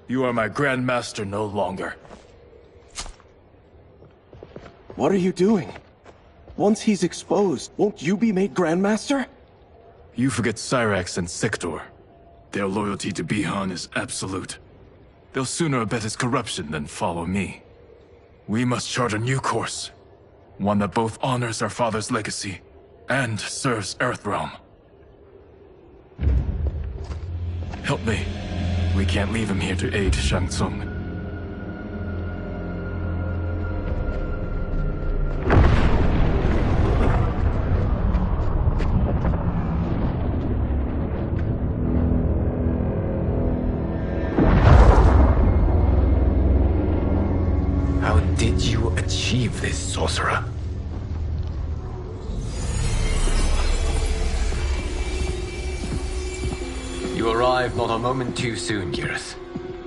You are my Grand Master no longer. What are you doing? Once he's exposed, won't you be made Grandmaster? You forget Cyrax and Sector. Their loyalty to Bihan is absolute. They'll sooner abet his corruption than follow me. We must chart a new course. One that both honors our father's legacy and serves Earthrealm. Help me. We can't leave him here to aid Shang Tsung. How did you achieve this, sorcerer? You arrived not a moment too soon, Geras.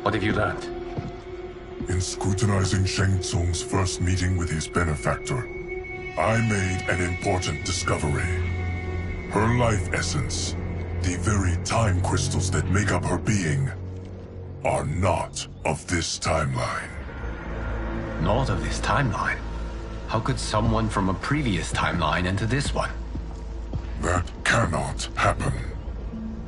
What have you learned? In scrutinizing Shang Tsung's first meeting with his benefactor, I made an important discovery. Her life essence, the very time crystals that make up her being, are not of this timeline. Not of this timeline? How could someone from a previous timeline enter this one? That cannot happen.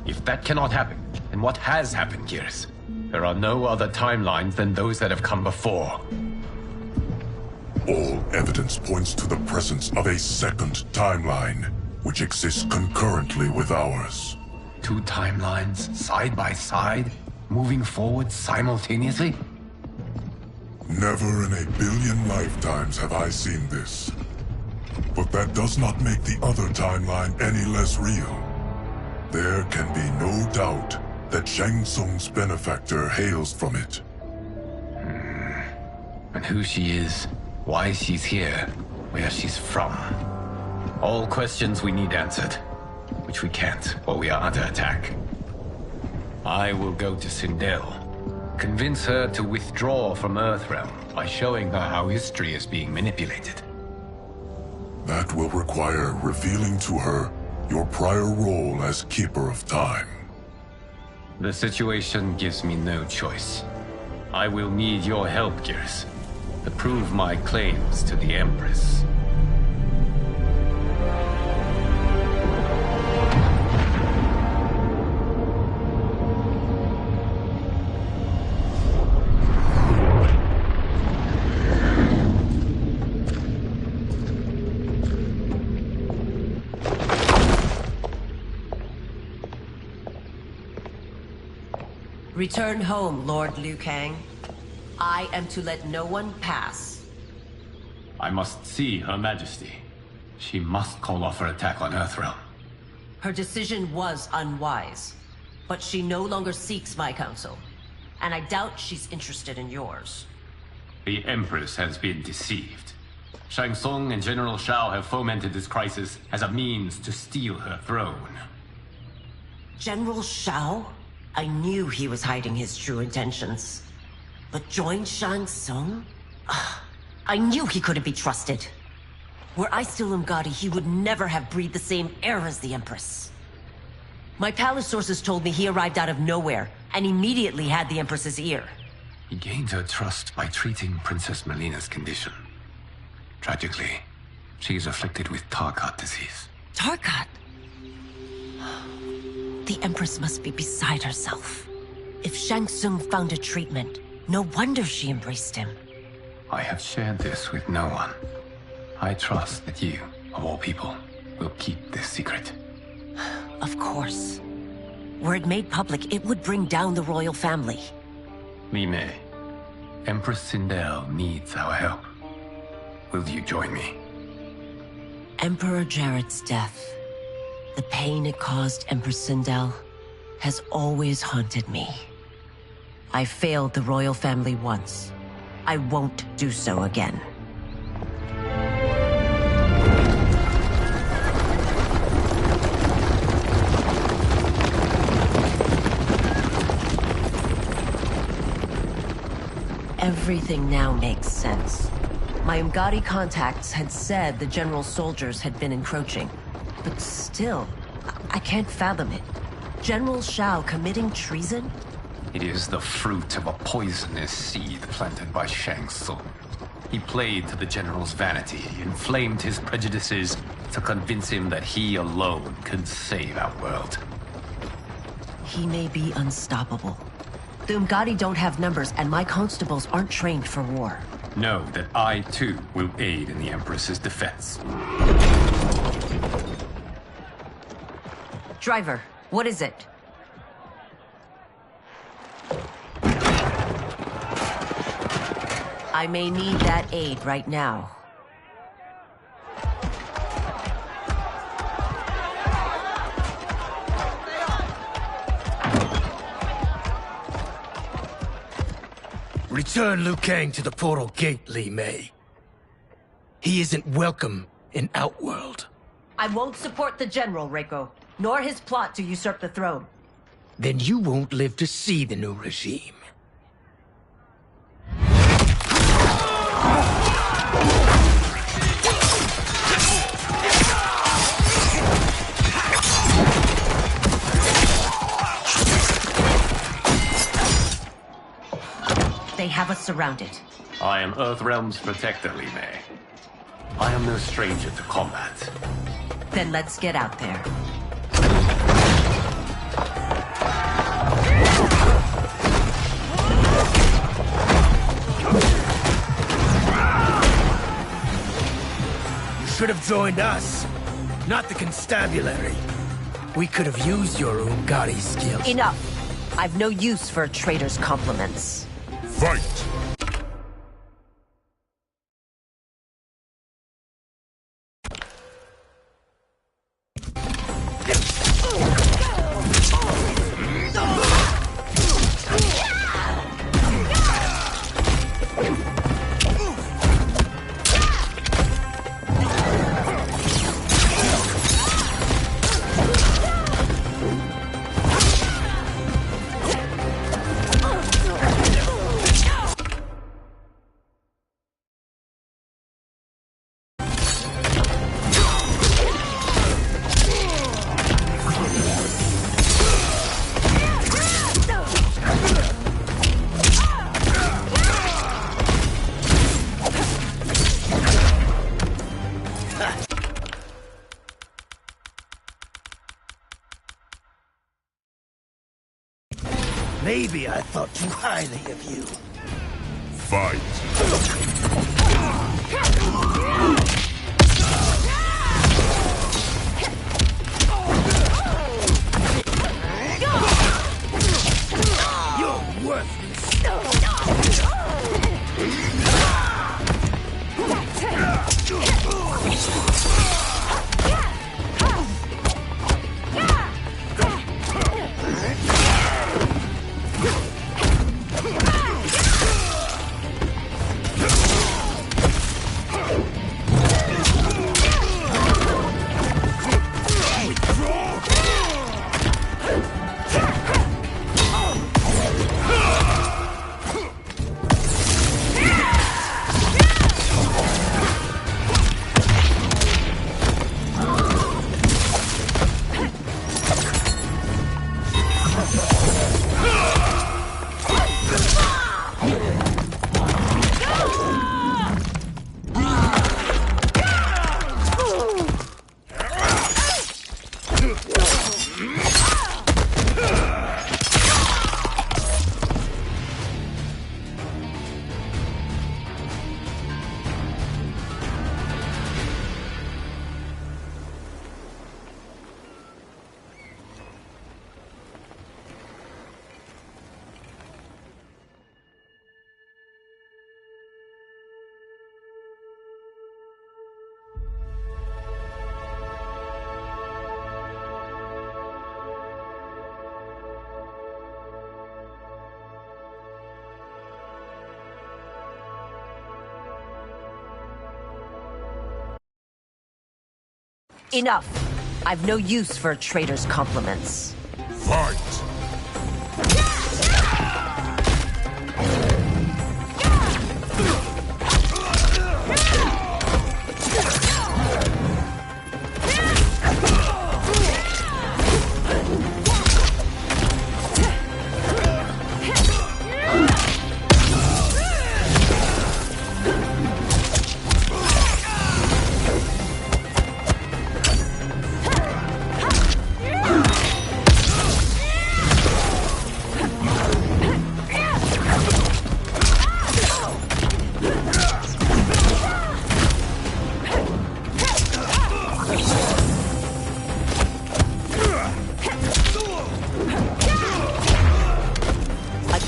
If that cannot happen, then what has happened, Geras? There are no other timelines than those that have come before. All evidence points to the presence of a second timeline, which exists concurrently with ours. Two timelines, side by side, moving forward simultaneously? Never in a billion lifetimes have I seen this. But that does not make the other timeline any less real. There can be no doubt that Shang Tsung's benefactor hails from it. And who she is, why she's here, where she's from. All questions we need answered, which we can't, or we are under attack. I will go to Sindel, convince her to withdraw from Earthrealm by showing her how history is being manipulated. That will require revealing to her your prior role as Keeper of Time. The situation gives me no choice. I will need your help, Geras, to prove my claims to the Empress. Return home, Lord Liu Kang. I am to let no one pass. I must see Her Majesty. She must call off her attack on Earthrealm. Her decision was unwise, but she no longer seeks my counsel, and I doubt she's interested in yours. The Empress has been deceived. Shang Tsung and General Shao have fomented this crisis as a means to steal her throne. General Shao? I knew he was hiding his true intentions. But join Shang Tsung? I knew he couldn't be trusted. Were I still Umgadi, he would never have breathed the same air as the Empress. My palace sources told me he arrived out of nowhere, and immediately had the Empress's ear. He gained her trust by treating Princess Melina's condition. Tragically, she is afflicted with Tarkat disease. Tarkat? The Empress must be beside herself. If Shang Tsung found a treatment, no wonder she embraced him. I have shared this with no one. I trust that you, of all people, will keep this secret. Of course. Were it made public, it would bring down the royal family. Li Mei, Empress Sindel needs our help. Will you join me? Emperor Jarrett's death, the pain it caused Empress Sindel, has always haunted me. I failed the royal family once. I won't do so again. Everything now makes sense. My Umgadi contacts had said the general's soldiers had been encroaching. But still, I can't fathom it. General Shao committing treason? It is the fruit of a poisonous seed planted by Shang Tsung. He played to the general's vanity, inflamed his prejudices to convince him that he alone could save our world. He may be unstoppable. The Umgadi don't have numbers, and my constables aren't trained for war. Know that I, too, will aid in the Empress's defense. Driver, what is it? I may need that aid right now. Return Liu Kang to the portal gate, Li Mei. He isn't welcome in Outworld. I won't support the General, Reiko, nor his plot to usurp the throne. Then you won't live to see the new regime. They have us surrounded. I am Earthrealm's protector, Li Mei. I am no stranger to combat. Then let's get out there. You should have joined us, not the constabulary. We could have used your Umgadi skills. Enough! I've no use for a traitor's compliments. Fight! Maybe I thought too highly of you. Fight! You're worthless. Enough! I've no use for a traitor's compliments. Fight!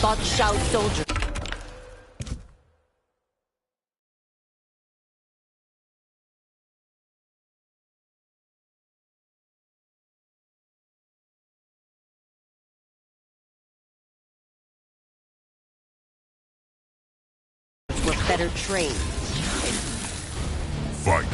thought Shao soldiers were better trained. Fight.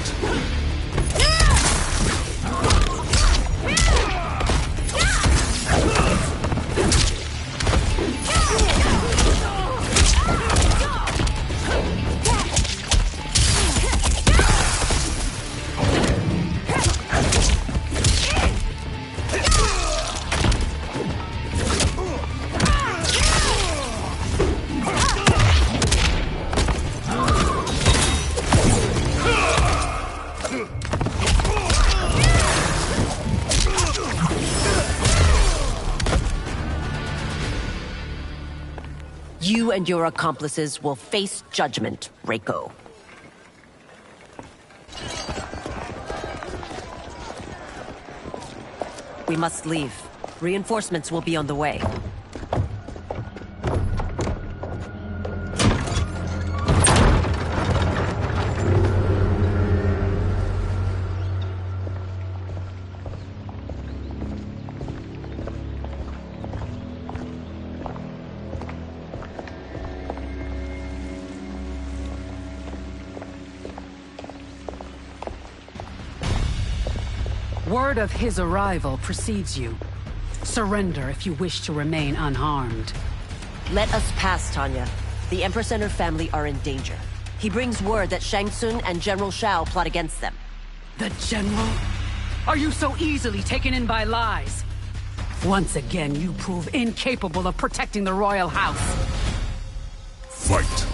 You and your accomplices will face judgment, Reiko. We must leave. Reinforcements will be on the way. Word of his arrival precedes you. Surrender if you wish to remain unharmed. Let us pass, Tanya. The Empress and her family are in danger. He brings word that Shang Tsung and General Shao plot against them. The General? Are you so easily taken in by lies? Once again, you prove incapable of protecting the royal house. Fight.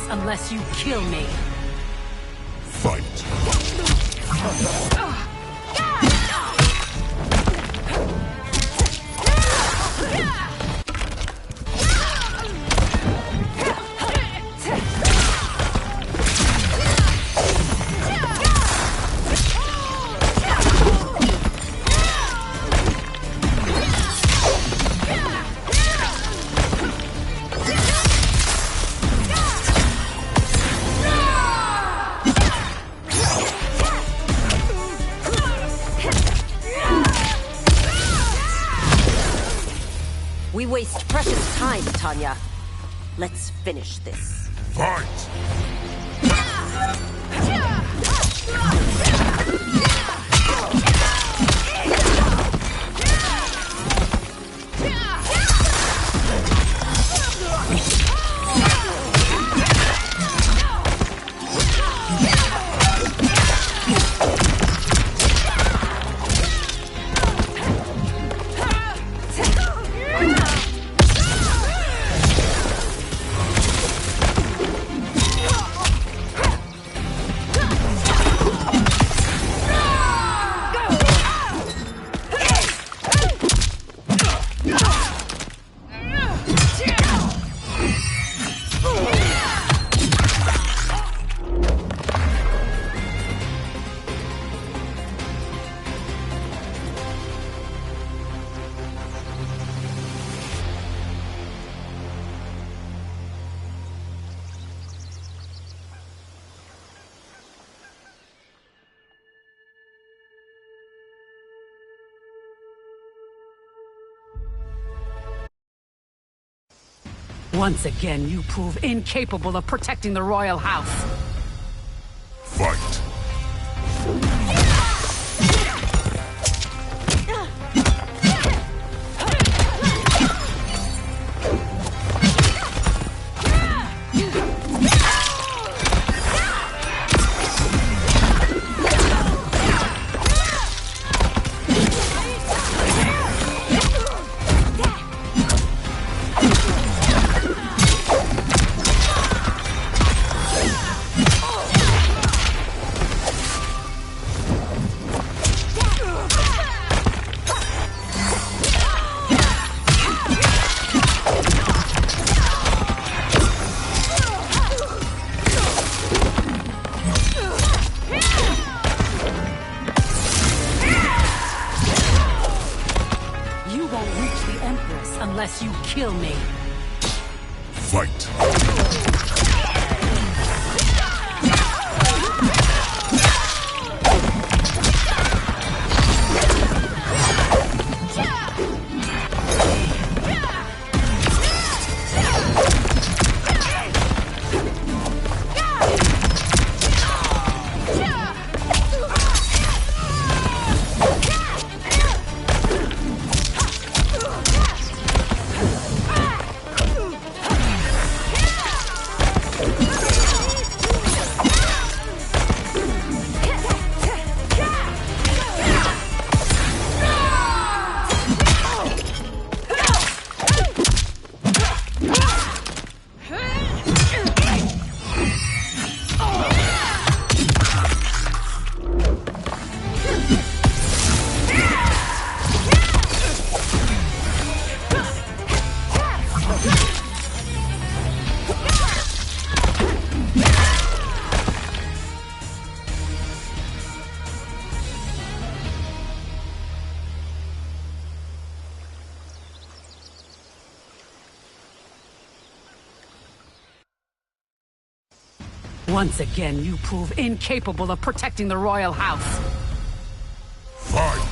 Unless you kill me. Fight. We waste precious time, Tanya. Let's finish this. Fight! Once again, you prove incapable of protecting the royal house. Fight. Unless you kill me. Fight. Once again, you prove incapable of protecting the royal house. Fight.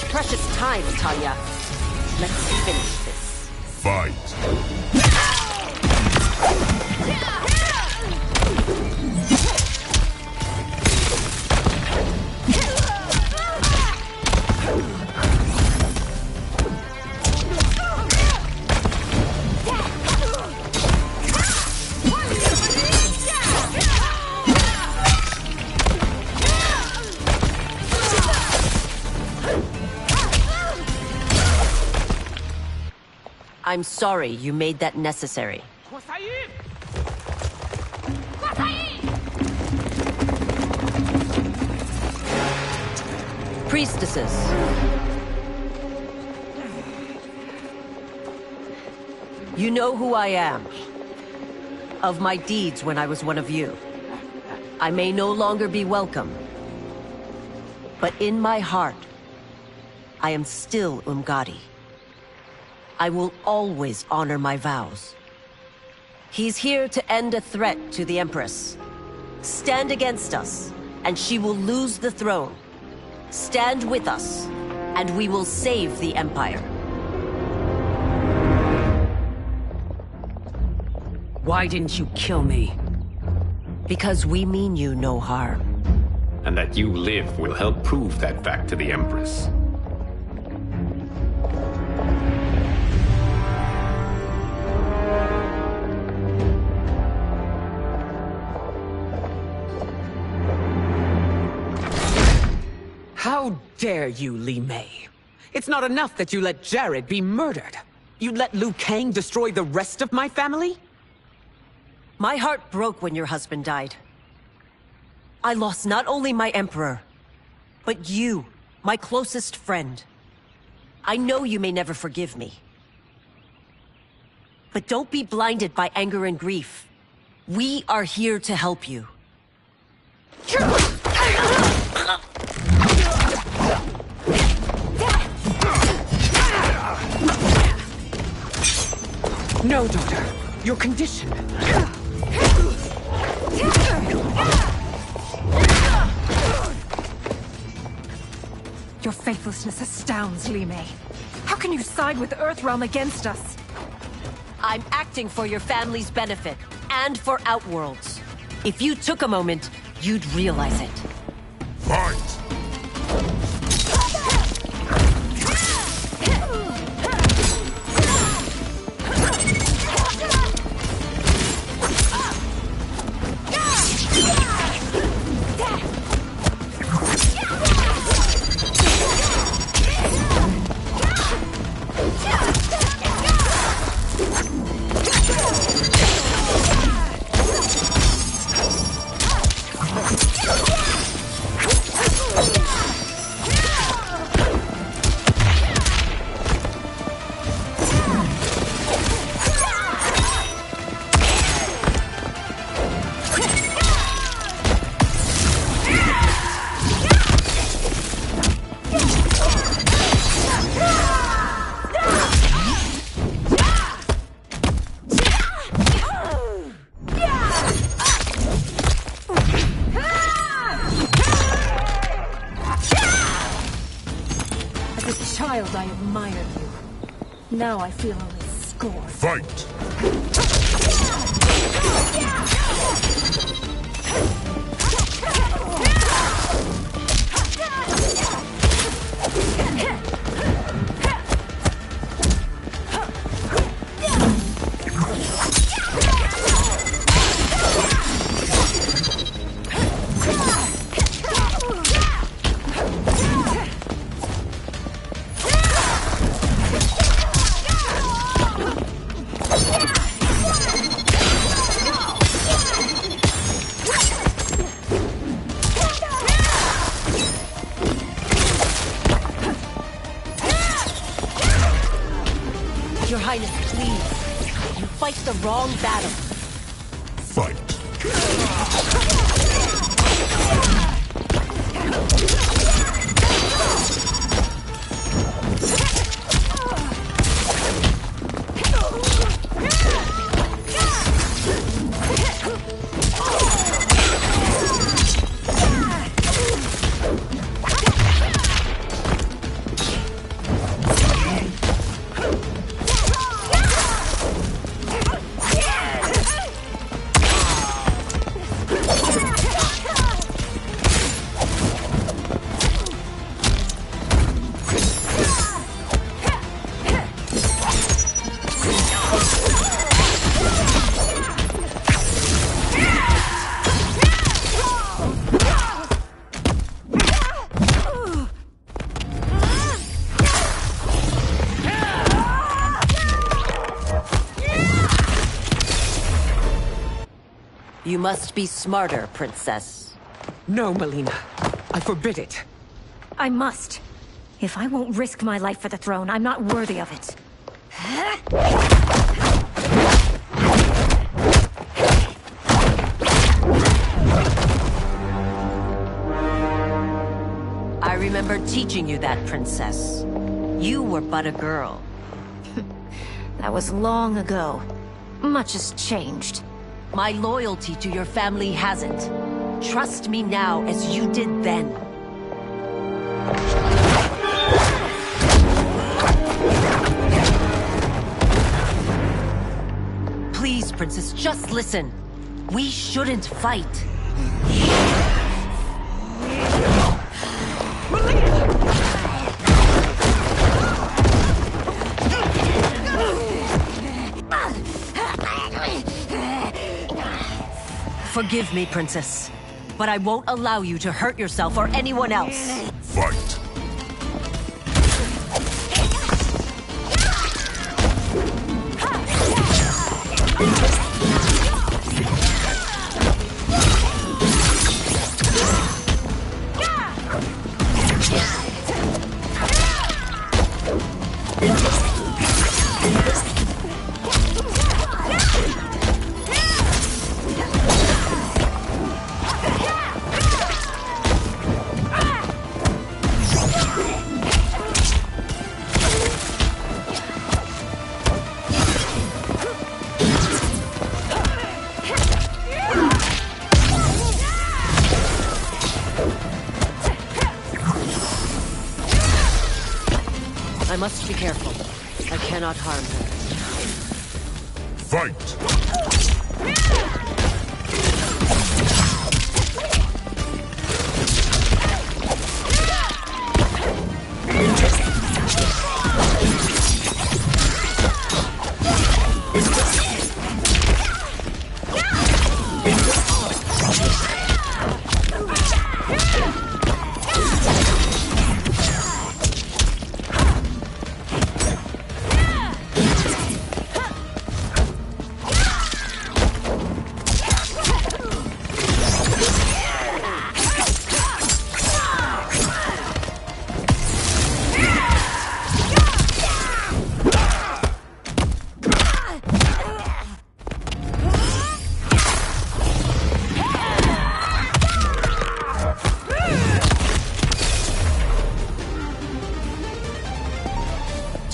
Precious time, Talia. Let's finish this. Fight. I'm sorry you made that necessary. Priestesses. You know who I am. Of my deeds when I was one of you. I may no longer be welcome. But in my heart, I am still Umgadi. I will always honor my vows. He's here to end a threat to the Empress. Stand against us, and she will lose the throne. Stand with us, and we will save the Empire. Why didn't you kill me? Because we mean you no harm. And that you live will help prove that fact to the Empress. How dare you, Li Mei? It's not enough that you let Jared be murdered. You'd let Liu Kang destroy the rest of my family? My heart broke when your husband died. I lost not only my Emperor, but you, my closest friend. I know you may never forgive me. But don't be blinded by anger and grief. We are here to help you. No, daughter. Your condition. Your faithlessness astounds, Li Mei. How can you side with Earthrealm against us? I'm acting for your family's benefit, and for Outworld's. If you took a moment, you'd realize it. Fight! I admired you. Now I feel only scorn. Fight! Your Highness, please. You fight the wrong battle. Fight! You must be smarter, Princess. No, Melina. I forbid it. I must. If I won't risk my life for the throne, I'm not worthy of it. I remember teaching you that, Princess. You were but a girl. That was long ago. Much has changed. My loyalty to your family hasn't. Trust me now as you did then. Please, Princess, just listen. We shouldn't fight. Forgive me, Princess, but I won't allow you to hurt yourself or anyone else. Fight! I must be careful. I cannot harm her. Fight!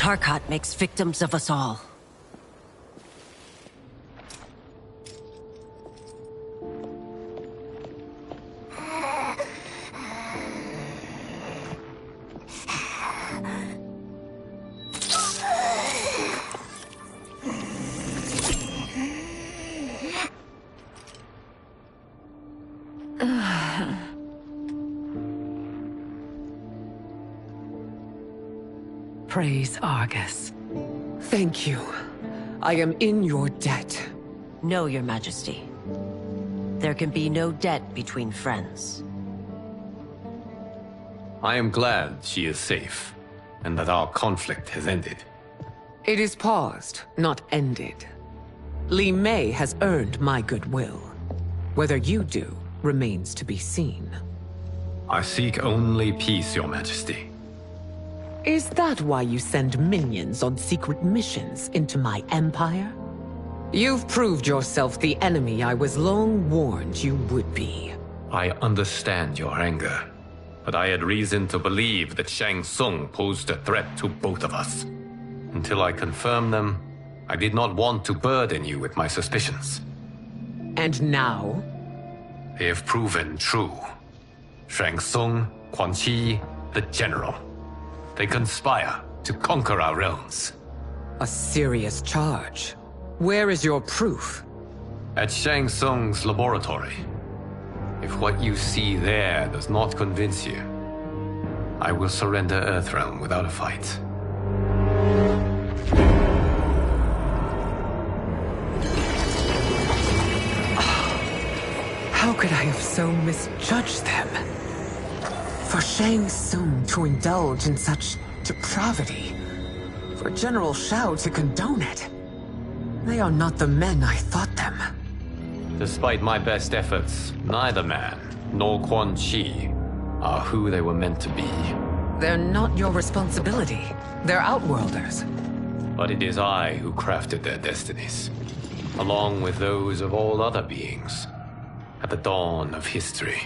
Tarkat makes victims of us all. Praise Argus. Thank you. I am in your debt. No, Your Majesty. There can be no debt between friends. I am glad she is safe, and that our conflict has ended. It is paused, not ended. Li Mei has earned my goodwill. Whether you do remains to be seen. I seek only peace, Your Majesty. Is that why you send minions on secret missions into my empire? You've proved yourself the enemy I was long warned you would be. I understand your anger, but I had reason to believe that Shang Tsung posed a threat to both of us. Until I confirmed them, I did not want to burden you with my suspicions. And now? They have proven true. Shang Tsung, Quan Chi, the General. They conspire to conquer our realms. A serious charge. Where is your proof? At Shang Tsung's laboratory. If what you see there does not convince you, I will surrender Earthrealm without a fight. How could I have so misjudged them? For Shang Tsung to indulge in such depravity, for General Shao to condone it, they are not the men I thought them. Despite my best efforts, neither man nor Quan Chi are who they were meant to be. They're not your responsibility. They're Outworlders. But it is I who crafted their destinies, along with those of all other beings, at the dawn of history.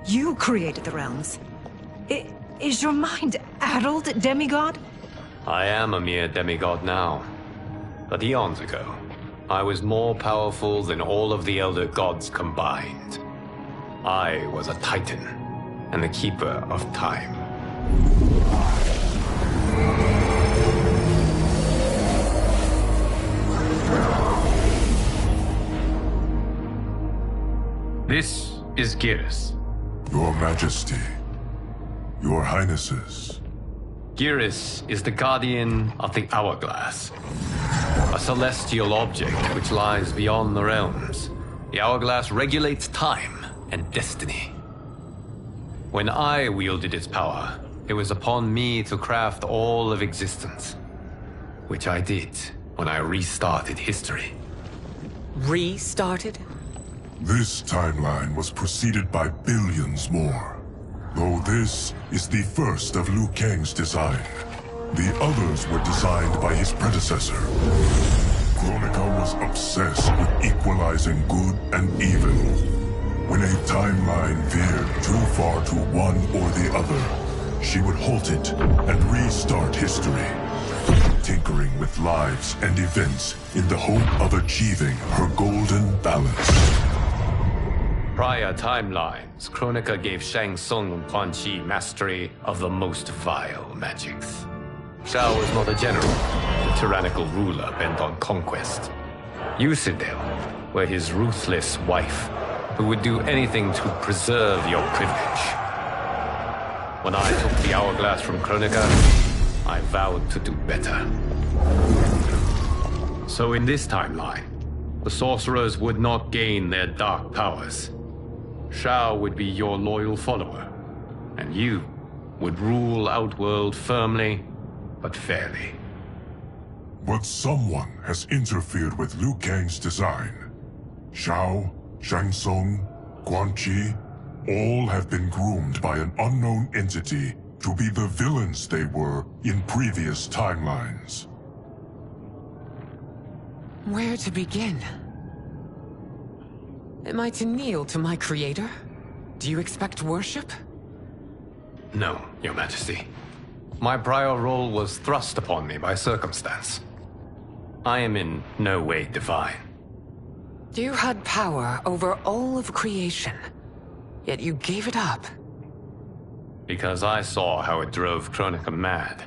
You created the realms. Is your mind addled, demigod? I am a mere demigod now. But eons ago, I was more powerful than all of the Elder Gods combined. I was a Titan, and the Keeper of Time. This is Geras. Your Majesty, Your Highnesses. Geras is the guardian of the Hourglass, a celestial object which lies beyond the realms. The Hourglass regulates time and destiny. When I wielded its power, it was upon me to craft all of existence, which I did when I restarted history. Restarted? This timeline was preceded by billions more. Though this is the first of Liu Kang's design. The others were designed by his predecessor. Kronika was obsessed with equalizing good and evil. When a timeline veered too far to one or the other, she would halt it and restart history, tinkering with lives and events in the hope of achieving her golden balance. Prior timelines, Kronika gave Shang Tsung and Quan Chi mastery of the most vile magics. Shao was not a general, a tyrannical ruler bent on conquest. You, Sindel, were his ruthless wife, who would do anything to preserve your privilege. When I took the hourglass from Kronika, I vowed to do better. So in this timeline, the sorcerers would not gain their dark powers. Shao would be your loyal follower, and you would rule Outworld firmly, but fairly. But someone has interfered with Liu Kang's design. Shao, Shang Tsung, Quan Chi, all have been groomed by an unknown entity to be the villains they were in previous timelines. Where to begin? Am I to kneel to my creator? Do you expect worship? No, Your Majesty. My prior role was thrust upon me by circumstance. I am in no way divine. You had power over all of creation, yet you gave it up. Because I saw how it drove Kronika mad.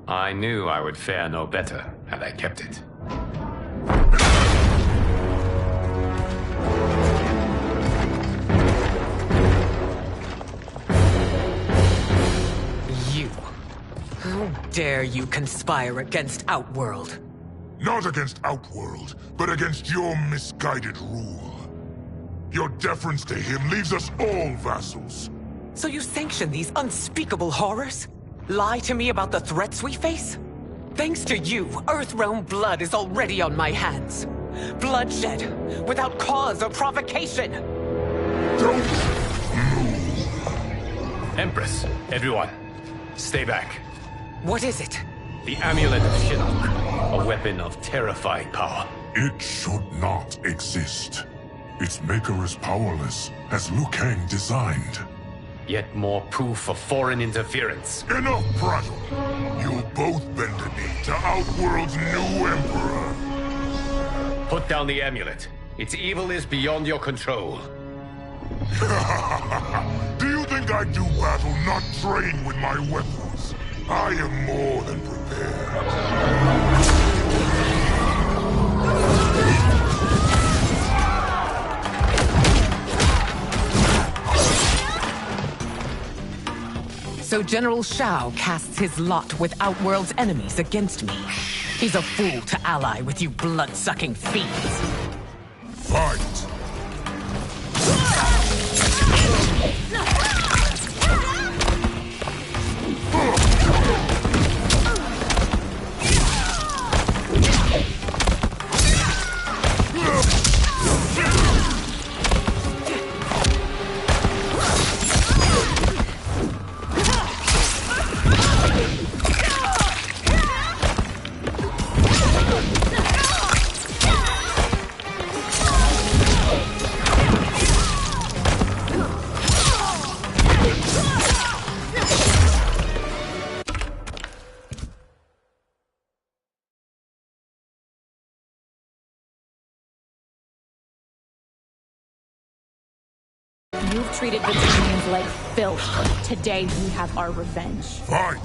I knew I would fare no better had I kept it. How dare you conspire against Outworld? Not against Outworld, but against your misguided rule. Your deference to him leaves us all vassals. So you sanction these unspeakable horrors? Lie to me about the threats we face? Thanks to you, Earthrealm blood is already on my hands. Bloodshed, without cause or provocation. Don't move. Empress, everyone, stay back. What is it? The Amulet of Shinnok, a weapon of terrifying power. It should not exist. Its maker is powerless, as Liu Kang designed. Yet more proof of foreign interference. Enough prattle! You'll both bend a knee to Outworld's new emperor. Put down the amulet. Its evil is beyond your control. Do you think I do battle not trained with my weapons? I am more than prepared. So General Shao casts his lot with Outworld's enemies against me. He's a fool to ally with you blood-sucking fiends. Fight! You've treated Victorians like filth. Today we have our revenge. Fight!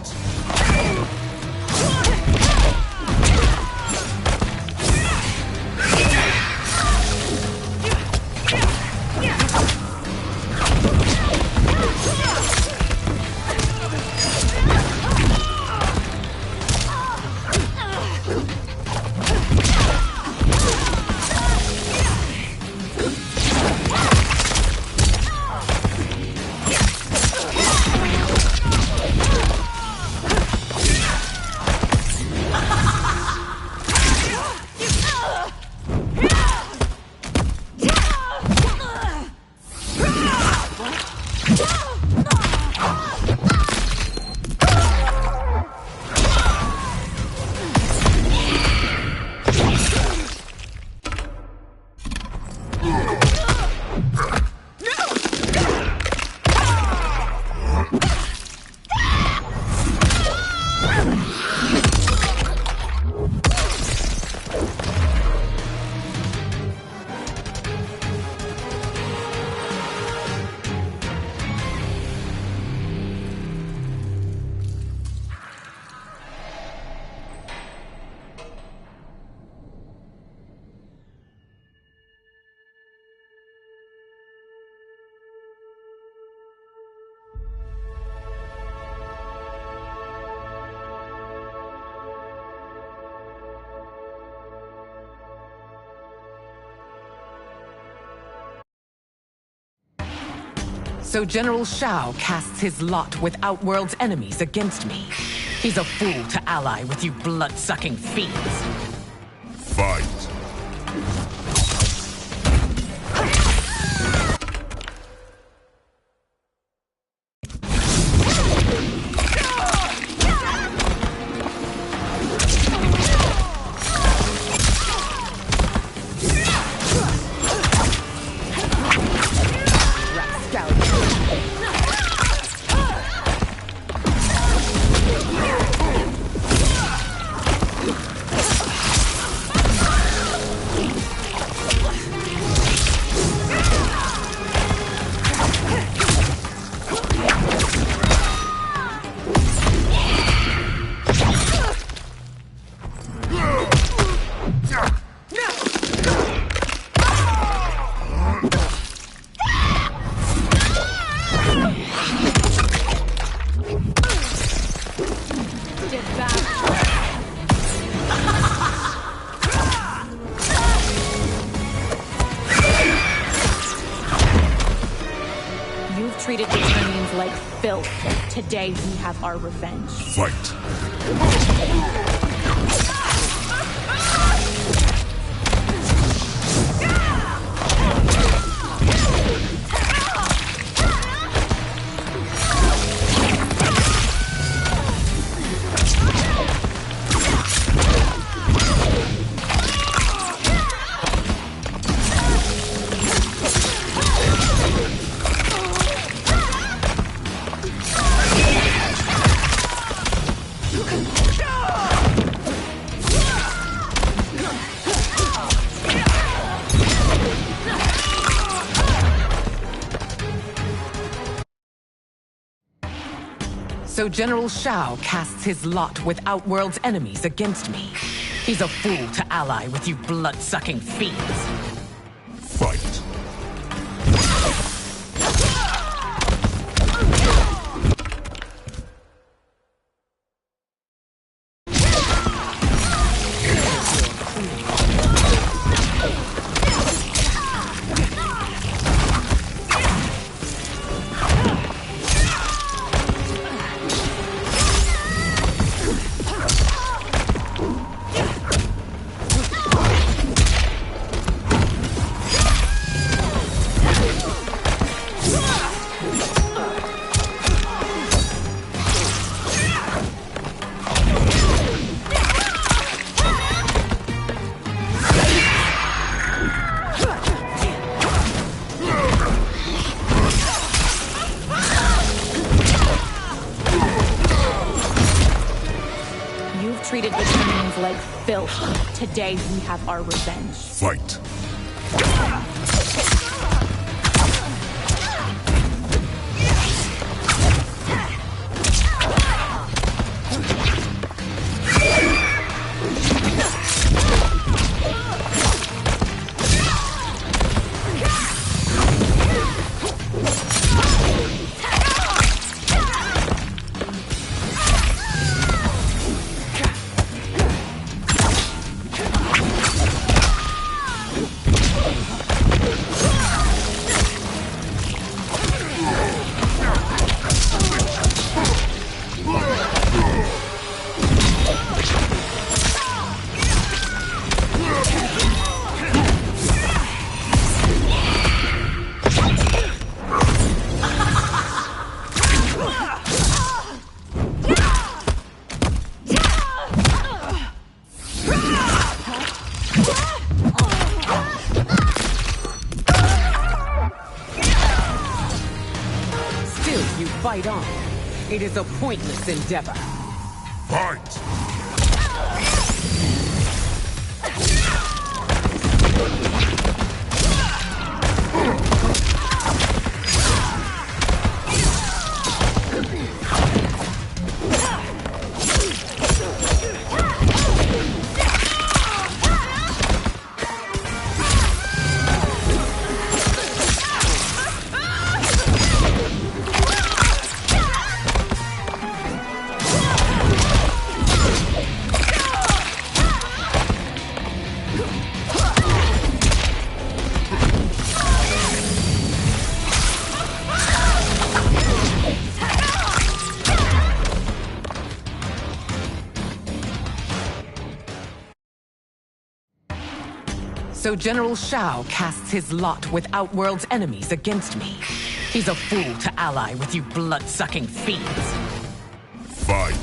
So General Shao casts his lot with Outworld's enemies against me. He's a fool to ally with you blood-sucking fiends. Fight! Treated Eternians like filth. Today we have our revenge. Fight! So General Shao casts his lot with Outworld's enemies against me. He's a fool to ally with you blood-sucking fiends. Fight! Treated Eternians like filth. Today we have our revenge. Fight! It is a pointless endeavor. Fight! So General Shao casts his lot with Outworld's enemies against me. He's a fool to ally with you blood-sucking fiends. Fight!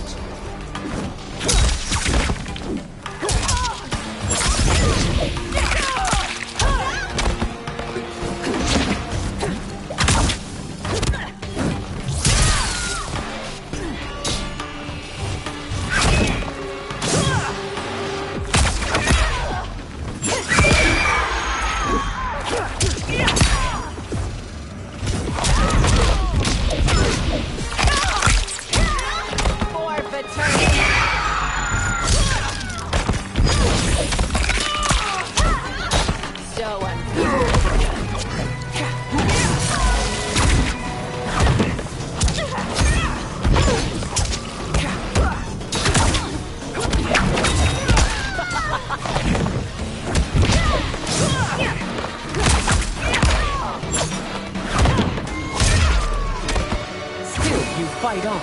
Fight on.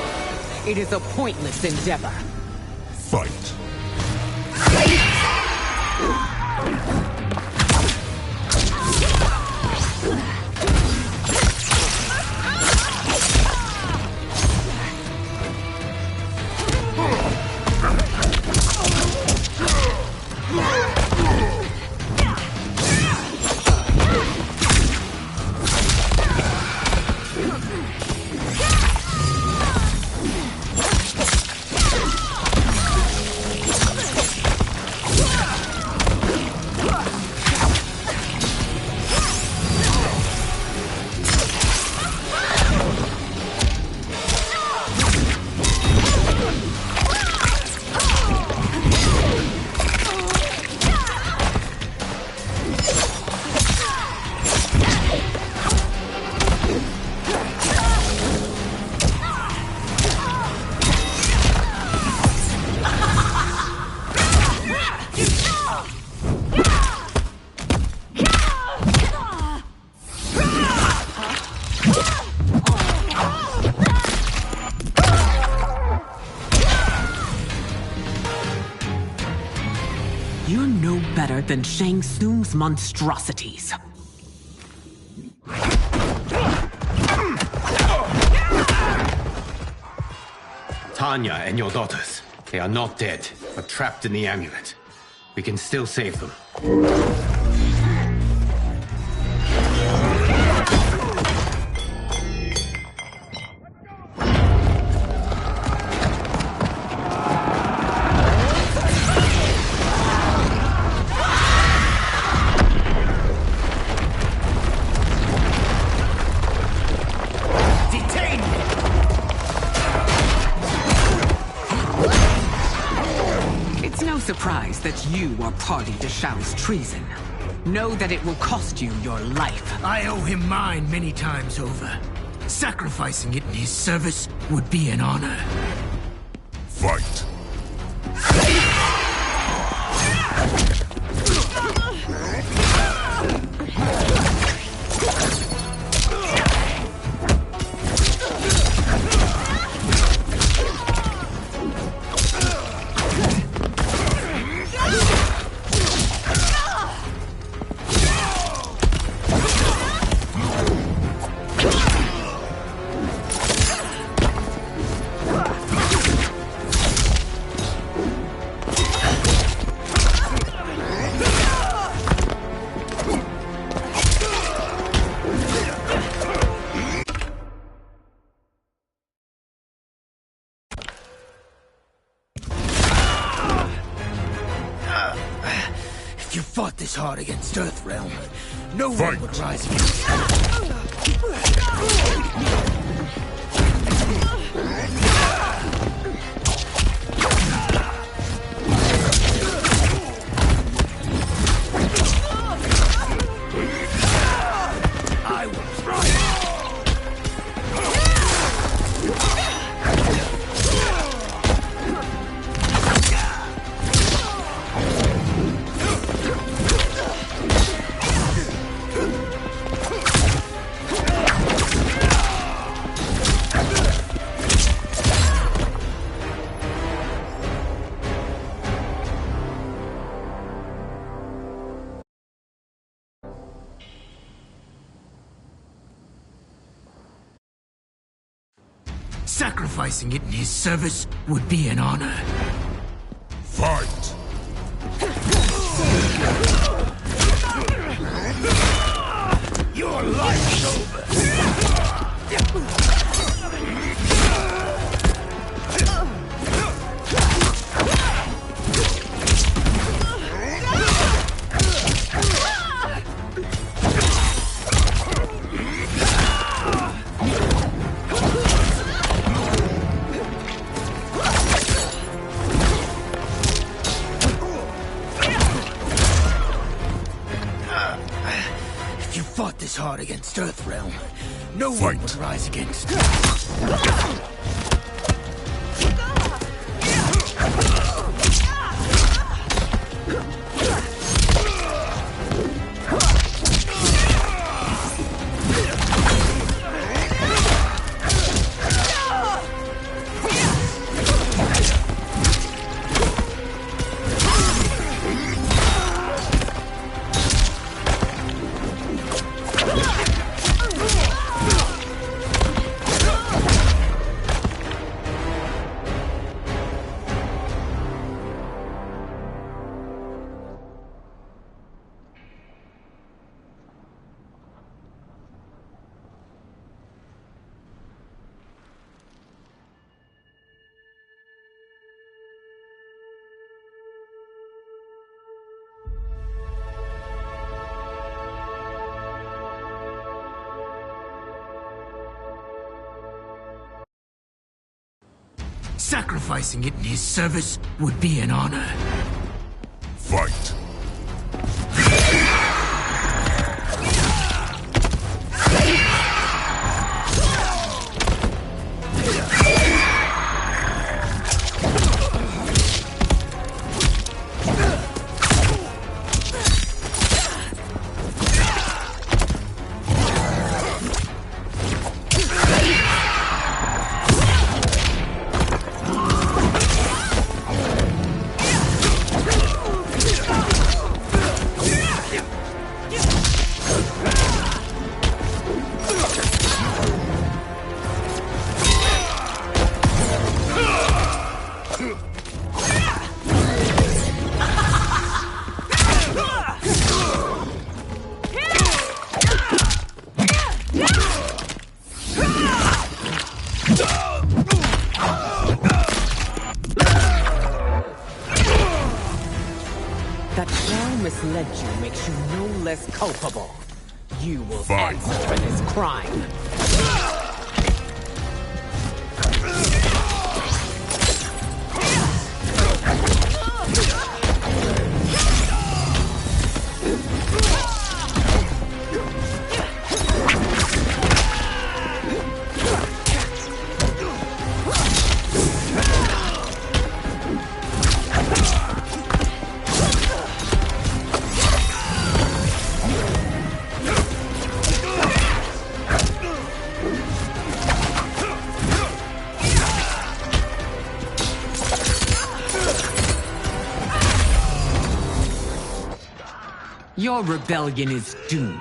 It is a pointless endeavor. Fight! You're no better than Shang Tsung's monstrosities. Tanya and your daughters, they are not dead, but trapped in the amulet. We can still save them. Surprised that you are party to Shao's treason. Know that it will cost you your life. I owe him mine many times over. Sacrificing it in his service would be an honor. Fight! fought this hard against Earthrealm, no Fight. one would rise against I will try. Sacrificing it in his service would be an honor. Fight! Your life's over. If you fought this hard against Earthrealm, no one would rise against. Sacrificing it in his service would be an honor. Fight! That Crown misled you makes you no less culpable. You will Fight. answer for this crime. Your rebellion is doomed.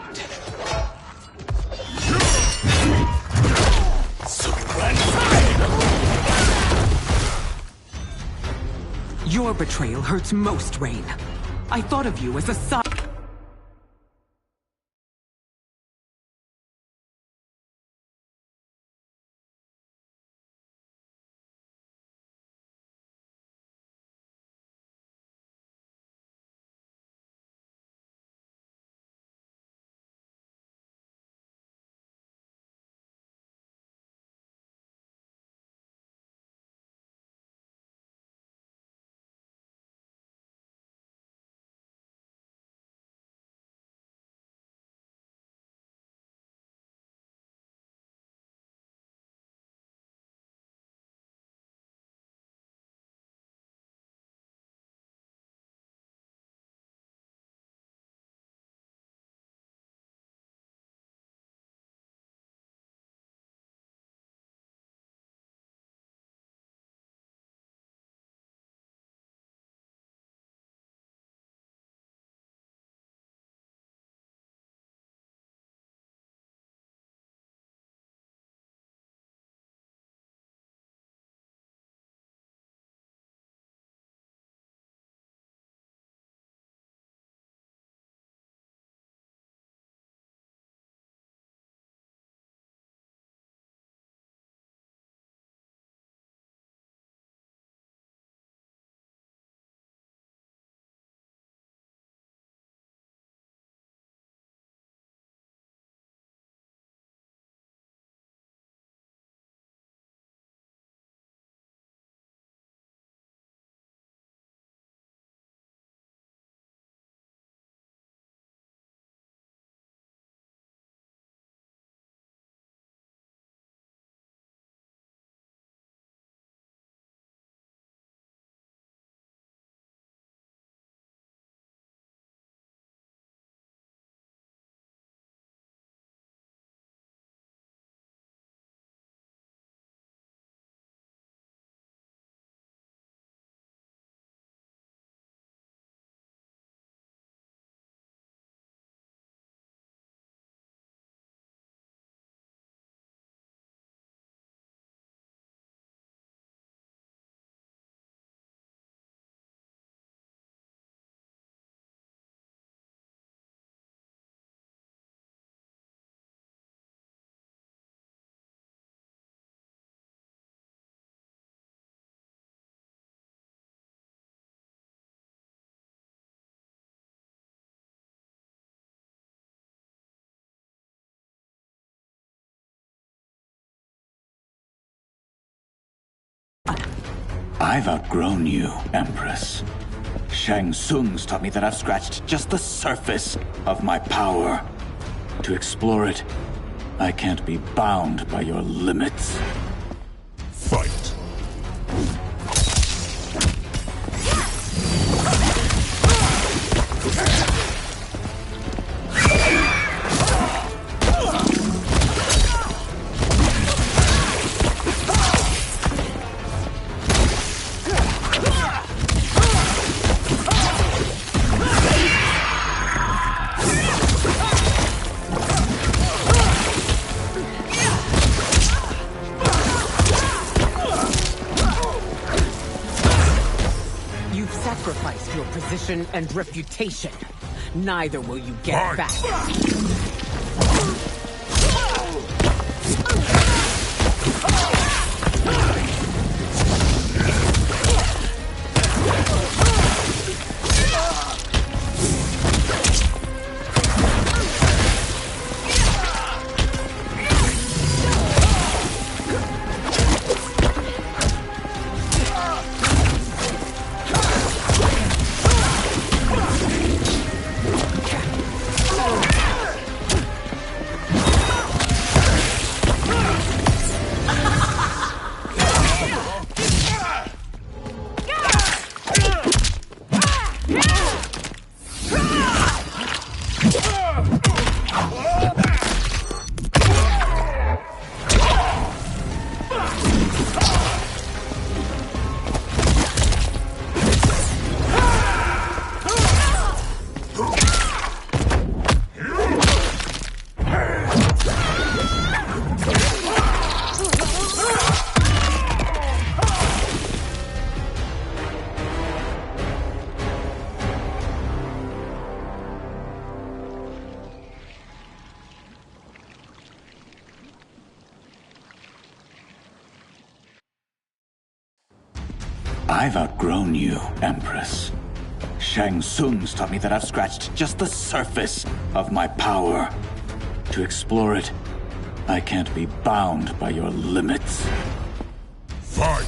Your betrayal hurts most, Rain. I thought of you as a son. I've outgrown you, Empress. Shang Tsung's taught me that I've scratched just the surface of my power. To explore it, I can't be bound by your limits. Fight! Sacrificed your position and reputation. Neither will you get back. I've outgrown you, Empress. Shang Tsung's taught me that I've scratched just the surface of my power. To explore it, I can't be bound by your limits. Fight!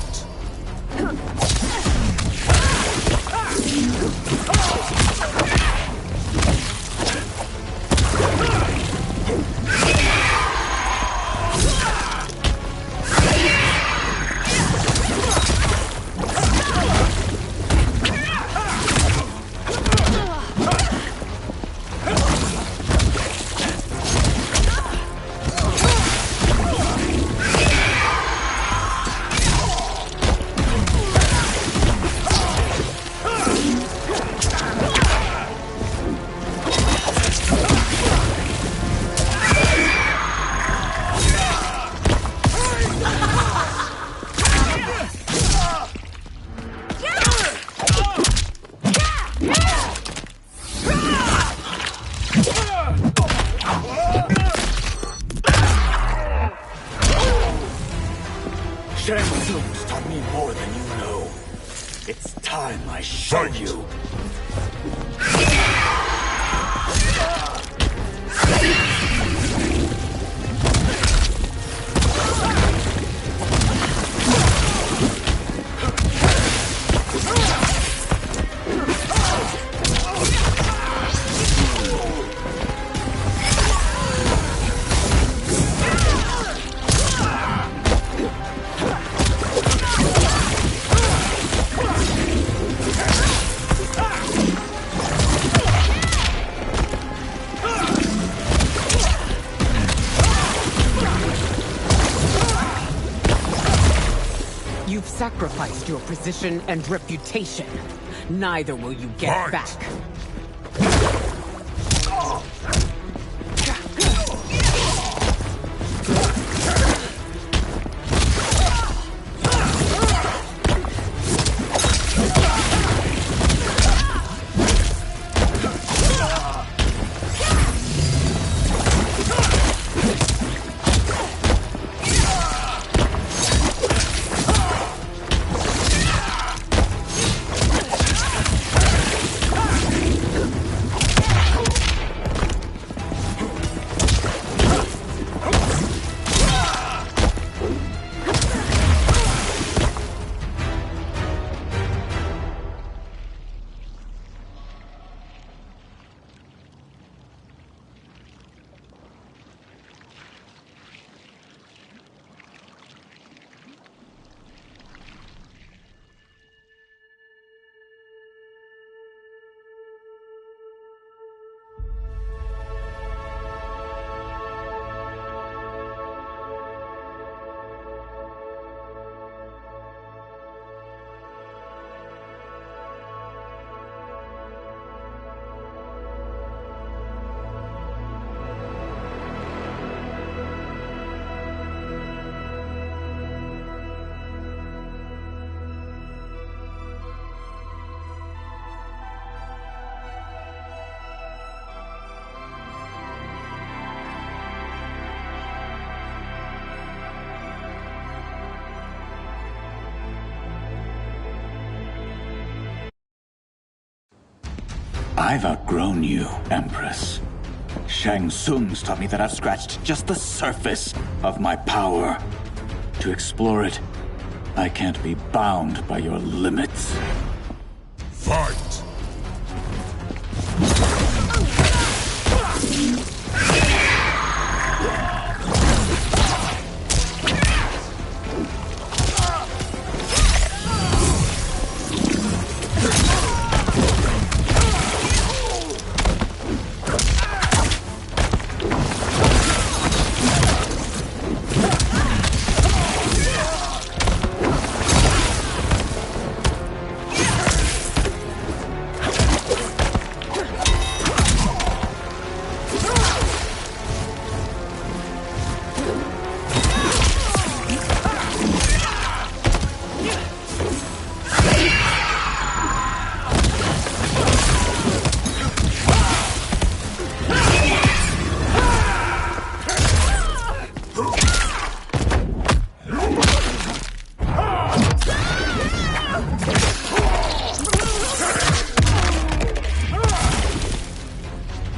Shang Tsung's taught me more than you know. It's time I show you. You've sacrificed your position and reputation. Neither will you get back. I've outgrown you, Empress. Shang Tsung's taught me that I've scratched just the surface of my power. To explore it, I can't be bound by your limits. Fight!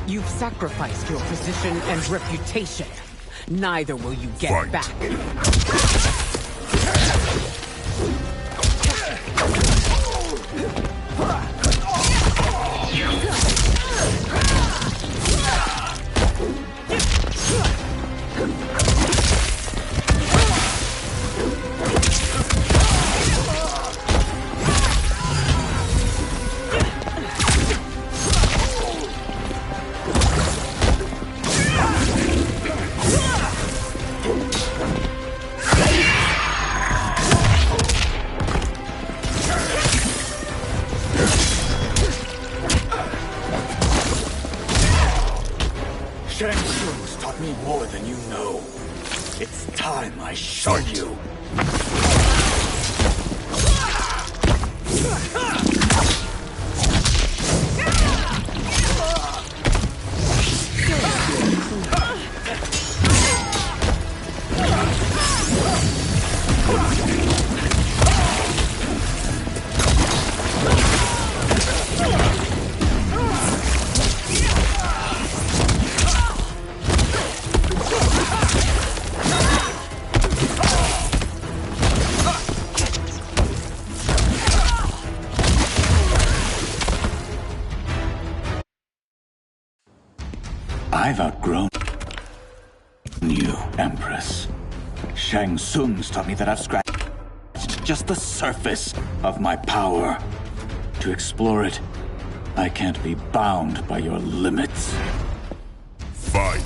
You've sacrificed your position and reputation. Neither will you get Fight. back. Shang Tsung's taught me more than you know. It's time I show you. I've outgrown you, Empress. Shang Tsung's taught me that I've scratched just the surface of my power. To explore it, I can't be bound by your limits. Fight!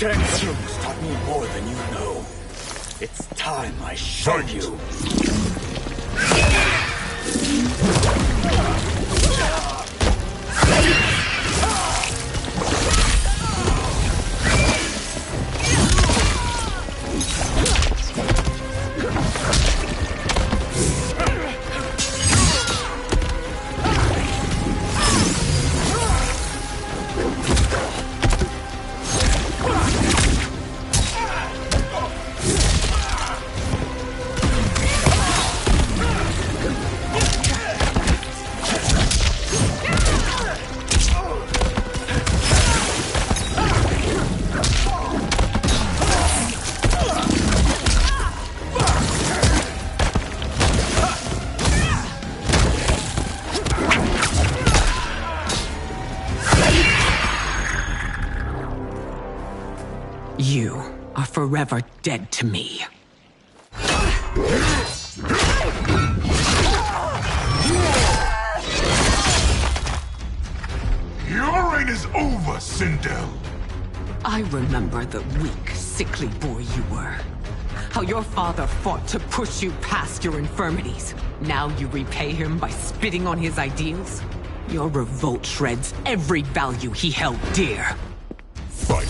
Shang Tsung's taught me more than you know. It's time I show you. You are forever dead to me. Your reign is over, Sindel. I remember the weak, sickly boy you were. How your father fought to push you past your infirmities. Now you repay him by spitting on his ideals? Your revolt shreds every value he held dear. Fight.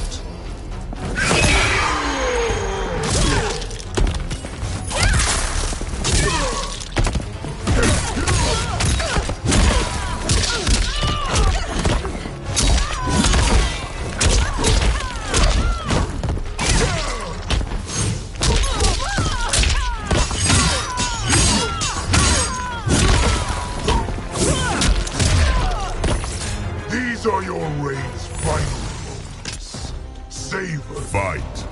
These are your reign's final moments. Savor. Fight.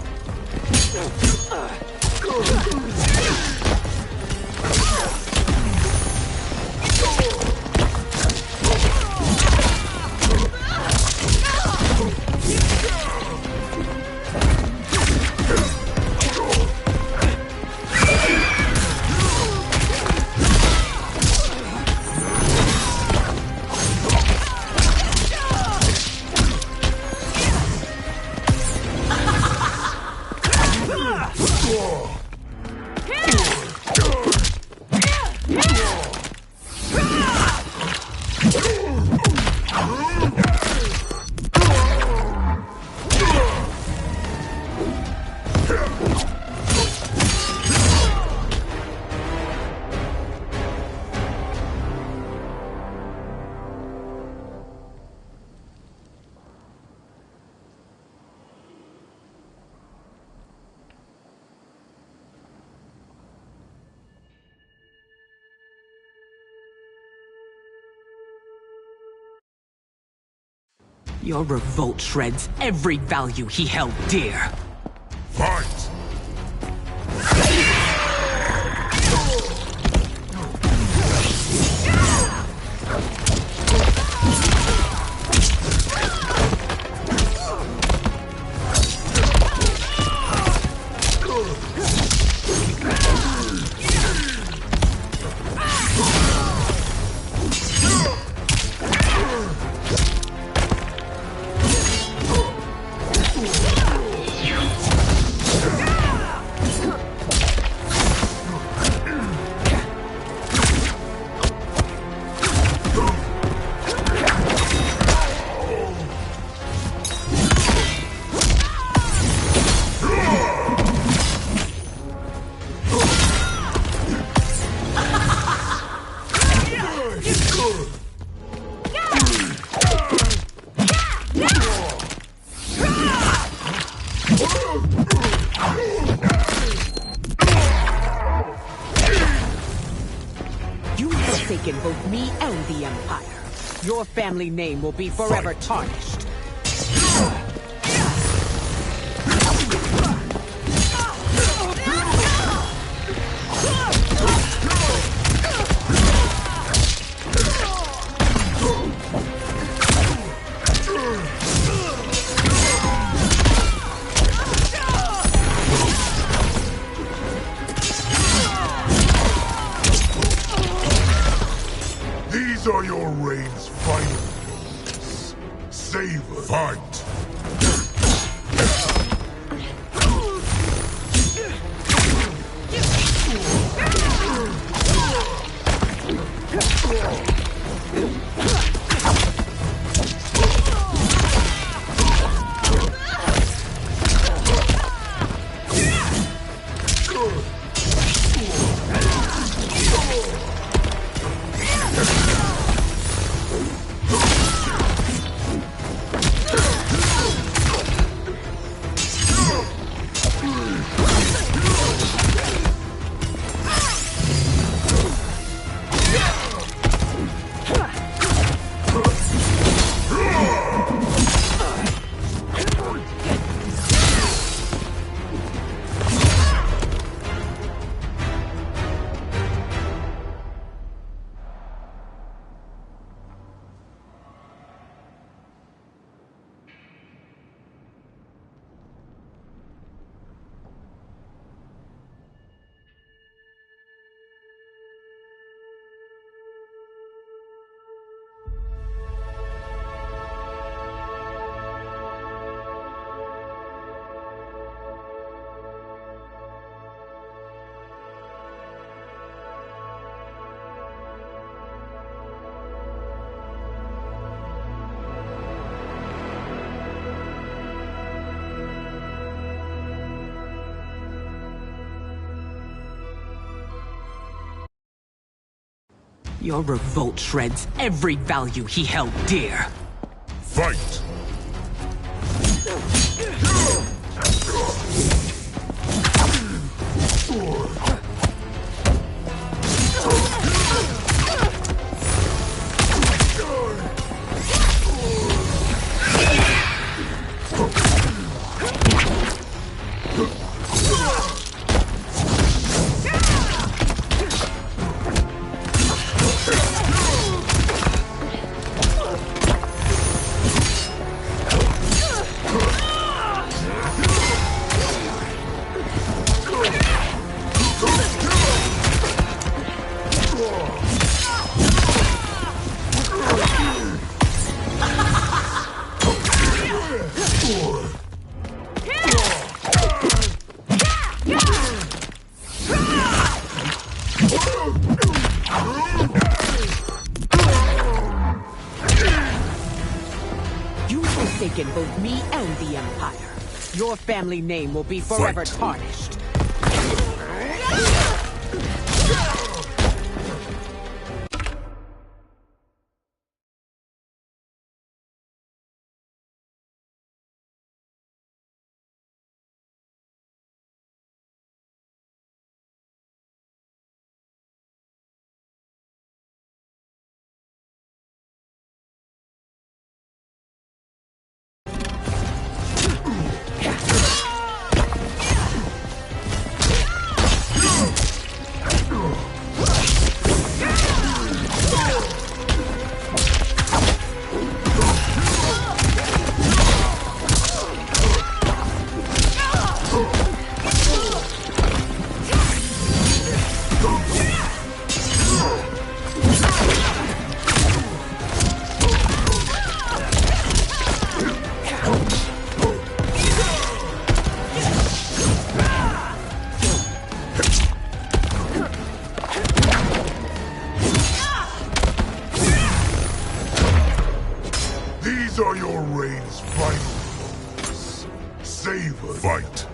Your revolt shreds every value he held dear. Fight. You've forsaken both me and the Empire. Your family name will be forever tarnished. These are your reign's final moments. Savor. Fight. Your revolt shreds every value he held dear. Fight! You've forsaken both me and the Empire. Your family name will be forever tarnished. These are your reign's final moments. Savor. Fight.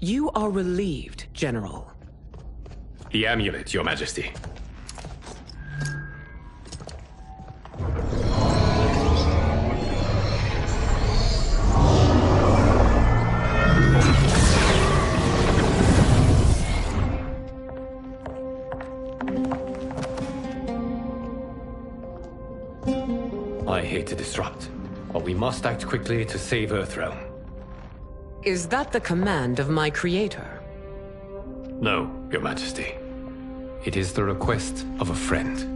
You are relieved, General. The amulet, Your Majesty. I hate to disrupt, but we must act quickly to save Earthrealm. Is that the command of my creator? No, Your Majesty. It is the request of a friend.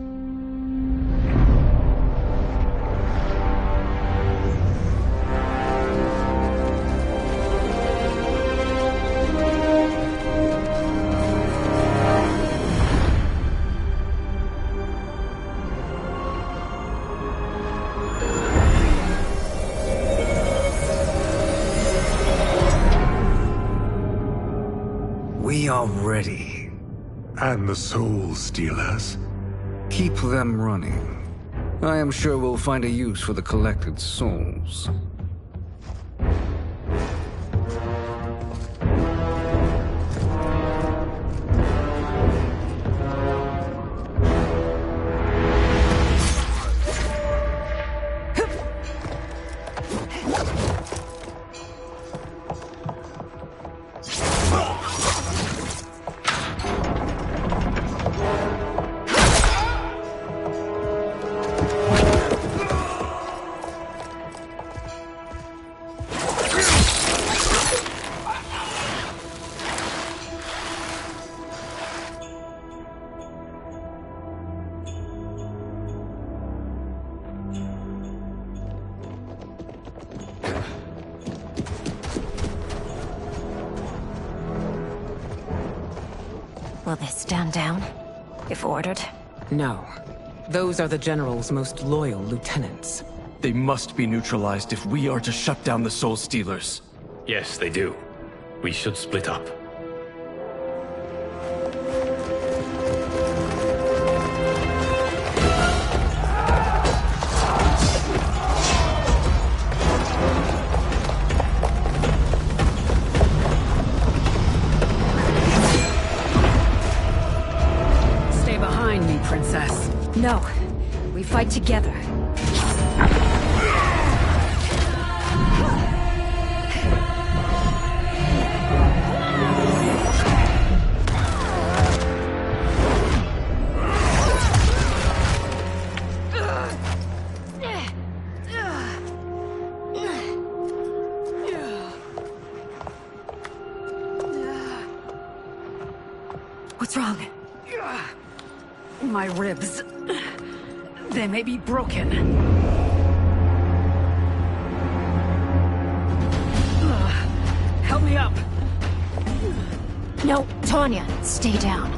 We are ready. And the Soul Stealers? Keep them running. I am sure we'll find a use for the collected souls. Will they stand down, if ordered? No. Those are the General's most loyal lieutenants. They must be neutralized if we are to shut down the Soul Stealers. Yes, they do. We should split up. Stay behind me, Princess. No. We fight together. What's wrong? My ribs. They may be broken. Help me up. No, Tanya, stay down.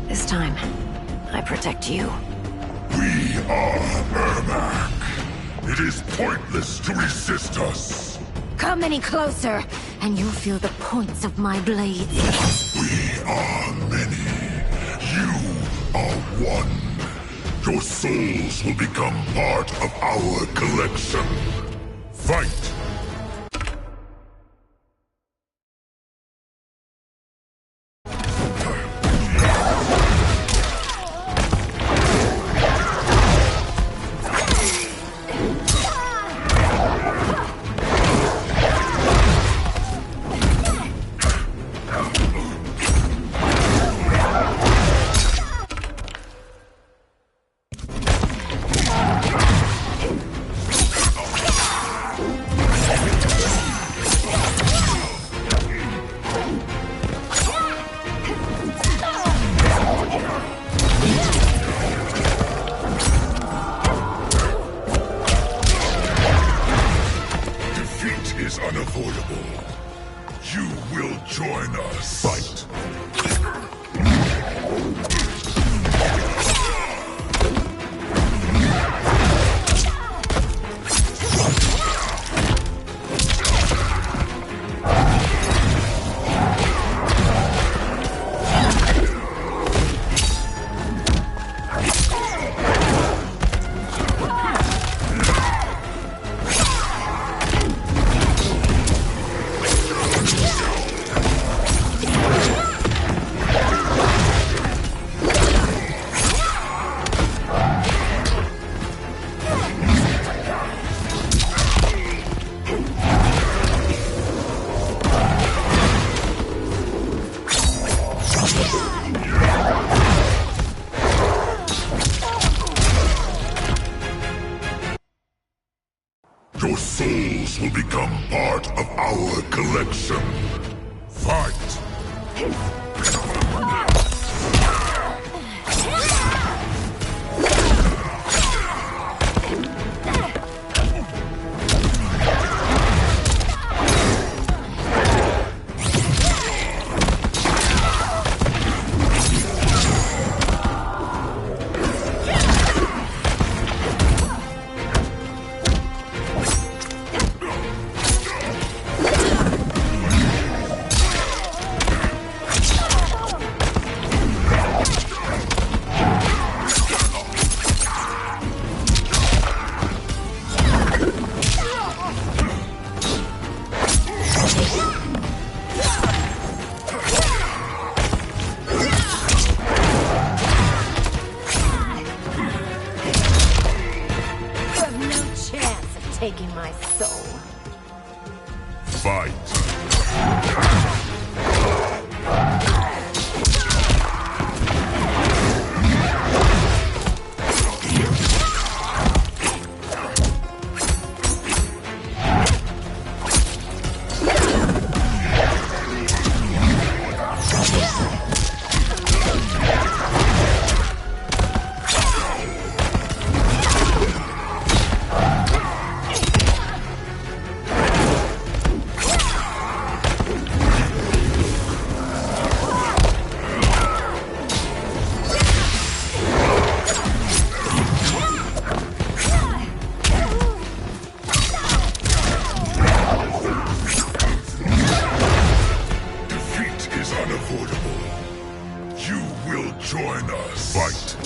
This time, I protect you. We are Ermac. It is pointless to resist us. Come any closer, and you'll feel the points of my blades. We are many. You are one. Your souls will become part of our collection. Fight! Unavoidable. You will join us. Fight. Your souls will become part of our collection. Fight! unavoidable. You will join us. Fight.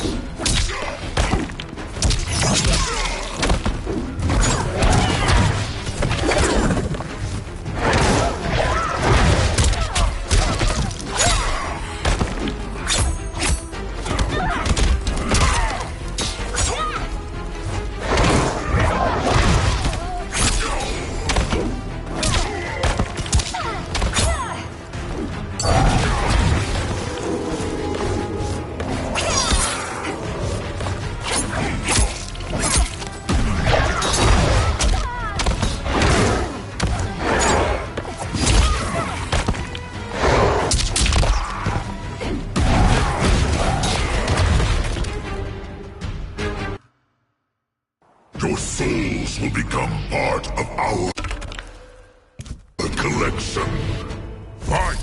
Your souls will become part of our collection. Fight!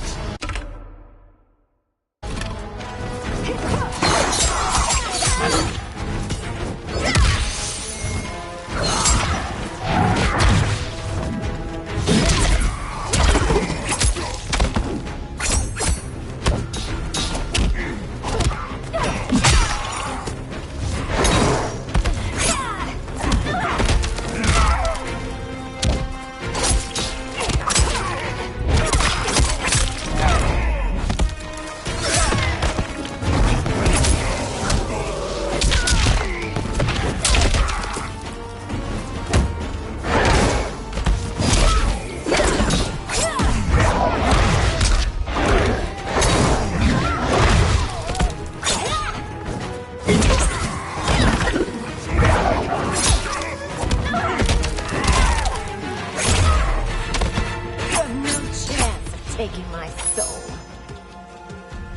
Taking my soul.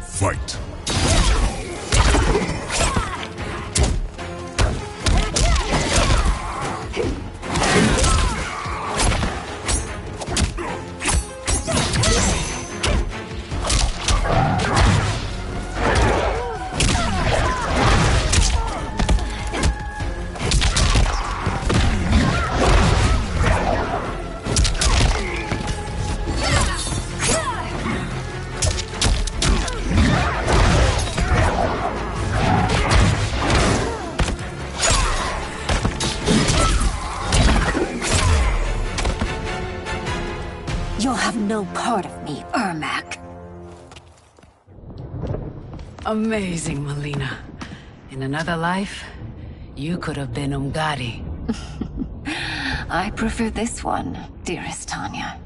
Fight. You'll have no part of me, Ermac. Amazing, Melina. In another life, you could have been Umgadi. I prefer this one, dearest Tanya.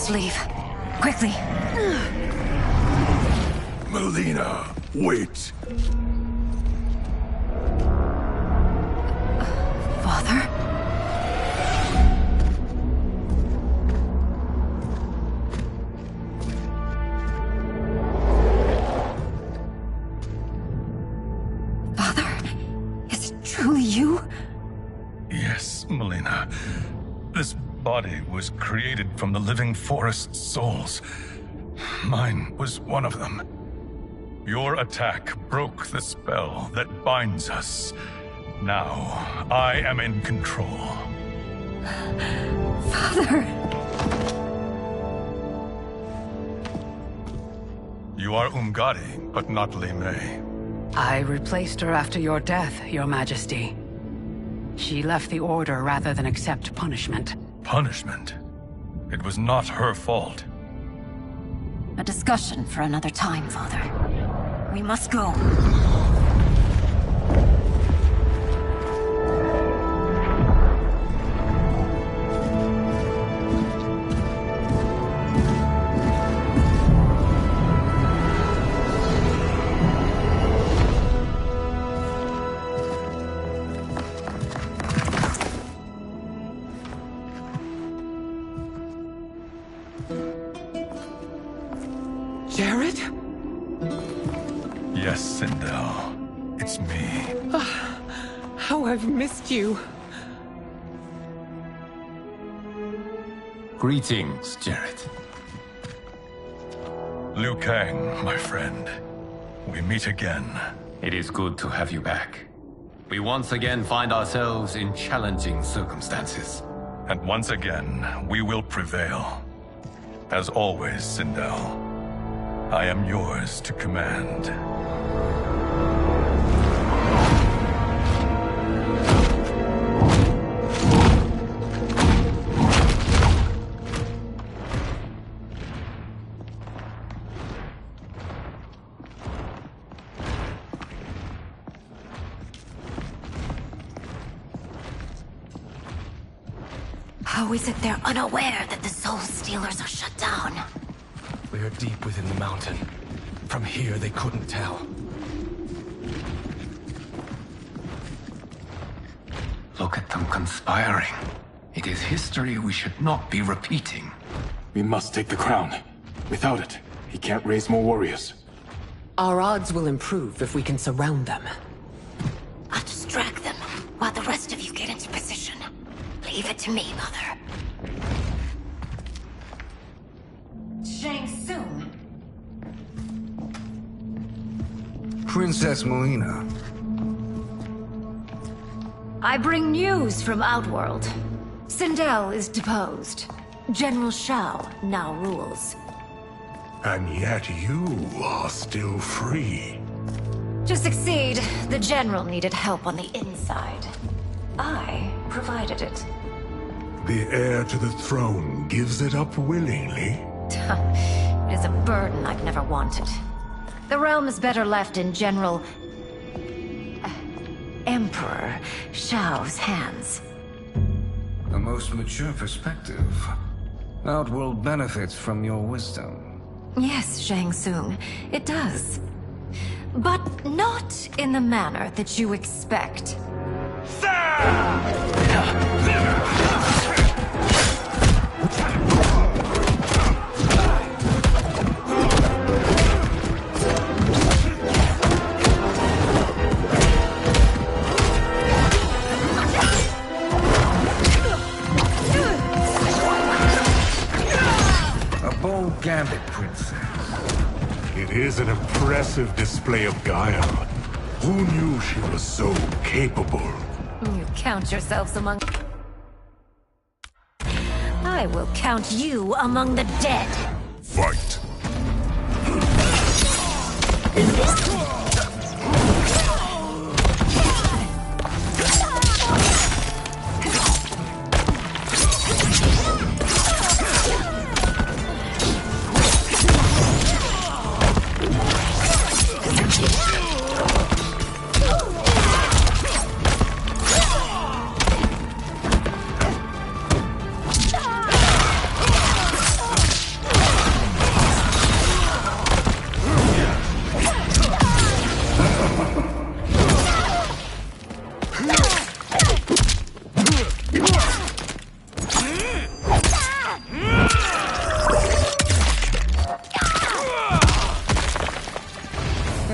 must leave. Quickly. Melina, wait. Father? Father? Is it truly you? Yes, Melina. This body was created from the living forest's souls. Mine was one of them. Your attack broke the spell that binds us. Now, I am in control. Father! You are Umgadi, but not Li Mei. I replaced her after your death, Your Majesty. She left the Order rather than accept punishment. Punishment? It was not her fault. A discussion for another time, Father. We must go. Jared? Yes, Sindel. It's me. How I've missed you. Greetings, Jared. Liu Kang, my friend. We meet again. It is good to have you back. We once again find ourselves in challenging circumstances. And once again, we will prevail. As always, Sindel, I am yours to command. How is it they're unaware that the Soul Stealers are shut down? We are deep within the mountain. From here, they couldn't tell. Look at them conspiring. It is history we should not be repeating. We must take the crown. Without it, he can't raise more warriors. Our odds will improve if we can surround them. I'll distract them while the rest of you get into position. Leave it to me, Mother. Shang Tsung. Princess Melina. I bring news from Outworld. Sindel is deposed. General Shao now rules. And yet you are still free. To succeed, the General needed help on the inside. I provided it. The heir to the throne gives it up willingly. It is a burden I've never wanted. The realm is better left in General... Emperor Shao's hands. A most mature perspective. Outworld benefits from your wisdom. Yes, Shang Tsung, it does. But not in the manner that you expect. A bold gambit, Princess. It is an impressive display of guile. Who knew she was so capable? You count yourselves among... I will count you among the dead. Fight.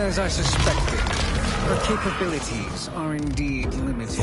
As I suspected, her capabilities are indeed limited.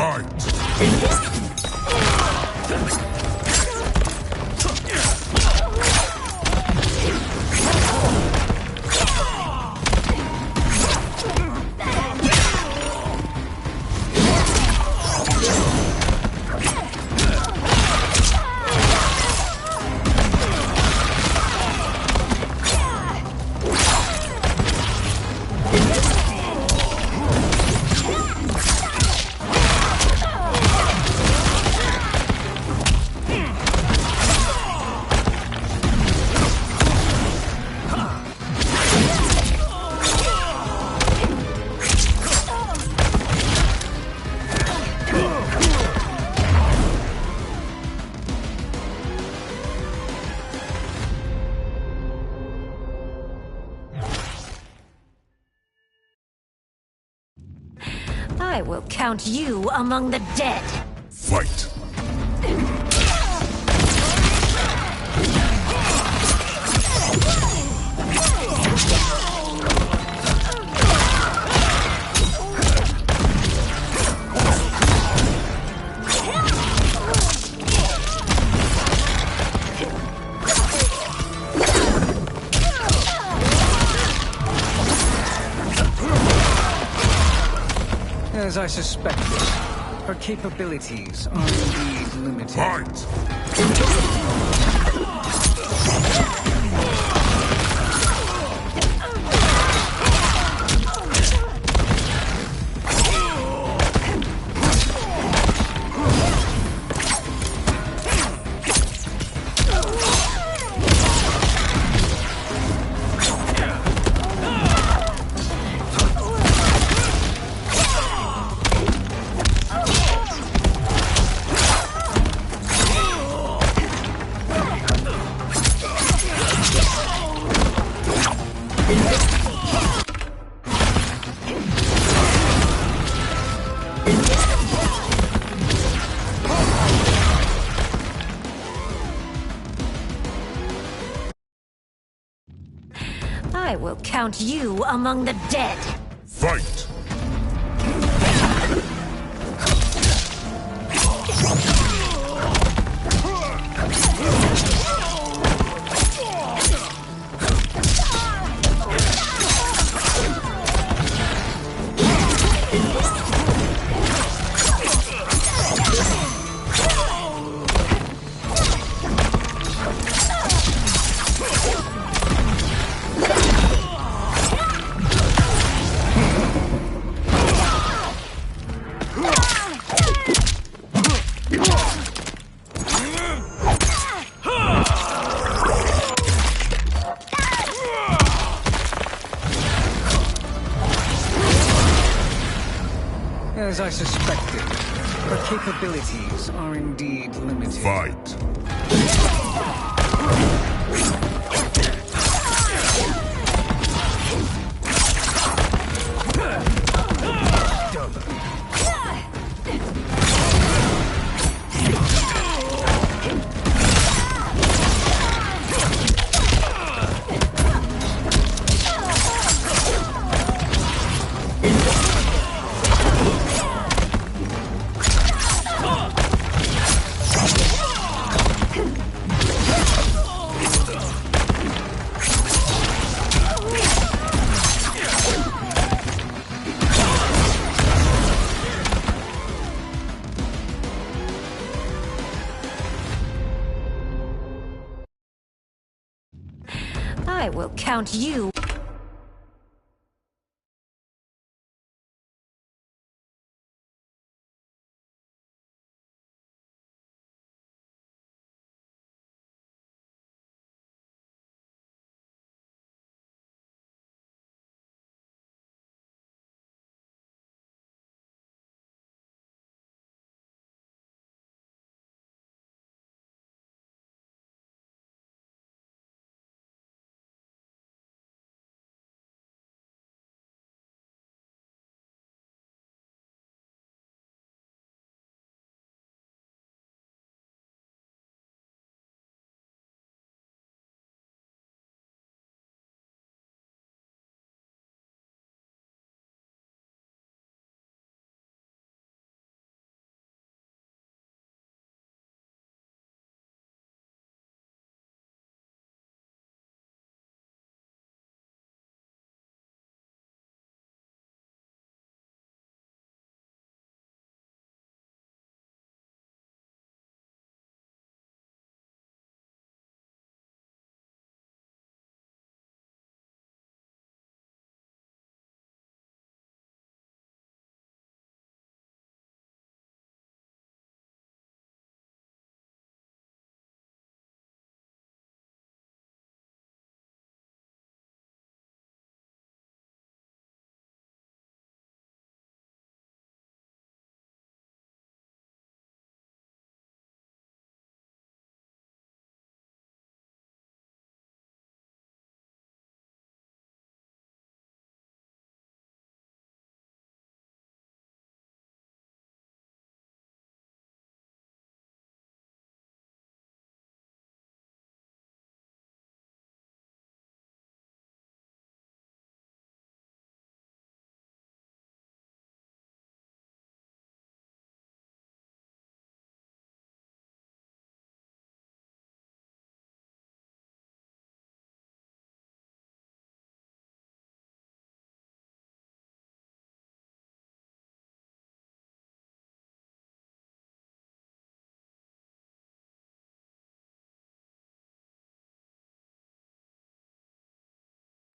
I will count you among the dead. Fight! As I suspected, her capabilities are indeed limited. Fight! I will count you among the dead. Fight! As I suspected, her capabilities are indeed limited. Fight! I will count you.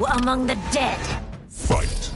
Among the dead. Fight.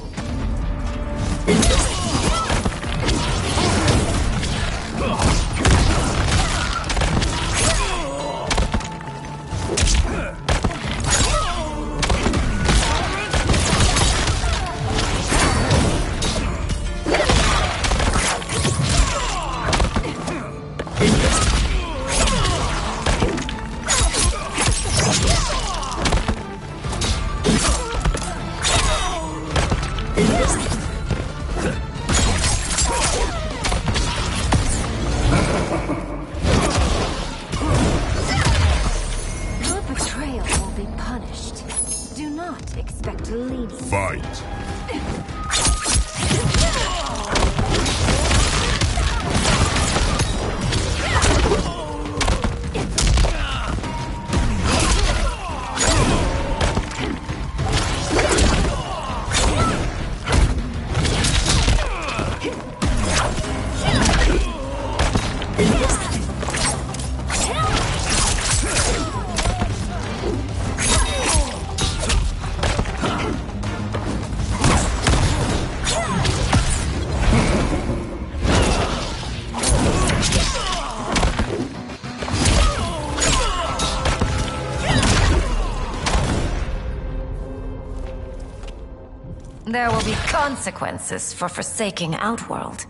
There will be consequences for forsaking Outworld.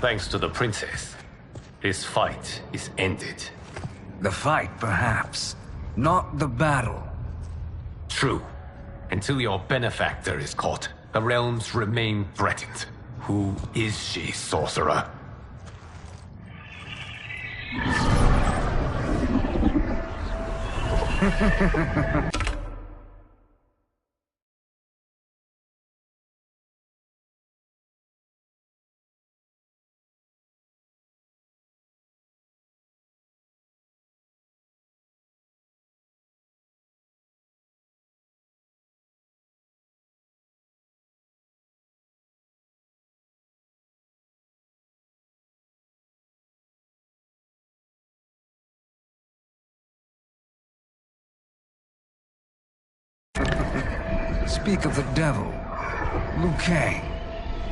Thanks to the princess, this fight is ended. The fight, perhaps. Not the battle. True. Until your benefactor is caught, the realms remain threatened. Who is she, sorcerer? Speak of the devil. Liu Kang.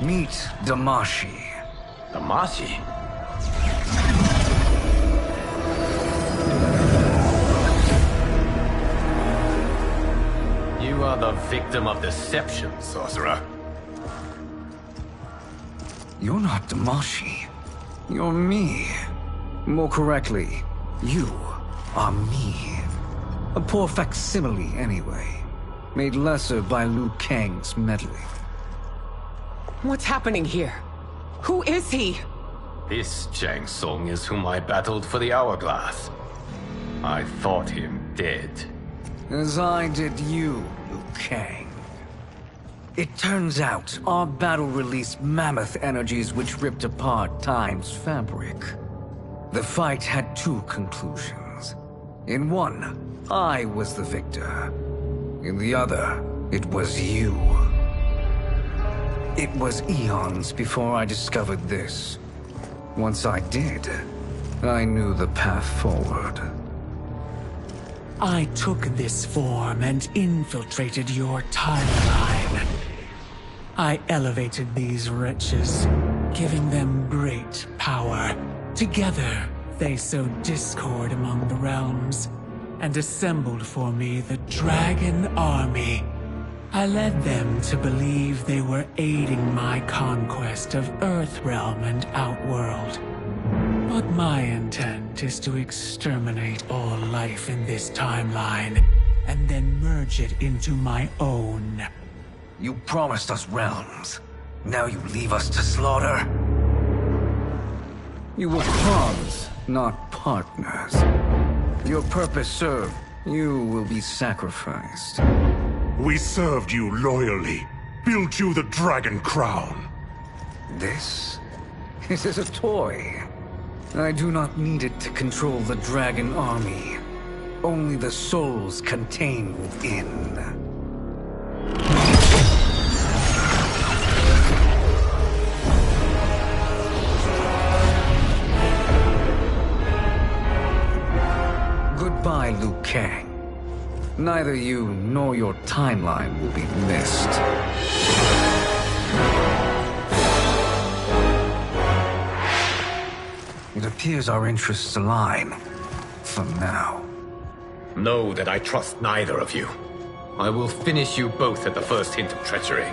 Meet Damashi. Damashi? You are the victim of deception, sorcerer. You're not Damashi. You're me. More correctly, you are me. A poor facsimile, anyway. Made lesser by Liu Kang's meddling. What's happening here? Who is he? This Shang Tsung is whom I battled for the Hourglass. I thought him dead. As I did you, Liu Kang. It turns out our battle released mammoth energies which ripped apart time's fabric. The fight had two conclusions. In one, I was the victor. In the other, it was you. It was eons before I discovered this. Once I did, I knew the path forward. I took this form and infiltrated your timeline. I elevated these wretches, giving them great power. Together, they sowed discord among the realms, and assembled for me the Dragon Army. I led them to believe they were aiding my conquest of Earthrealm and Outworld. But my intent is to exterminate all life in this timeline, and then merge it into my own. You promised us realms. Now you leave us to slaughter? You were pawns, not partners. Your purpose served, you will be sacrificed. We served you loyally, built you the Dragon Crown. This is a toy. I do not need it to control the Dragon Army. Only the souls contained within. Goodbye, Liu Kang. Neither you nor your timeline will be missed. It appears our interests align. For now. Know that I trust neither of you. I will finish you both at the first hint of treachery.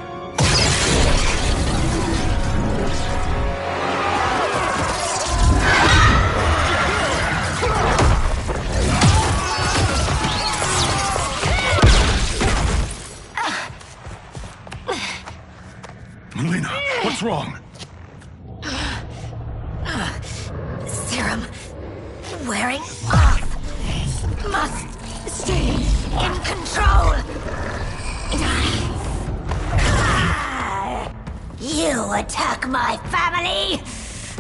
Melina, what's wrong? Serum wearing off. Must stay in control. You attack my family.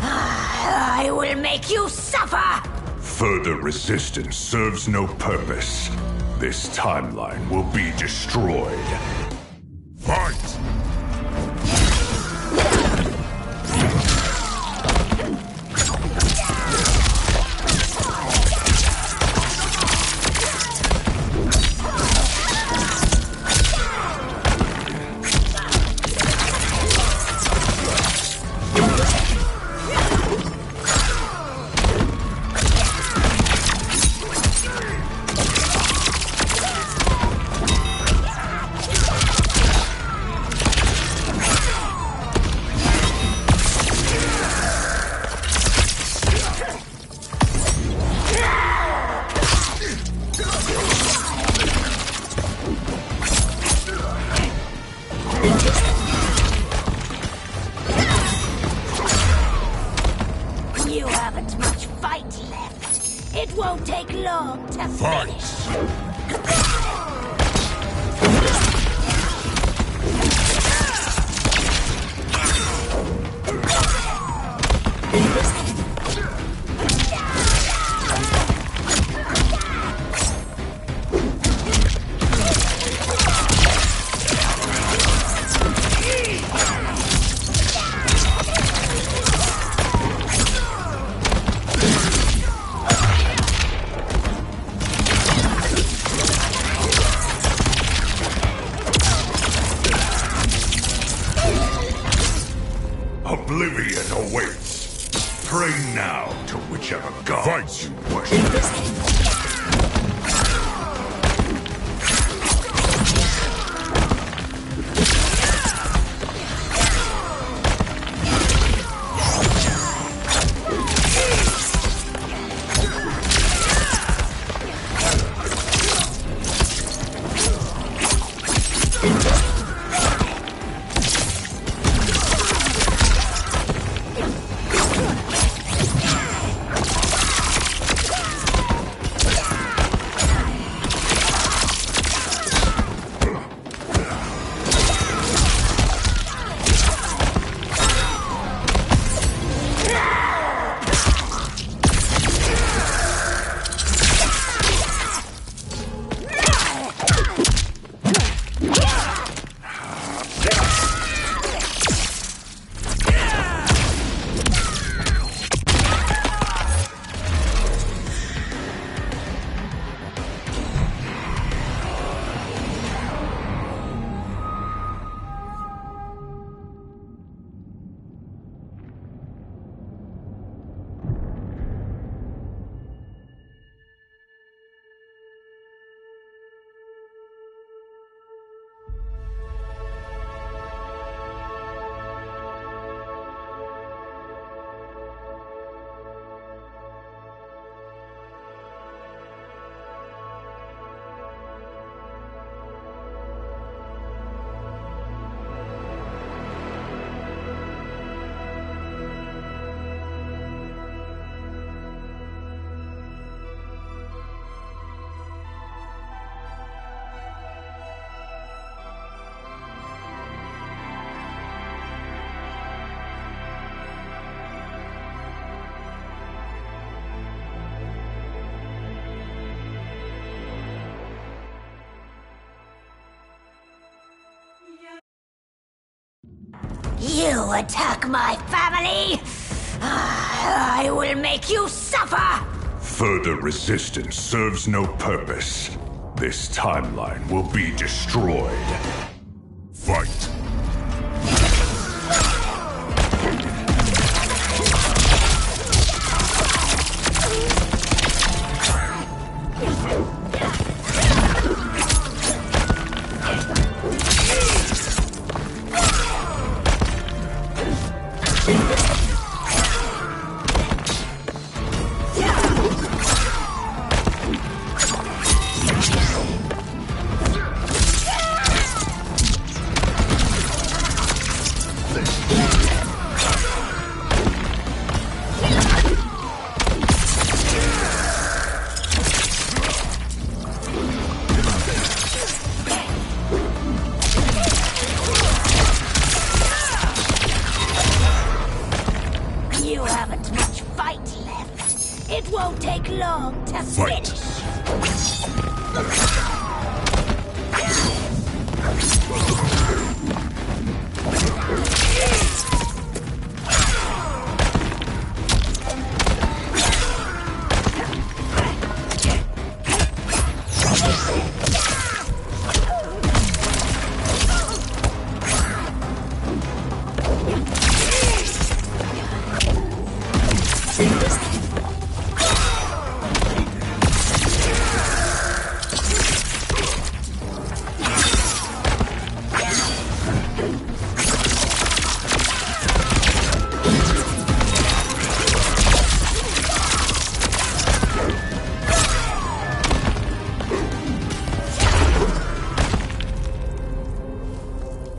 I will make you suffer. Further resistance serves no purpose. This timeline will be destroyed. Fight! You haven't much fight left. It won't take long to finish. Oblivion awaits. Pray now to whichever gods you worship. You attack my family. I will make you suffer. Further resistance serves no purpose. This timeline will be destroyed. Fight! You haven't much fight left. It won't take long to finish.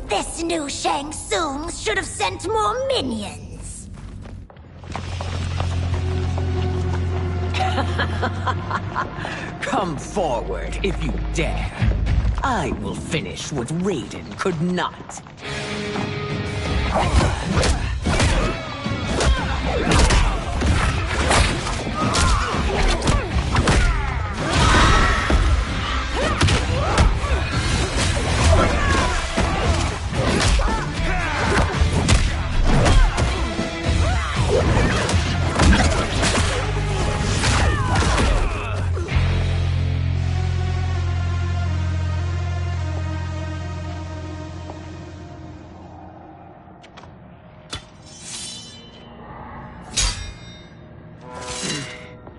This new Shang Tsung should have sent more minions. Come forward if you dare. I will finish what Raiden could not.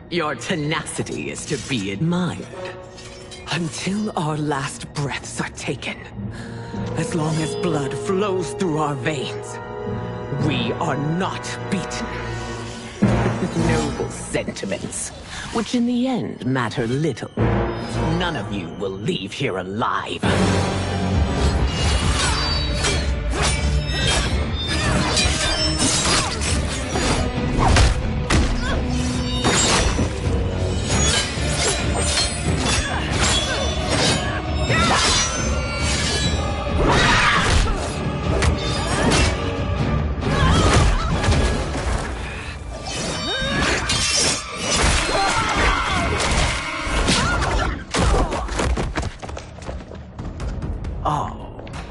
Your tenacity is to be admired. Until our last breaths are taken, as long as blood flows through our veins, we are not beaten. Noble sentiments, which in the end matter little. None of you will leave here alive.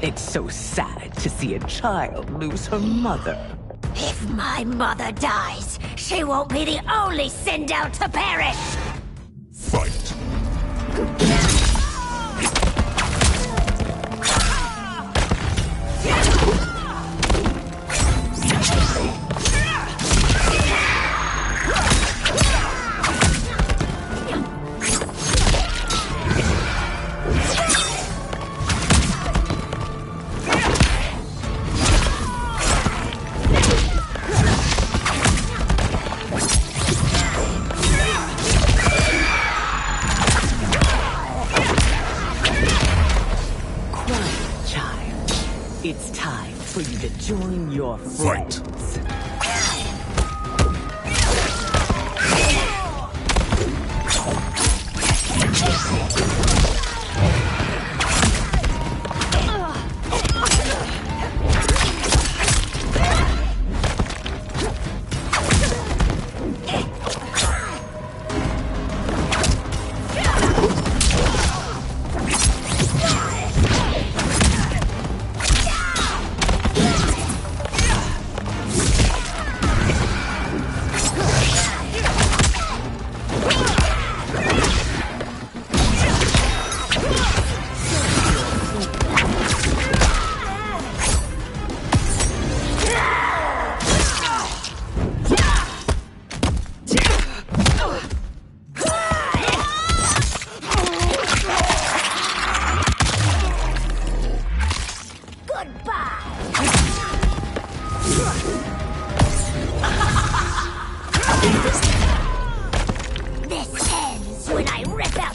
It's so sad to see a child lose her mother. If my mother dies, she won't be the only send out to perish! Fight! It's time for you to join your friends.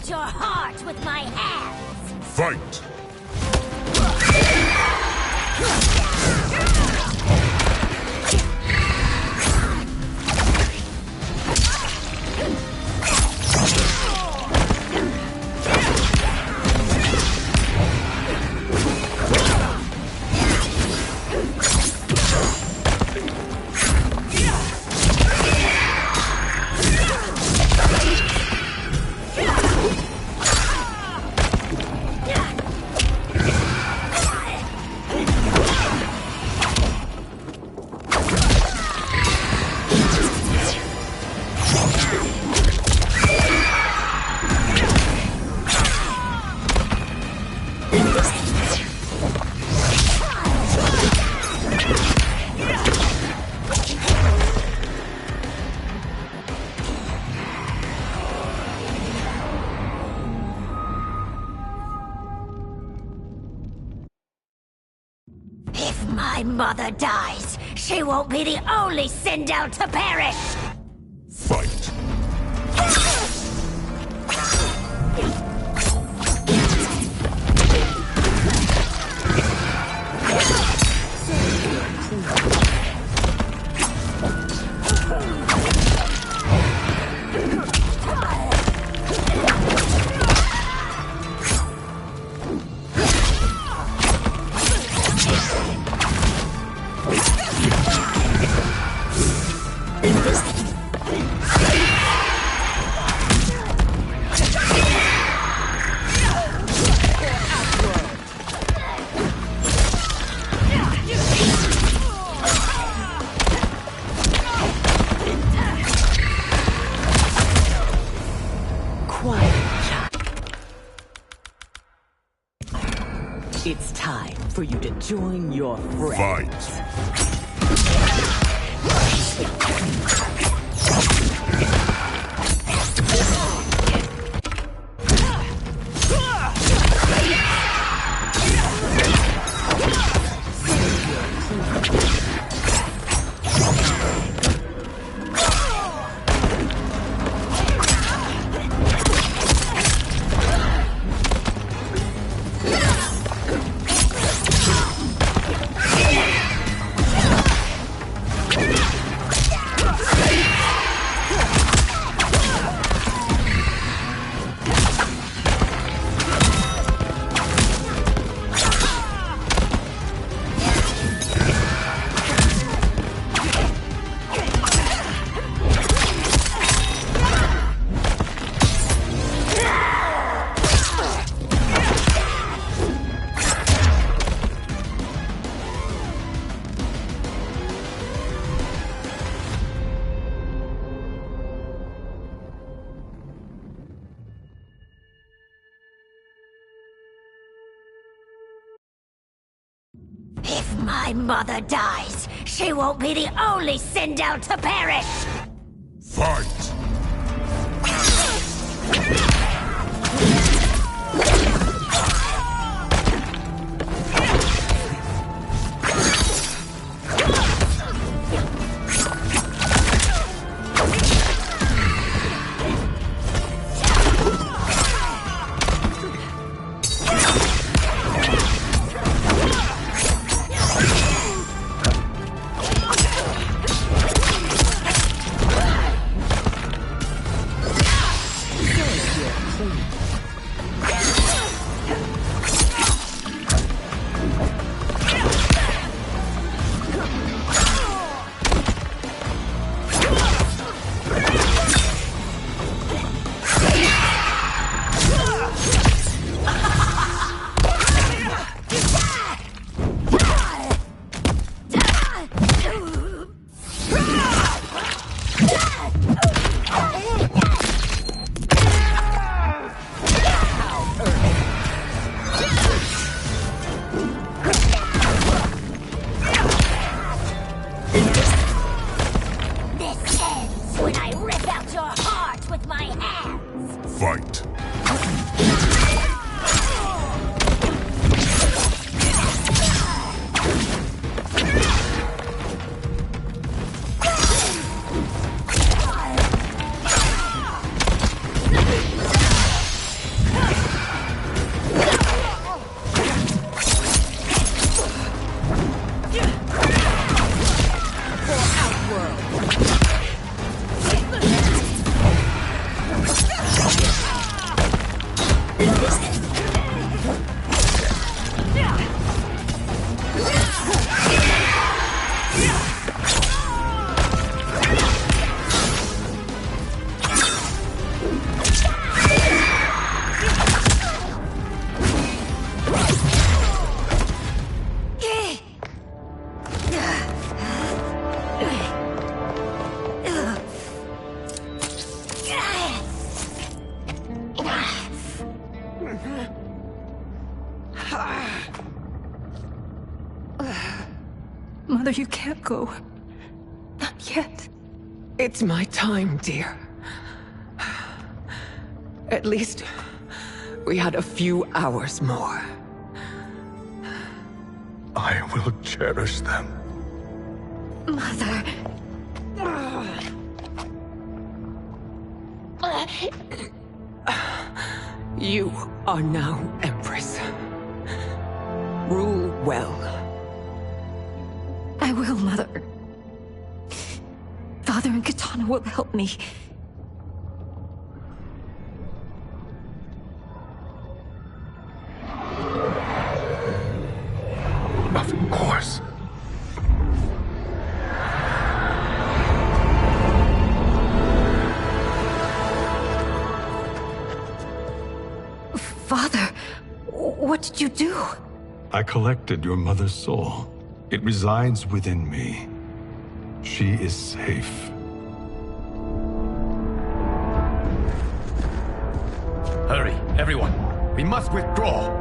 out your heart with my hands! Fight! If my mother dies, she won't be the only Sindel to perish! Fight! It's time for you to join your friends. If my mother dies, she won't be the only Sindel to perish! Fight! Fight! Mother, you can't go. Not yet. It's my time, dear. At least we had a few hours more. I will cherish them. Mother. You are now Empress. Rule well. I will, Mother. Father and Katana will help me. Of course. Father, what did you do? I collected your mother's soul. It resides within me. She is safe. Hurry, everyone. We must withdraw.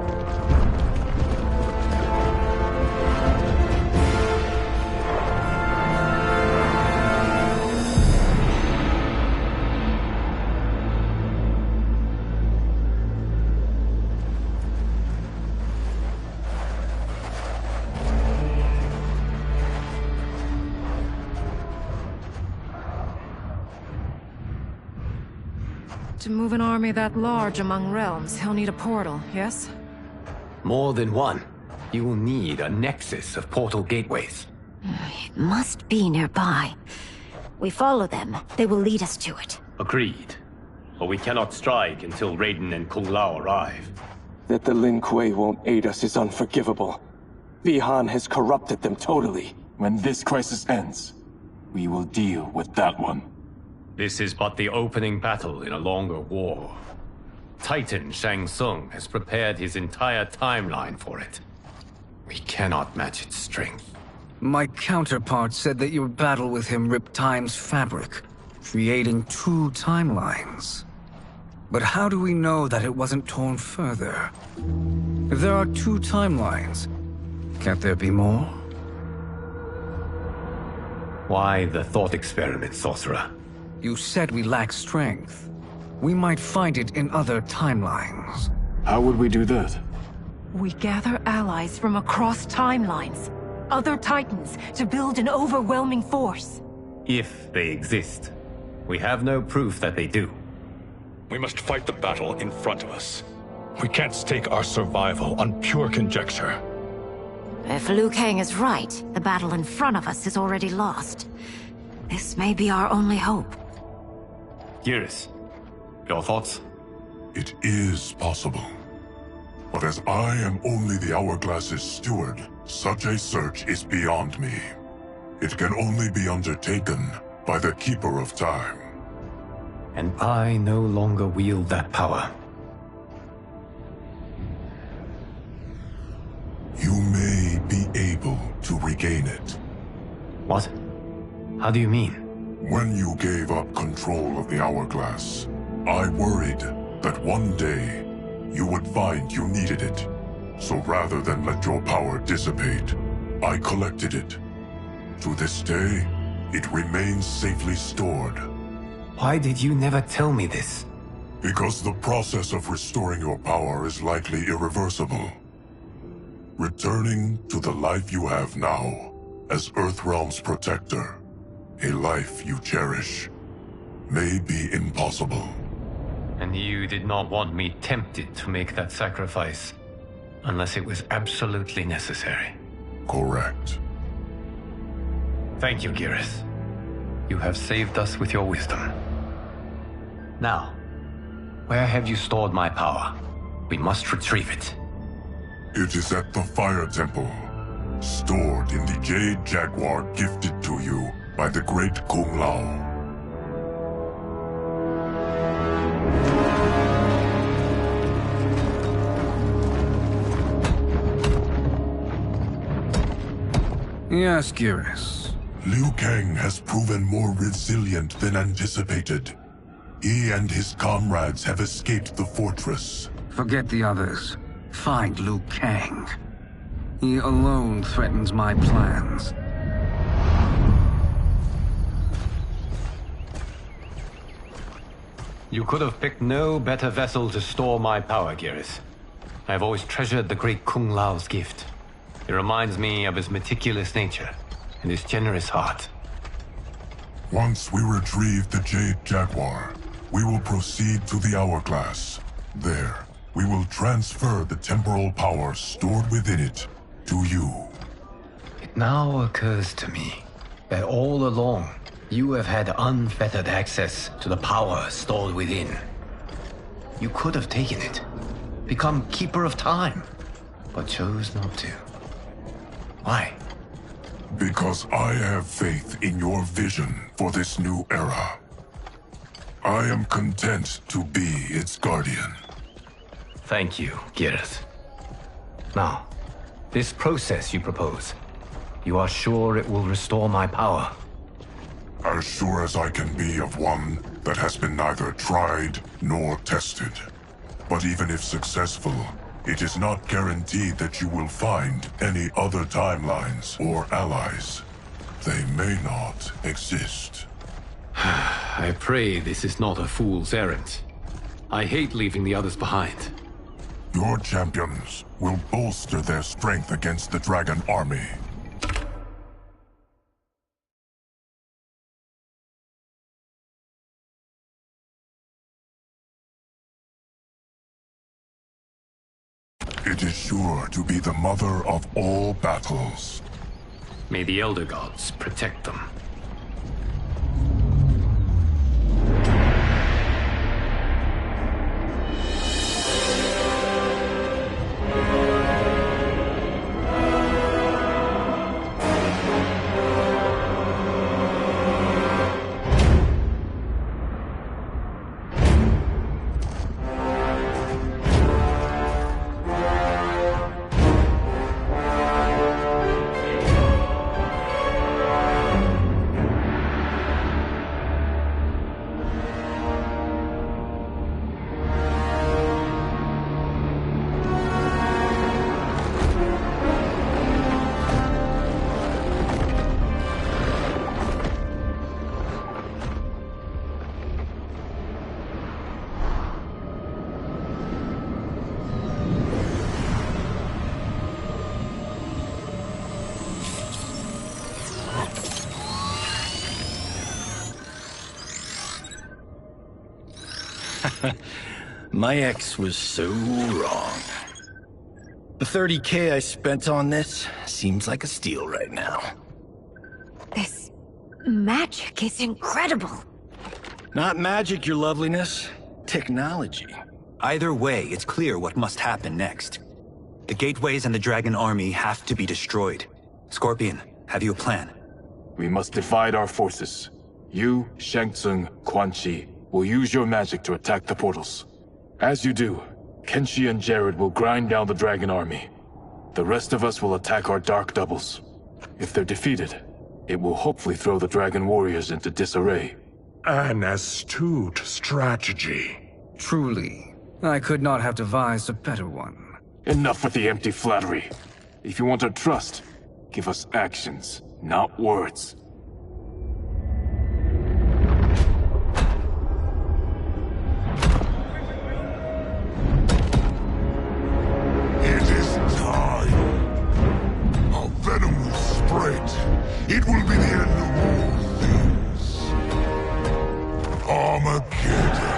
To move an army that large among realms, he'll need a portal, yes? More than one. You will need a nexus of portal gateways. It must be nearby. We follow them. They will lead us to it. Agreed. But we cannot strike until Raiden and Kung Lao arrive. That the Lin Kuei won't aid us is unforgivable. Bihan has corrupted them totally. When this crisis ends, we will deal with that one. This is but the opening battle in a longer war. Titan Shang Tsung has prepared his entire timeline for it. We cannot match its strength. My counterpart said that your battle with him ripped time's fabric, creating two timelines. But how do we know that it wasn't torn further? If there are two timelines, can't there be more? Why the thought experiment, sorcerer? You said we lack strength. We might find it in other timelines. How would we do that? We gather allies from across timelines, other titans, to build an overwhelming force. If they exist. We have no proof that they do. We must fight the battle in front of us. We can't stake our survival on pure conjecture. If Liu Kang is right, the battle in front of us is already lost. This may be our only hope. Geras, your thoughts? It is possible. But as I am only the Hourglass's steward, such a search is beyond me. It can only be undertaken by the Keeper of Time. And I no longer wield that power. You may be able to regain it. What? How do you mean? When you gave up control of the Hourglass, I worried that one day you would find you needed it. So rather than let your power dissipate, I collected it. To this day, it remains safely stored. Why did you never tell me this? Because the process of restoring your power is likely irreversible. Returning to the life you have now, as Earthrealm's protector, a life you cherish, may be impossible. And you did not want me tempted to make that sacrifice, unless it was absolutely necessary. Correct. Thank you, Geras. You have saved us with your wisdom. Now, where have you stored my power? We must retrieve it. It is at the Fire Temple, stored in the Jade Jaguar gifted to you by the great Kung Lao. Yes, Geras. Liu Kang has proven more resilient than anticipated. He and his comrades have escaped the fortress. Forget the others. Find Liu Kang. He alone threatens my plans. You could have picked no better vessel to store my power, Geras. I have always treasured the great Kung Lao's gift. It reminds me of his meticulous nature and his generous heart. Once we retrieve the Jade Jaguar, we will proceed to the Hourglass. There, we will transfer the temporal power stored within it to you. It now occurs to me that all along, you have had unfettered access to the power stored within. You could have taken it, become Keeper of Time, but chose not to. Why? Because I have faith in your vision for this new era. I am content to be its guardian. Thank you, Geras. Now, this process you propose, you are sure it will restore my power? As sure as I can be of one that has been neither tried nor tested. But even if successful, it is not guaranteed that you will find any other timelines or allies. They may not exist. I pray this is not a fool's errand. I hate leaving the others behind. Your champions will bolster their strength against the Dragon Army. It is sure to be the mother of all battles. May the Elder Gods protect them. My ex was so wrong. The 30K I spent on this seems like a steal right now. This magic is incredible. Not magic, your loveliness. Technology. Either way, it's clear what must happen next. The gateways and the Dragon Army have to be destroyed. Scorpion, have you a plan? We must divide our forces. You, Shang Tsung, Quan Chi will use your magic to attack the portals. As you do, Kenshi and Jared will grind down the Dragon Army. The rest of us will attack our dark doubles. If they're defeated, it will hopefully throw the Dragon Warriors into disarray. An astute strategy. Truly, I could not have devised a better one. Enough with the empty flattery. If you want our trust, give us actions, not words. Venom will spread. It will be the end of all things. Armageddon.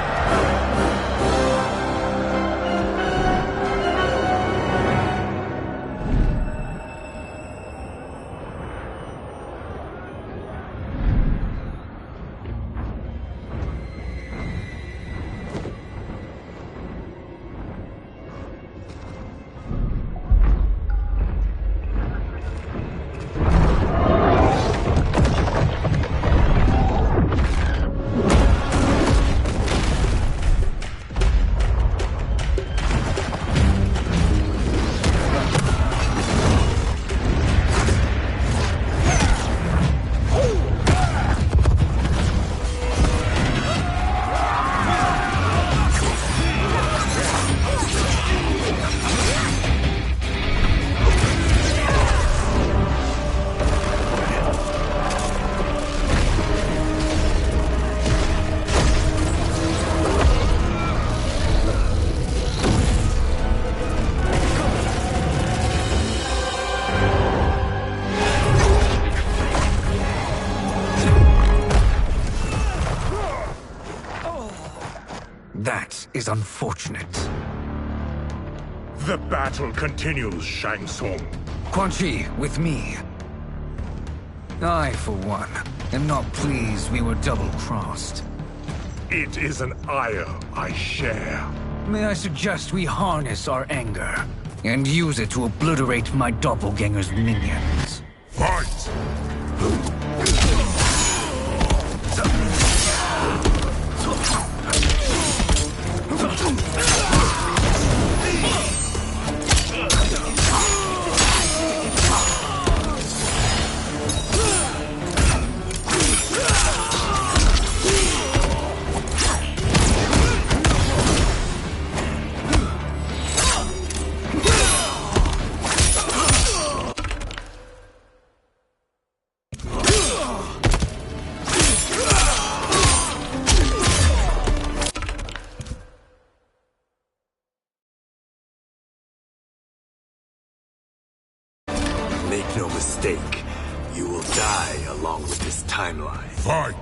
That is unfortunate. The battle continues, Shang Tsung. Quan Chi, with me. I, for one, am not pleased we were double-crossed. It is an ire I share. May I suggest we harness our anger and use it to obliterate my doppelganger's minions? Fight! Make no mistake, you will die along with this timeline. Fight!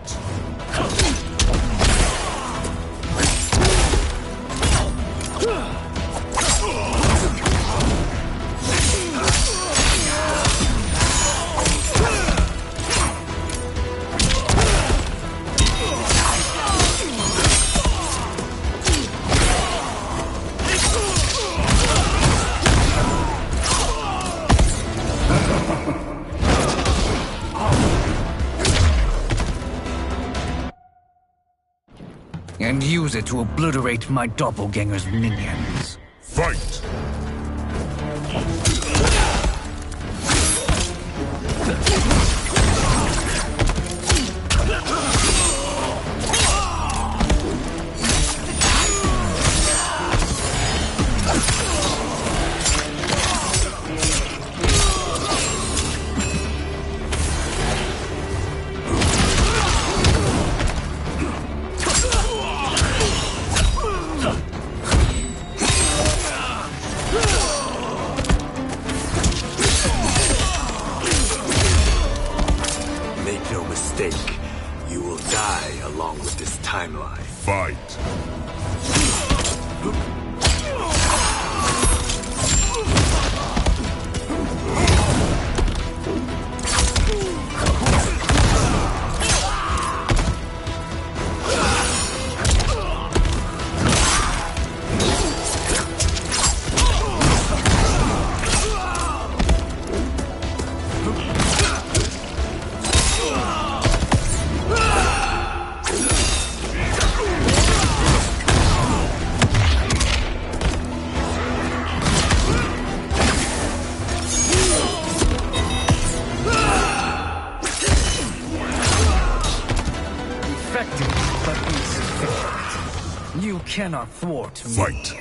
And use it to obliterate my doppelganger's minions. Fight! You will die along with this timeline. Fight! You cannot thwart me. Fight!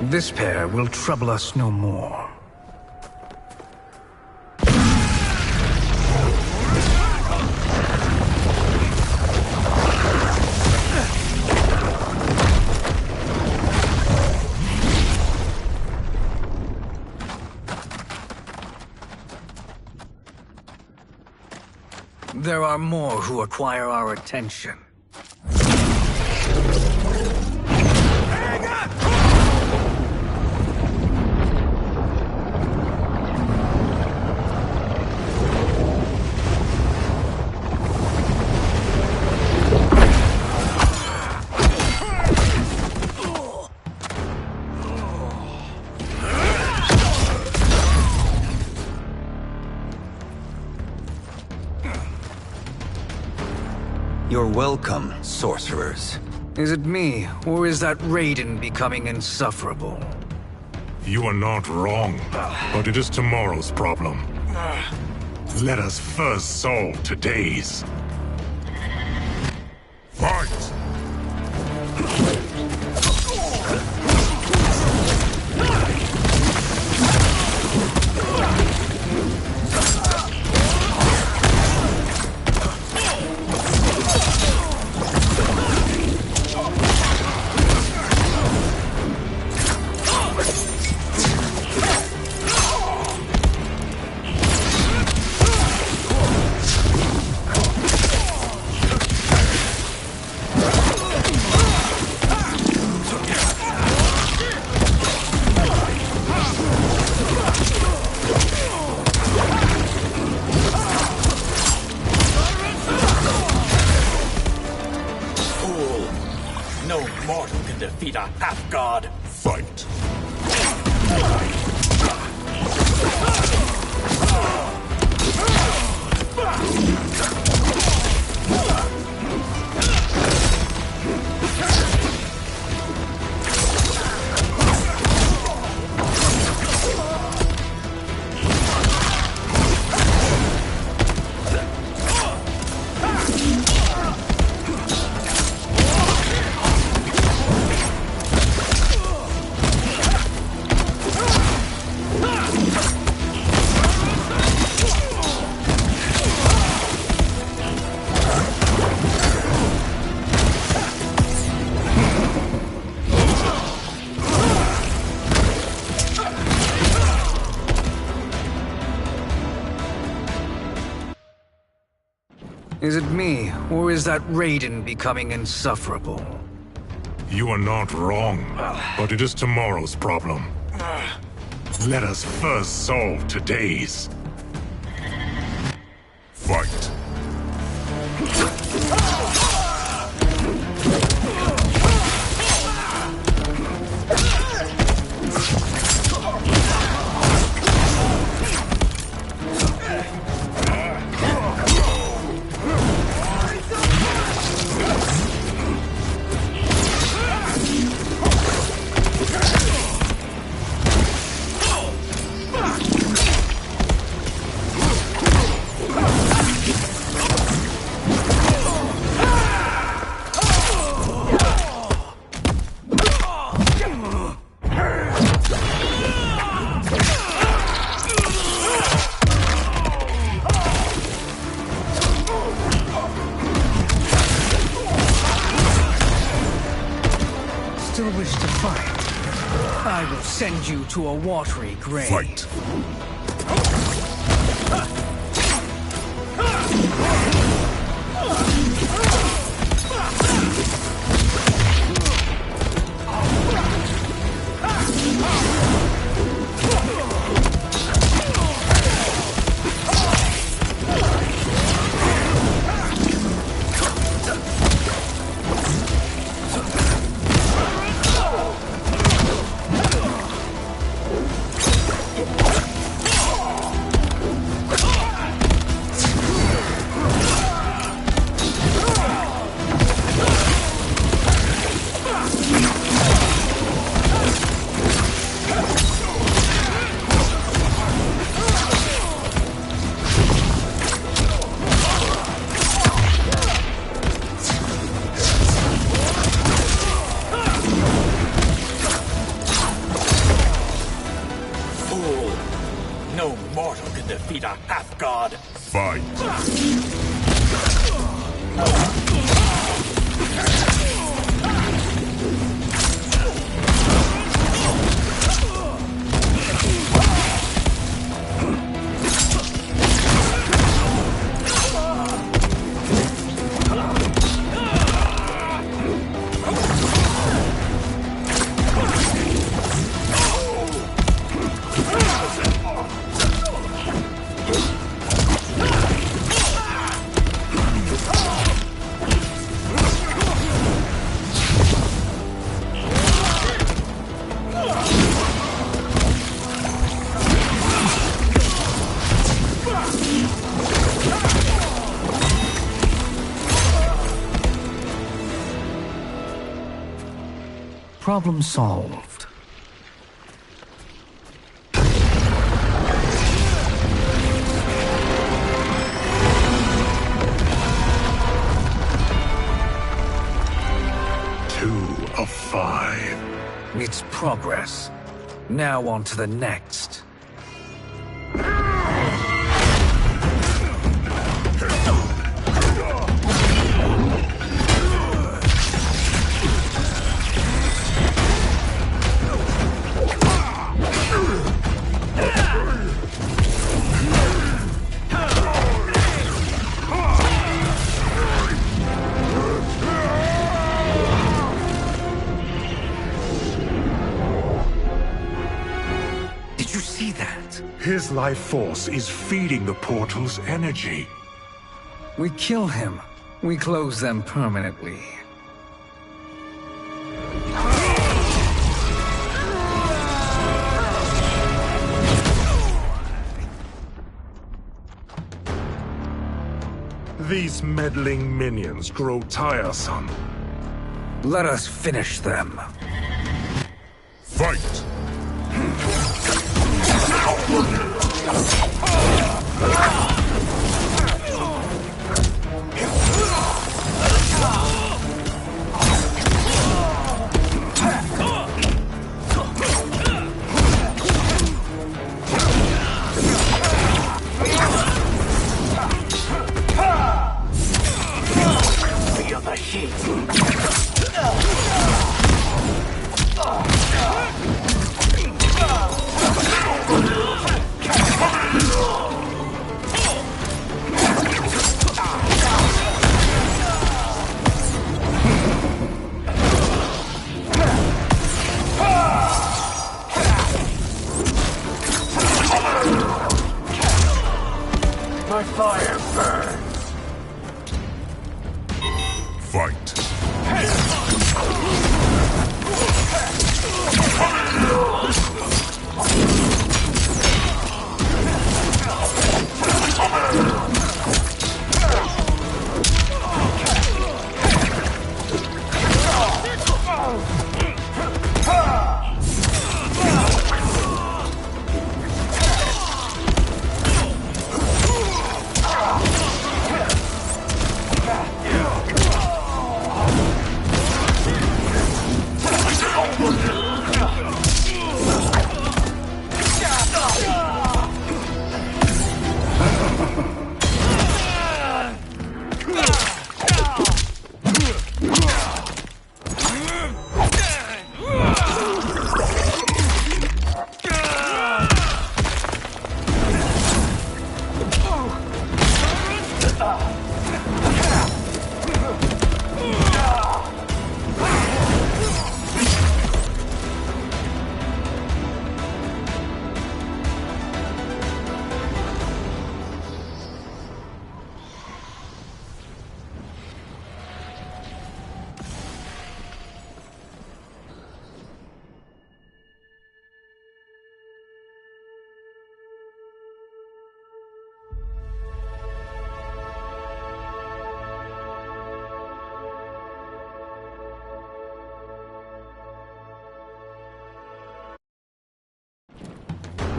This pair will trouble us no more. There are more who acquire our attention. You're welcome, sorcerers. Is it me, or is that Raiden becoming insufferable? You are not wrong, but it is tomorrow's problem. Let us first solve today's. Fight! Defeat a half-god. Fight. Is it me, or is that Raiden becoming insufferable? You are not wrong, but it is tomorrow's problem. Let us first solve today's. Fight. Still wish to fight? I will send you to a watery grave. Fight. No mortal can defeat a half-god. Fight. Problem solved. Of 5. It's progress. Now on to the next. His life force is feeding the portal's energy. We kill him. We close them permanently. These meddling minions grow tiresome. Let us finish them. Fight! Feel the heat. My fire burns. Fight.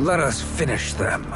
Let us finish them.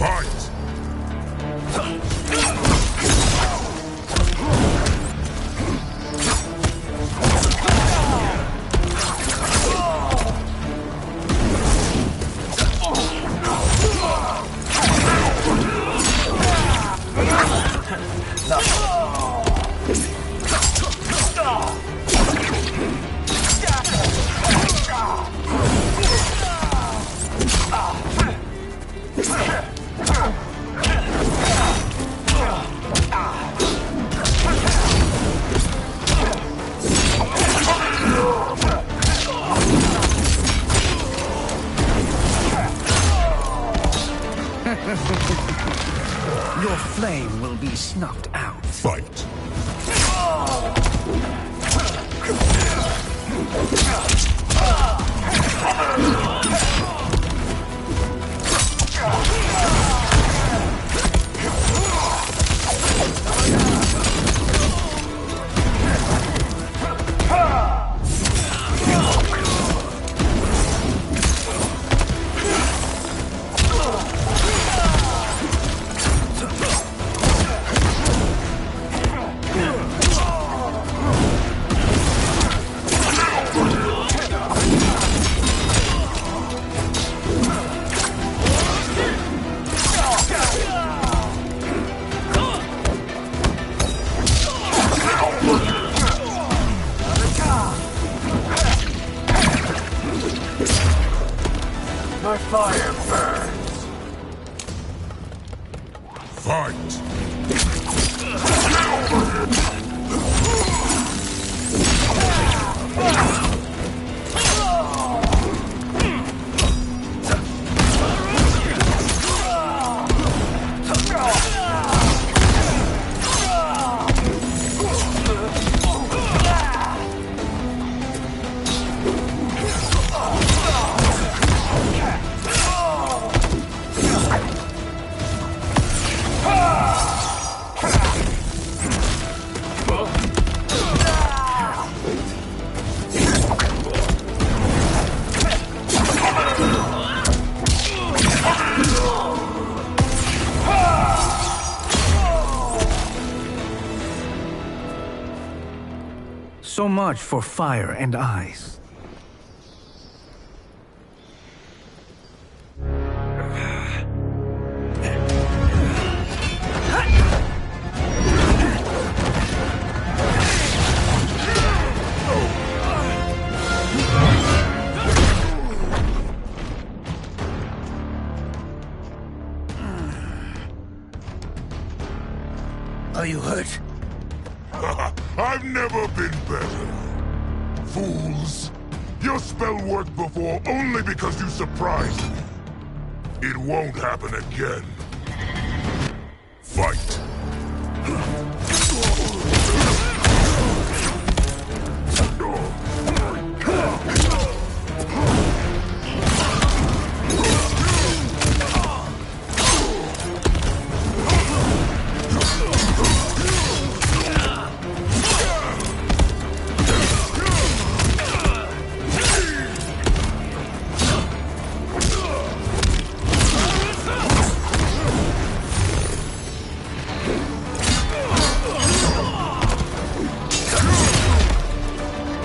Fight! snuffed out. Fight. My fire burns. Fight. So much for fire and ice. Are you hurt? I've never been better. Fools! Your spell worked before only because you surprised me. It won't happen again. Fight!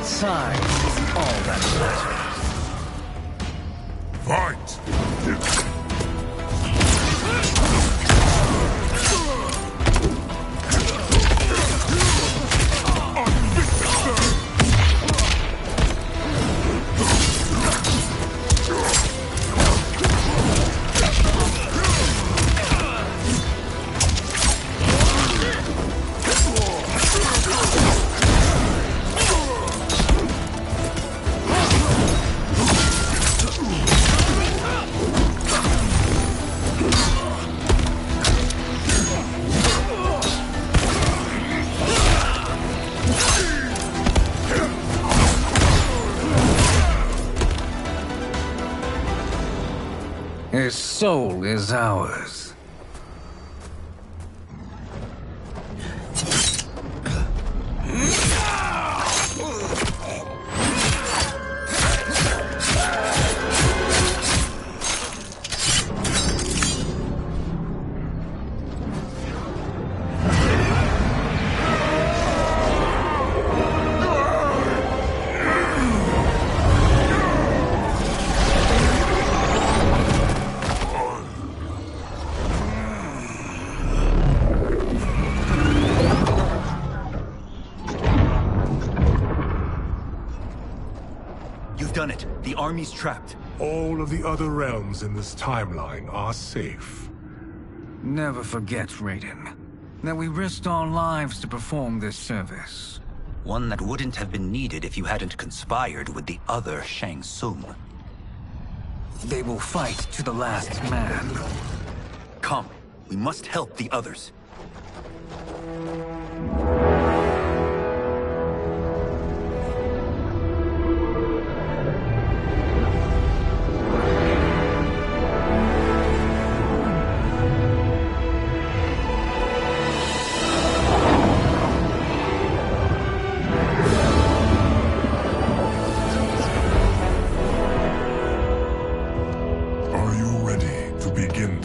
Size isn't all that matters. Fight! His soul is ours. Done it. The army's trapped. All of the other realms in this timeline are safe. Never forget, Raiden, that we risked our lives to perform this service. One that wouldn't have been needed if you hadn't conspired with the other Shang Tsung. They will fight to the last man. Come, we must help the others.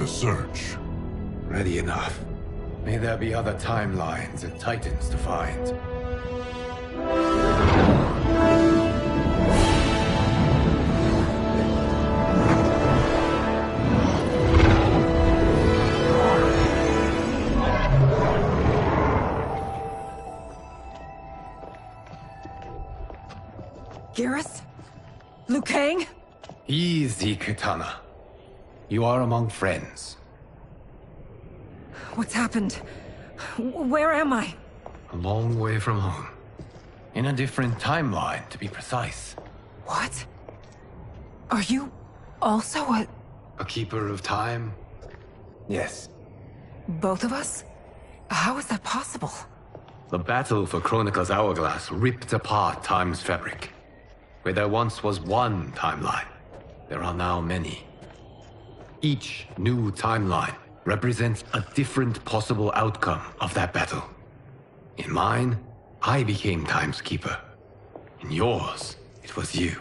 Search. Ready enough. May there be other timelines and titans to find. Garrus? Liu Kang? Easy, Kitana. You are among friends. What's happened? Where am I? A long way from home. In a different timeline, to be precise. What? Are you also a keeper of time? Yes. both of us? How is that possible? The battle for Chronica's hourglass ripped apart time's fabric. Where there once was one timeline, there are now many. Each new timeline represents a different possible outcome of that battle. In mine, I became Time's Keeper. In yours, it was you.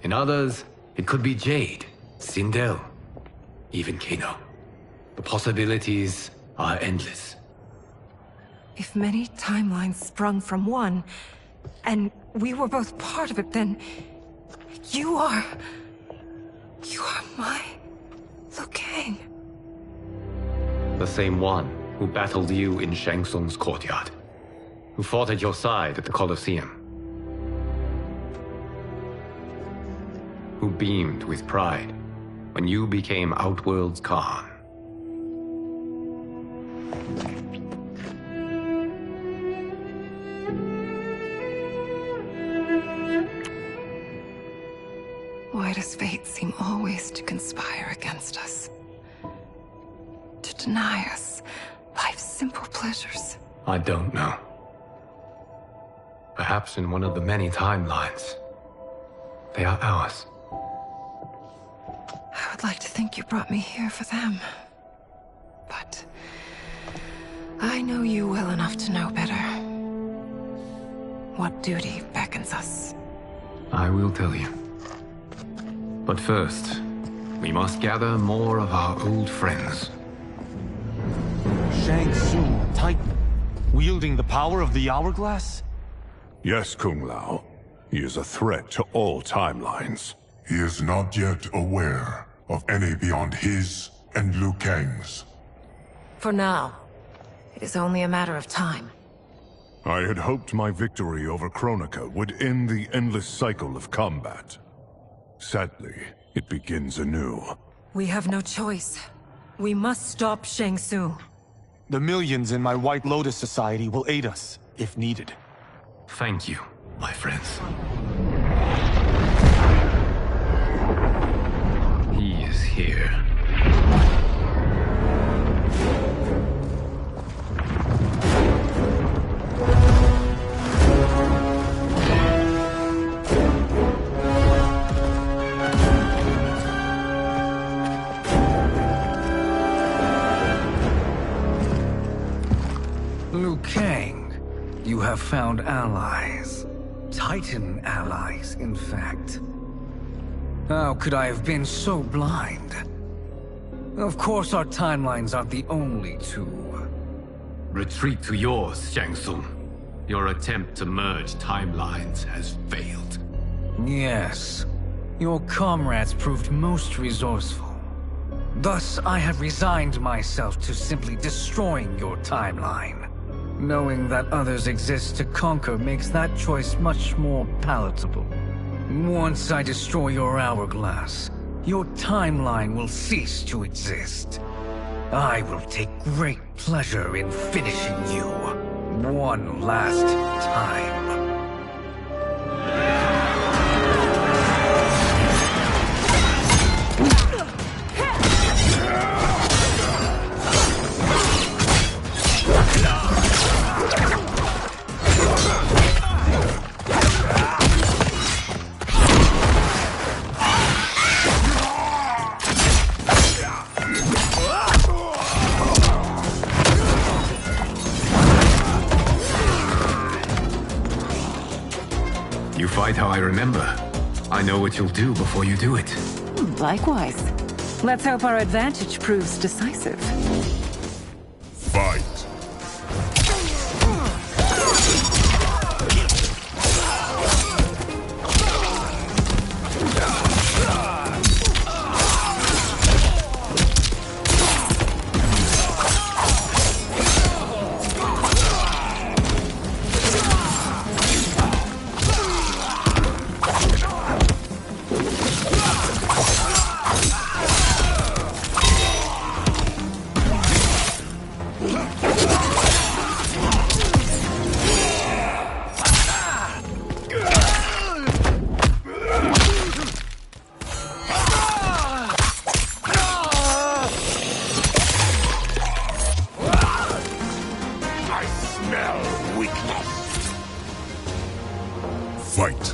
In others, it could be Jade, Sindel, even Kano. The possibilities are endless. If many timelines sprung from one, and we were both part of it, then you are my Liu Kang. The same one who battled you in Shang Tsung's courtyard. Who fought at your side at the Colosseum. Who beamed with pride when you became Outworld's Khan. Why does fate seem always to conspire against us? To deny us life's simple pleasures? I don't know. Perhaps in one of the many timelines, they are ours. I would like to think you brought me here for them. But I know you well enough to know better. What duty beckons us? I will tell you. But first, we must gather more of our old friends. Shang Tsung, Titan, wielding the power of the hourglass? Yes, Kung Lao. He is a threat to all timelines. He is not yet aware of any beyond his and Liu Kang's. For now, it is only a matter of time. I had hoped my victory over Kronika would end the endless cycle of combat. Sadly, it begins anew. We have no choice. We must stop Shang Tsung. The millions in my White Lotus Society will aid us, if needed. Thank you, my friends. He is here. Liu Kang, you have found allies. Titan allies, in fact. How could I have been so blind? Of course our timelines aren't the only two. Retreat to yours, Shang Tsung. Your attempt to merge timelines has failed. Yes. Your comrades proved most resourceful. Thus, I have resigned myself to simply destroying your timeline. Knowing that others exist to conquer makes that choice much more palatable. Once I destroy your hourglass, your timeline will cease to exist. I will take great pleasure in finishing you one last time. You fight how I remember. I know what you'll do before you do it. Likewise. Let's hope our advantage proves decisive. Fight. Fight.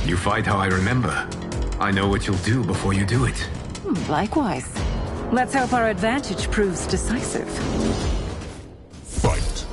You fight how I remember. I know what you'll do before you do it. Likewise. Let's hope our advantage proves decisive. Fight.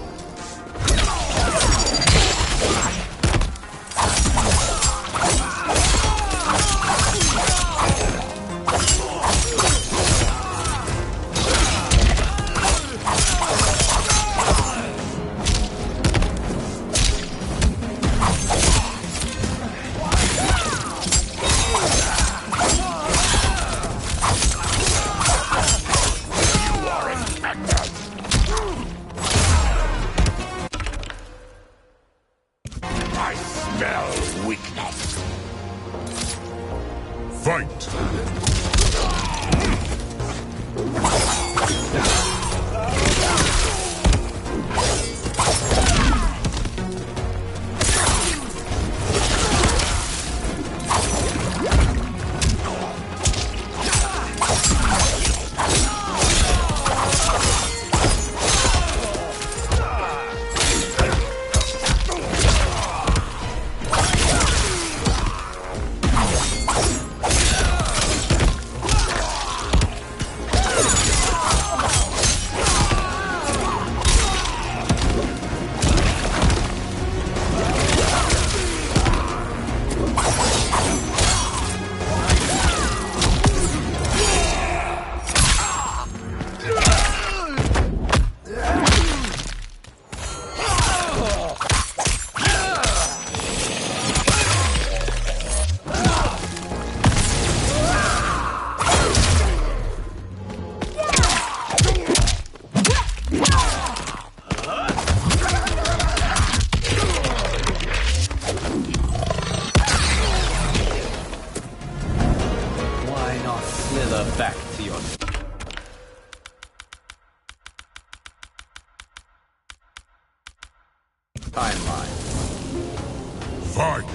I smell weakness. Fight! Back to your timeline. Fight!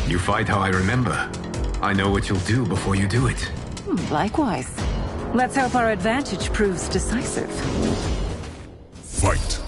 You fight how I remember. I know what you'll do before you do it. Likewise. Let's hope our advantage proves decisive. Fight.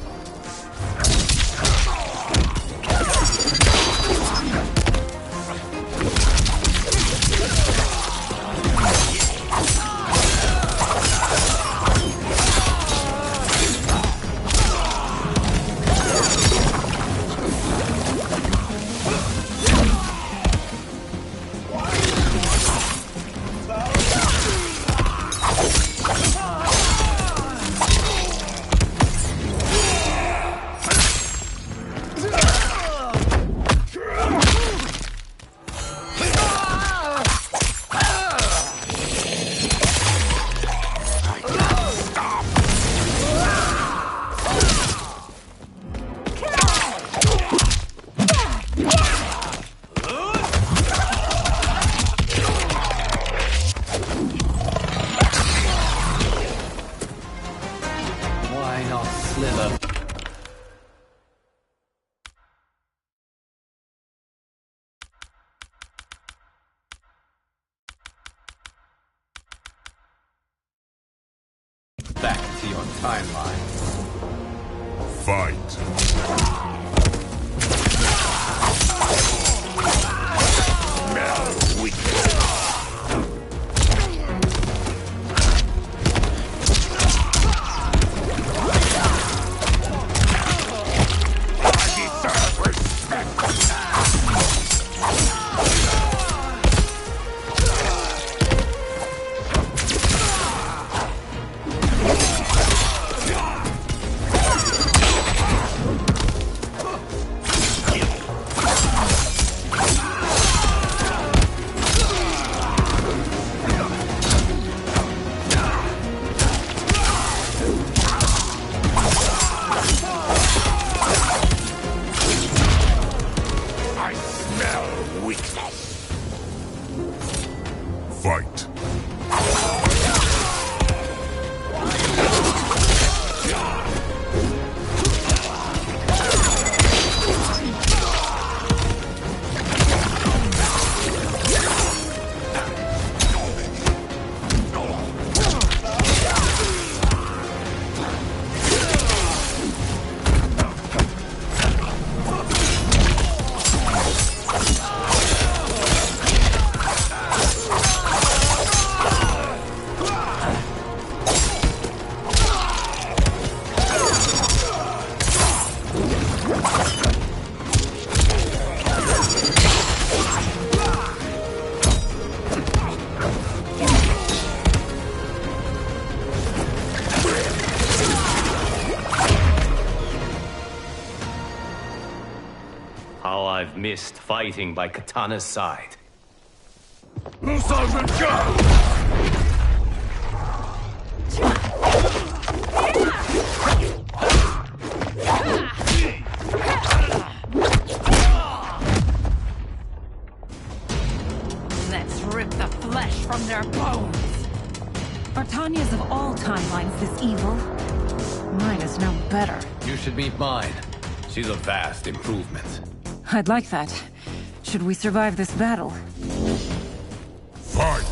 Back to your timeline. Fight. Fight. How I've missed fighting by Katana's side. Let's rip the flesh from their bones. Are Tanya's of all timelines this evil? Mine is no better. You should meet mine. She's a vast improvement. I'd like that. Should we survive this battle? Fight!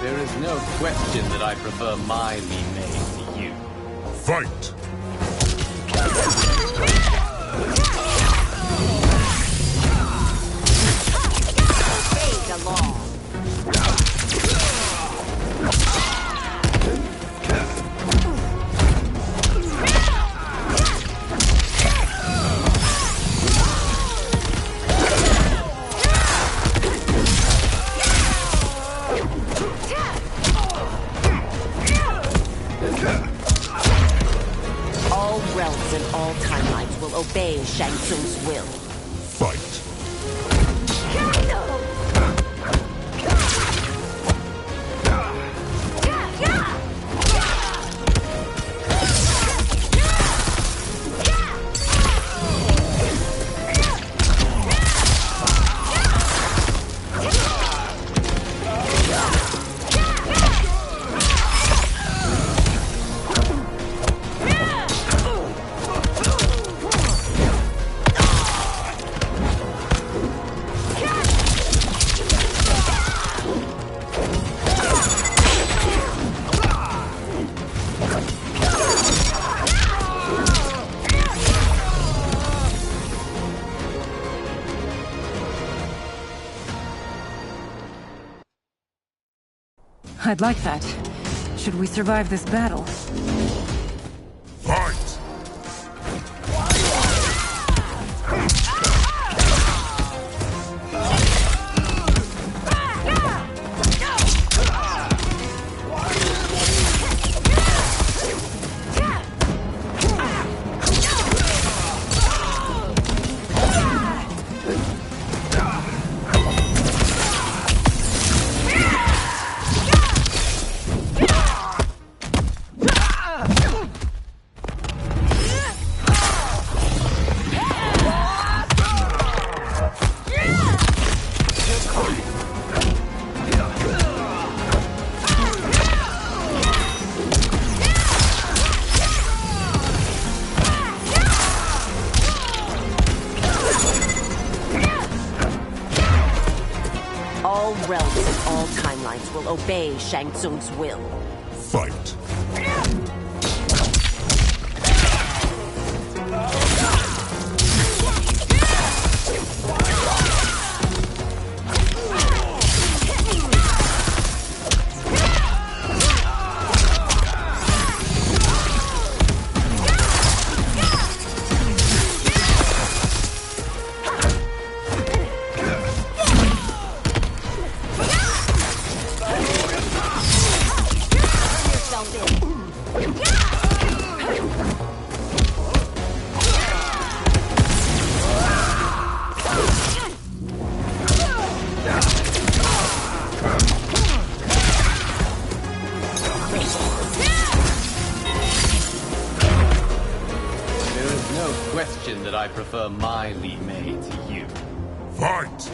There is no question that I prefer my Li Mei to you. Fight! Fade along. obey Shang Tsung's will. Fight. I'd like that. Should we survive this battle? Fight! All realms and all timelines will obey Shang Tsung's will. Fight. Question that I prefer my Li Mei to you. Fight!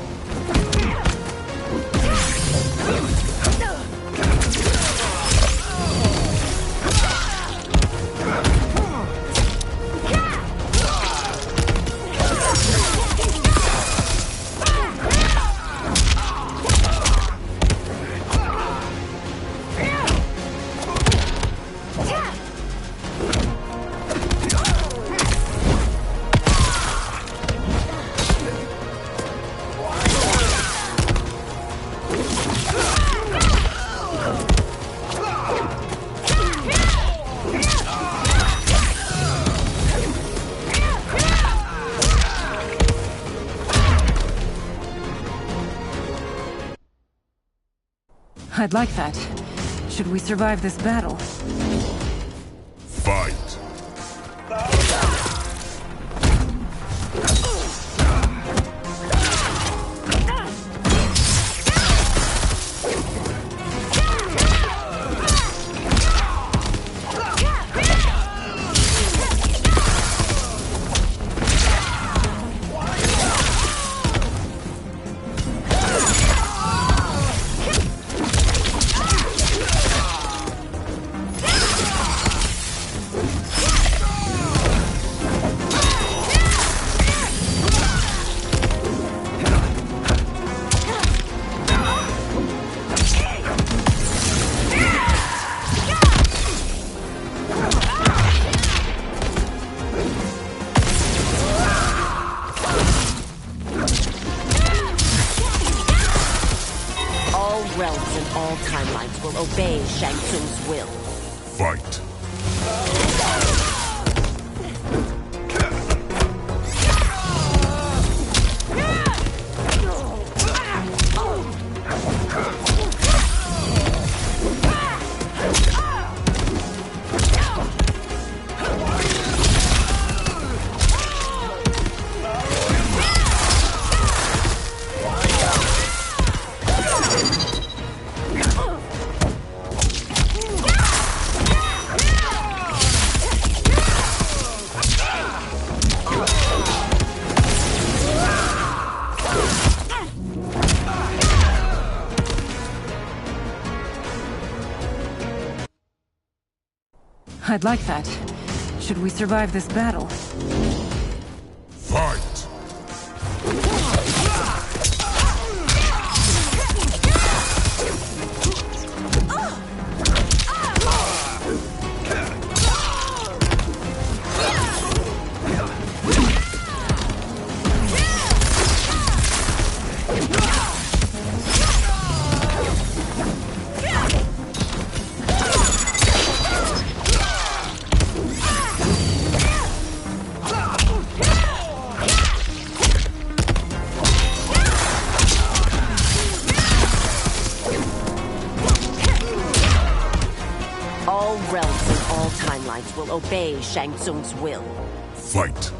I'd like that. Should we survive this battle? Fight! Realms and all timelines will obey Shang Tsung's will. Fight! I'd like that. Should we survive this battle? Fight! All realms and all timelines will obey Shang Tsung's will. Fight!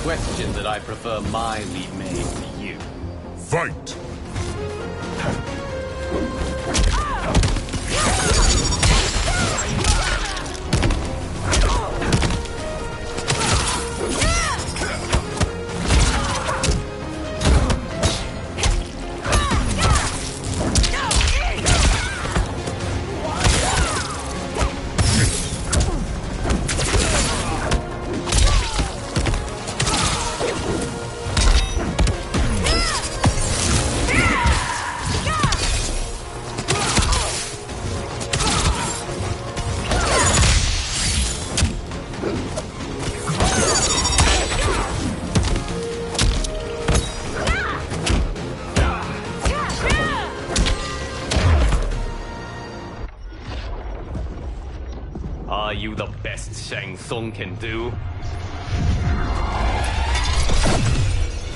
Question that I prefer my lead mage to you. Fight! Are you the best Shang Tsung can do?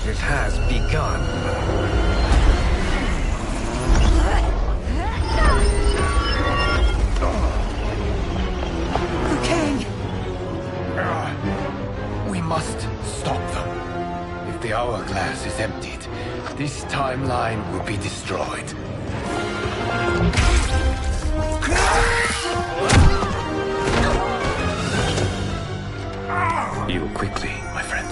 It has begun. The king! We must stop them. If the hourglass is emptied, this timeline will be destroyed. You quickly, my friend.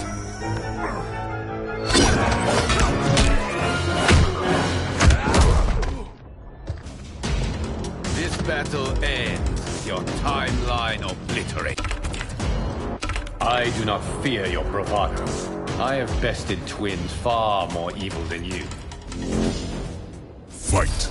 This battle ends with your timeline obliterated. I do not fear your bravado. I have bested twins far more evil than you. Fight!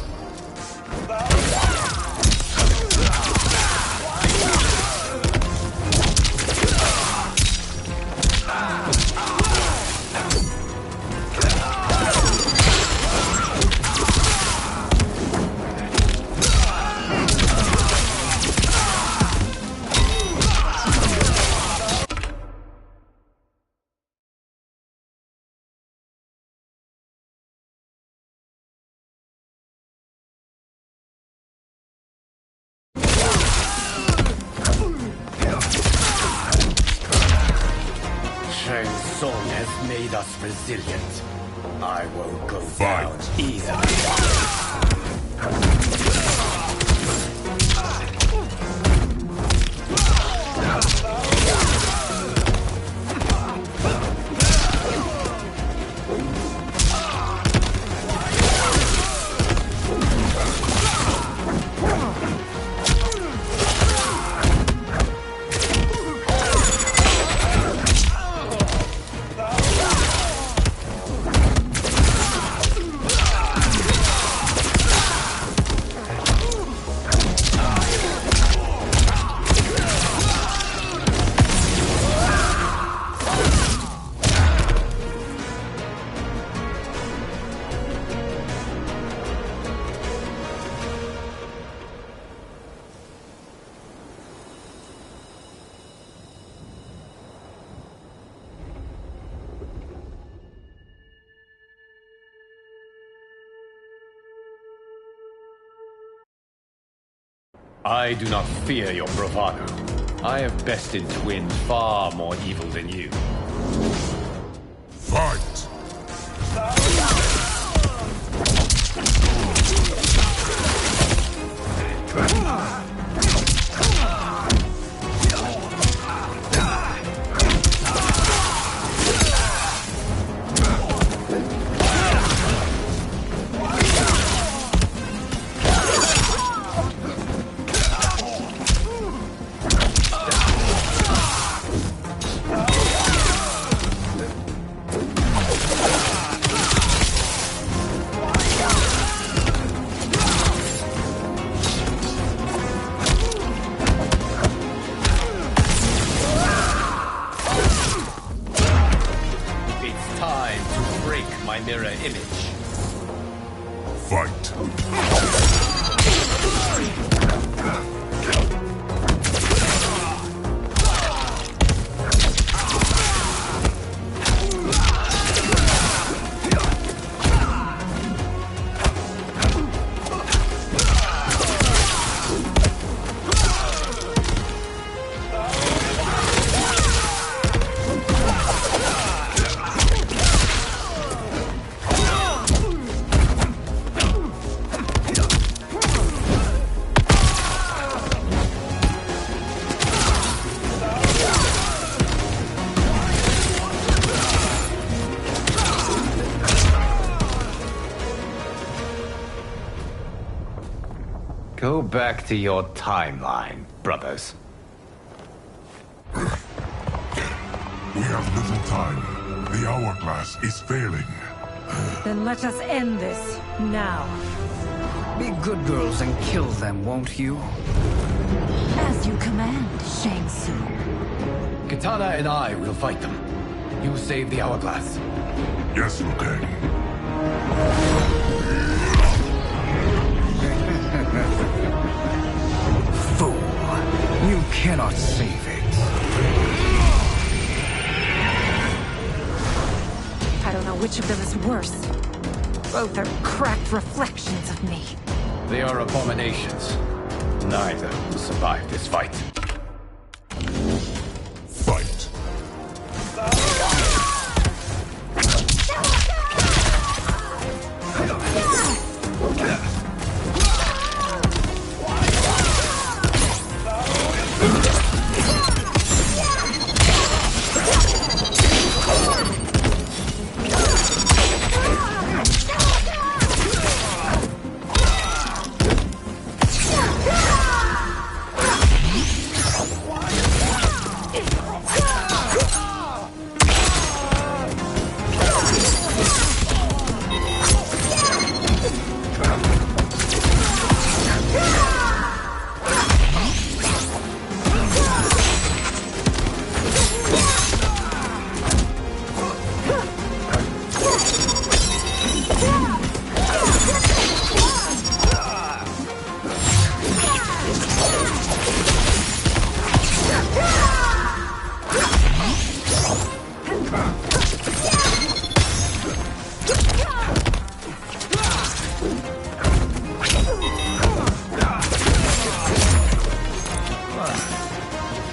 Shang Tsung has made us resilient. I won't go down easily. I do not fear your bravado. I have bested twins far more evil than you. Fight! Mirror image. Fight. Go back to your timeline, brothers. We have little time. The hourglass is failing. Then let us end this, now. Be good girls and kill them, won't you? As you command, Shang Tsung. Katana and I will fight them. You save the hourglass. Yes, Liu Kang. Fool. You cannot save it. I don't know which of them is worse. Both are cracked reflections of me. They are abominations. Neither will survive this fight. Fight.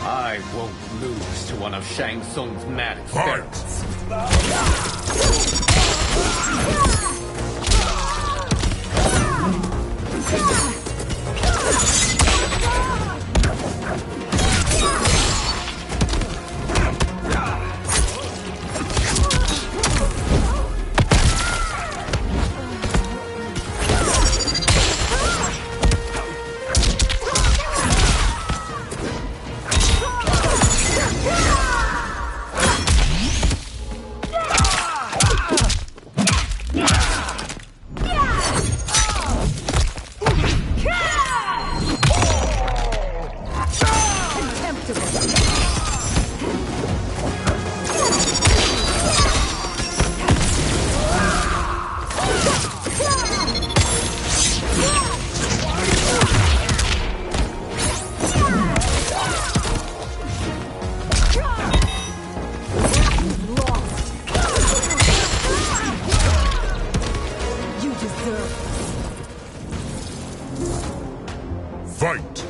I won't lose to one of Shang Tsung's mad experiments. Fight!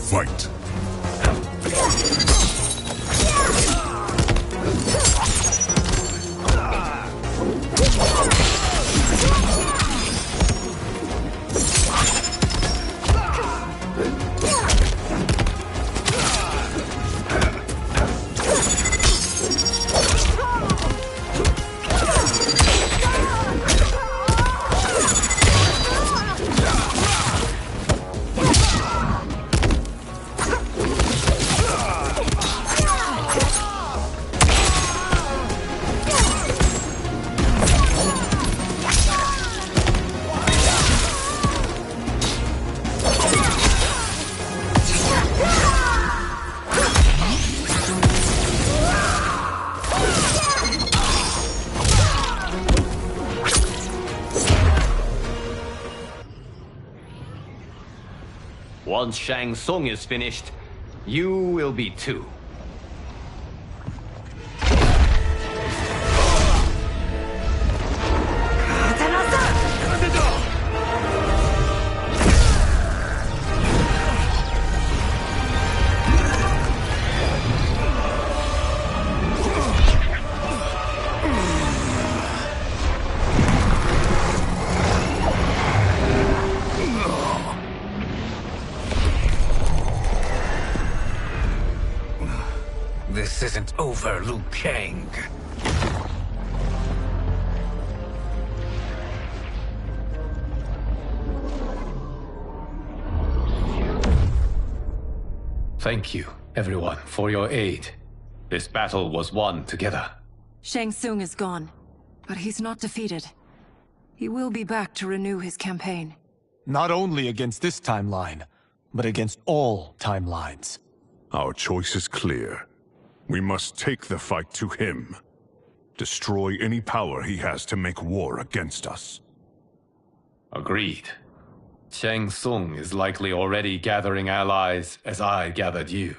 Fight. Once Shang Tsung is finished, you will be too. This isn't over, Liu Kang. Thank you, everyone, for your aid. This battle was won together. Shang Tsung is gone, but he's not defeated. He will be back to renew his campaign. Not only against this timeline, but against all timelines. Our choice is clear. We must take the fight to him. Destroy any power he has to make war against us. Agreed. Shang Tsung is likely already gathering allies as I gathered you.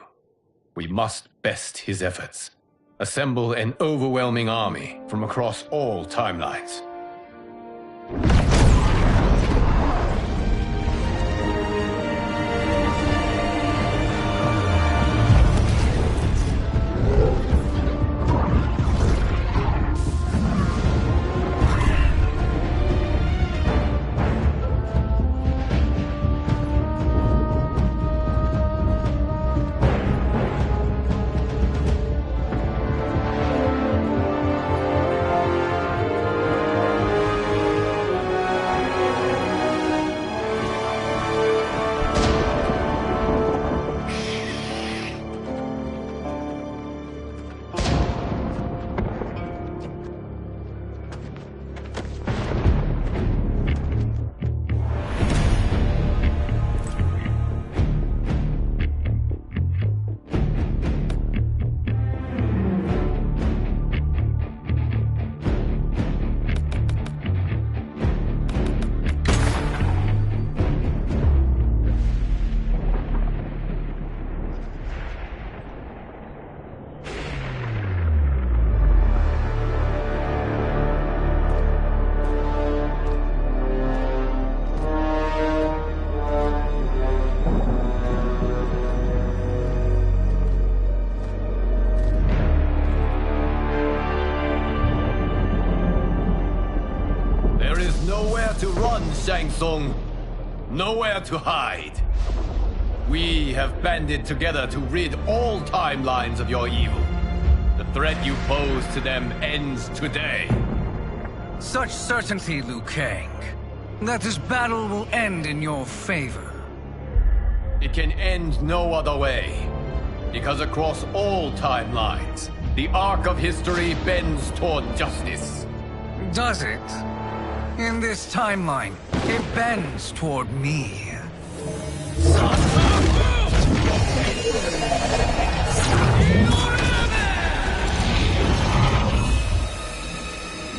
We must best his efforts. Assemble an overwhelming army from across all timelines. to run, Shang Tsung. Nowhere to hide. We have banded together to rid all timelines of your evil. The threat you pose to them ends today. Such certainty, Liu Kang, that this battle will end in your favor. It can end no other way. Because across all timelines, the arc of history bends toward justice. Does it? In this timeline, it bends toward me.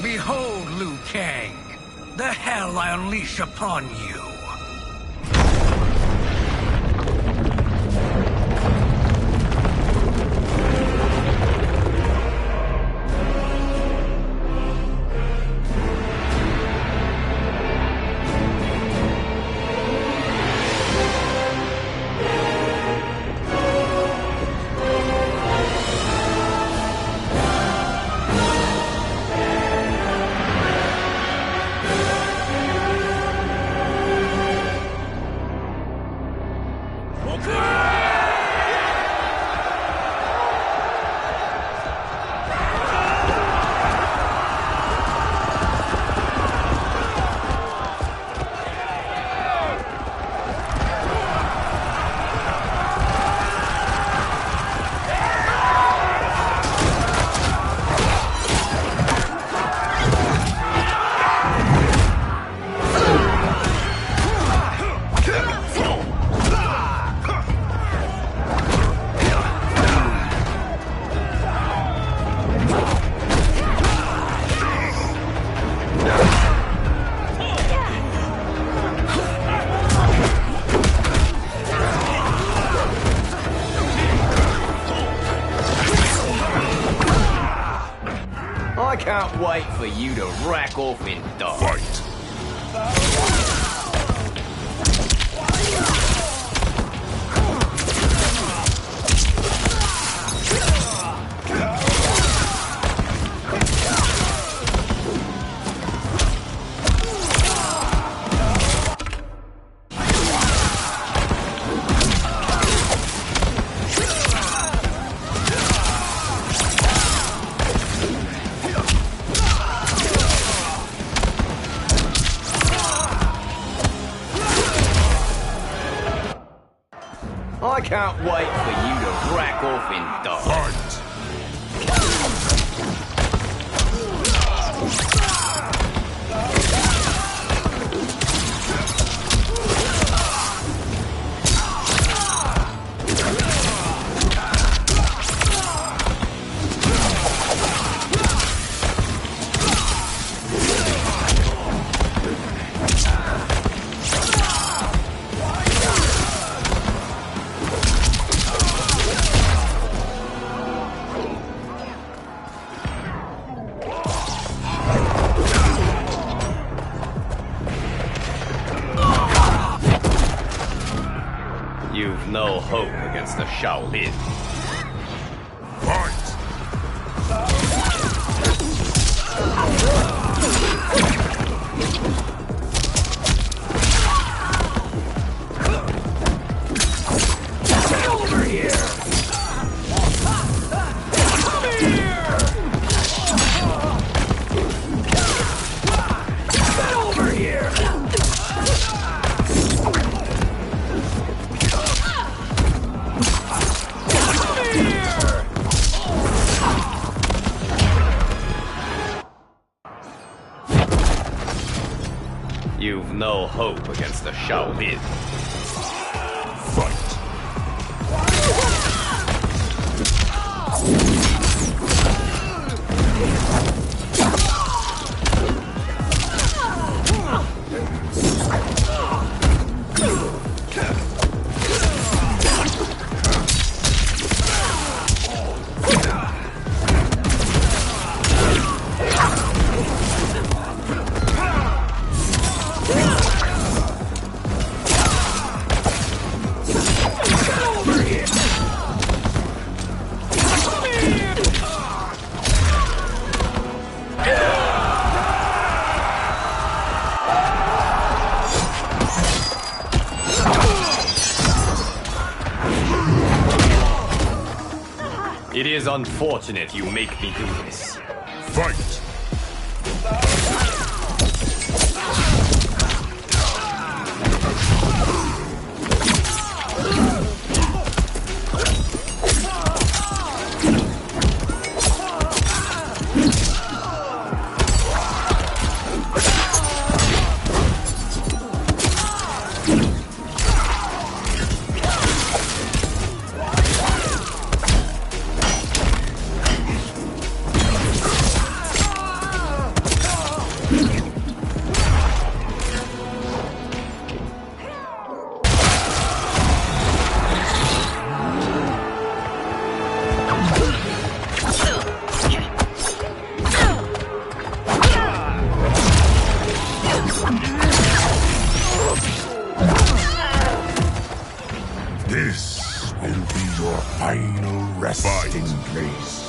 Behold, Liu Kang, the hell I unleash upon you. I can't wait for you to rack off and die. Fight! I can't wait for you to rack off and die. Fight! You've no hope against the Shaolin. Fight! Over here! Over here! You've no hope against the Shaolin. Fight! It is unfortunate you make me do this. Fight! This will be your final resting place.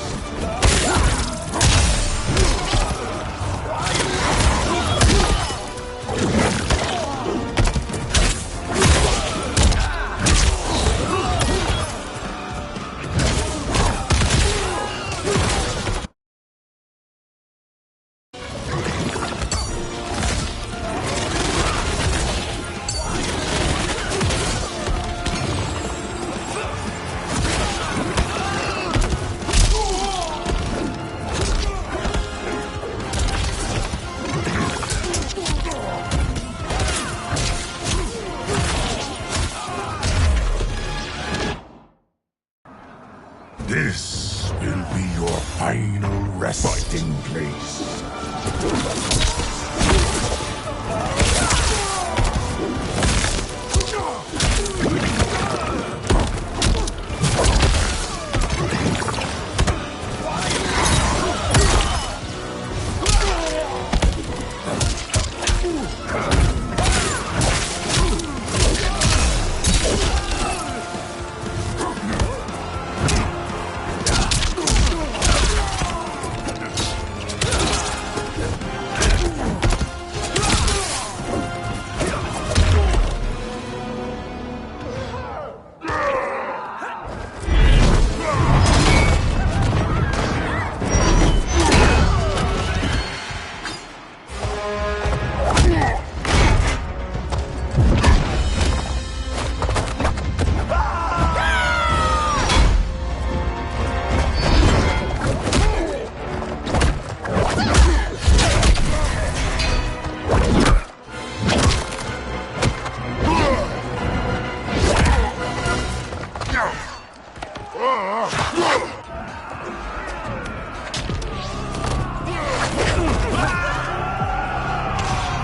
This will be your final resting place.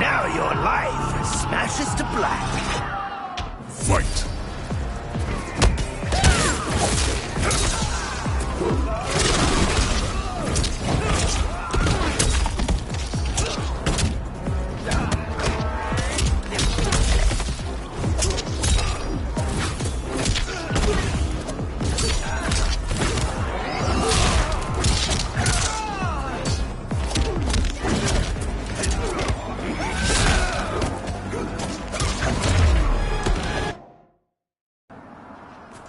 Now your life smashes to black. Fight!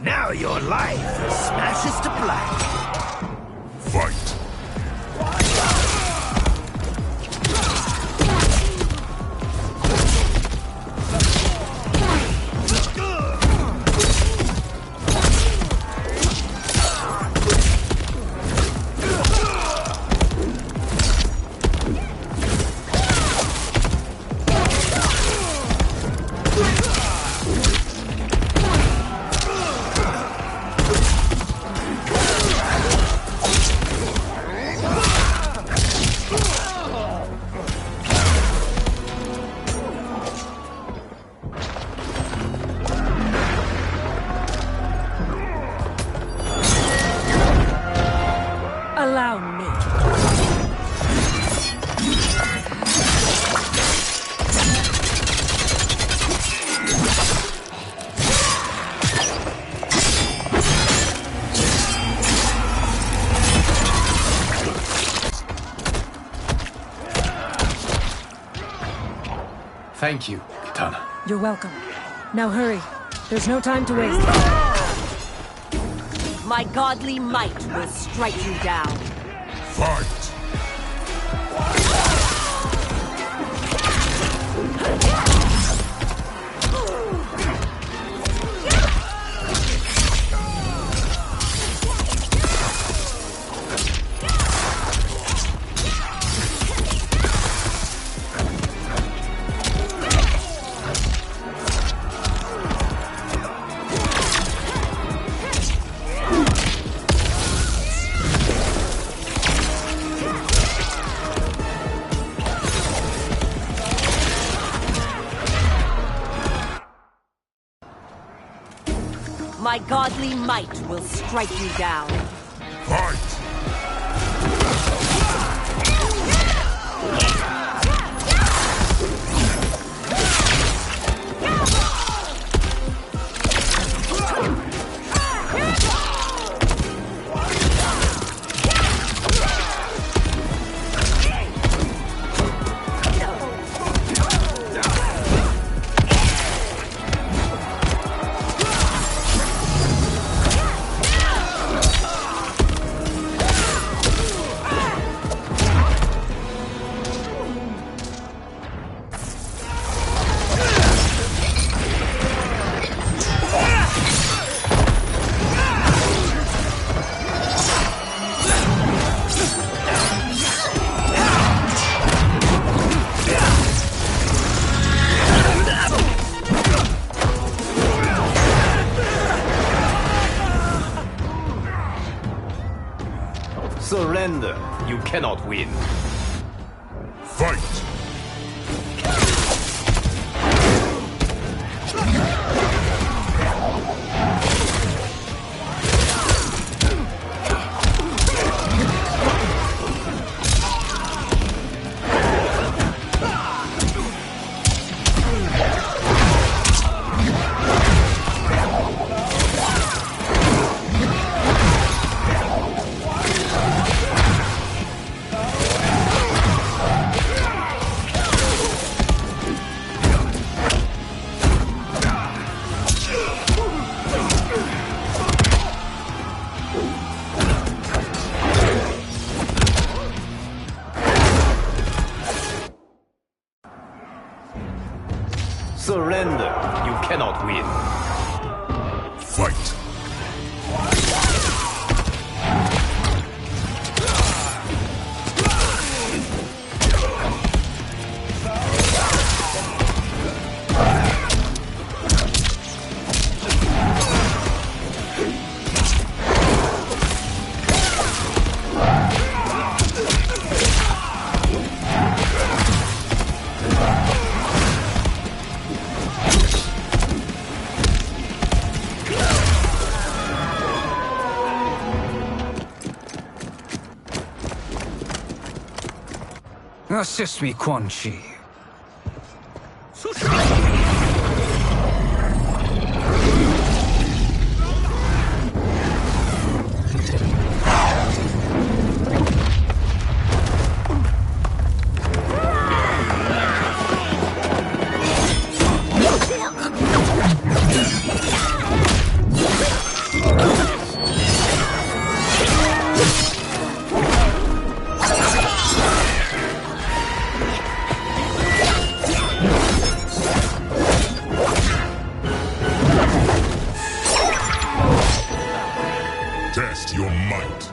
Now your life smashes to black. Fight! Allow me. Thank you, Kitana. You're welcome. Now hurry. There's no time to waste. My godly might will strike you down. Fight! My godly might will strike you down. Fight! Surrender. You cannot win. Fight! Surrender. You cannot win. Fight! Assist me, Quan Chi. Test your might.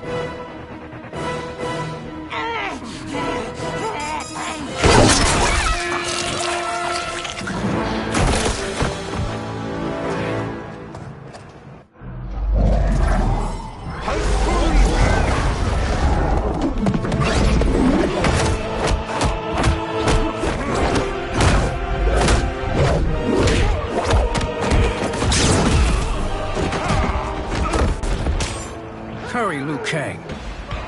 Hurry, Liu Kang.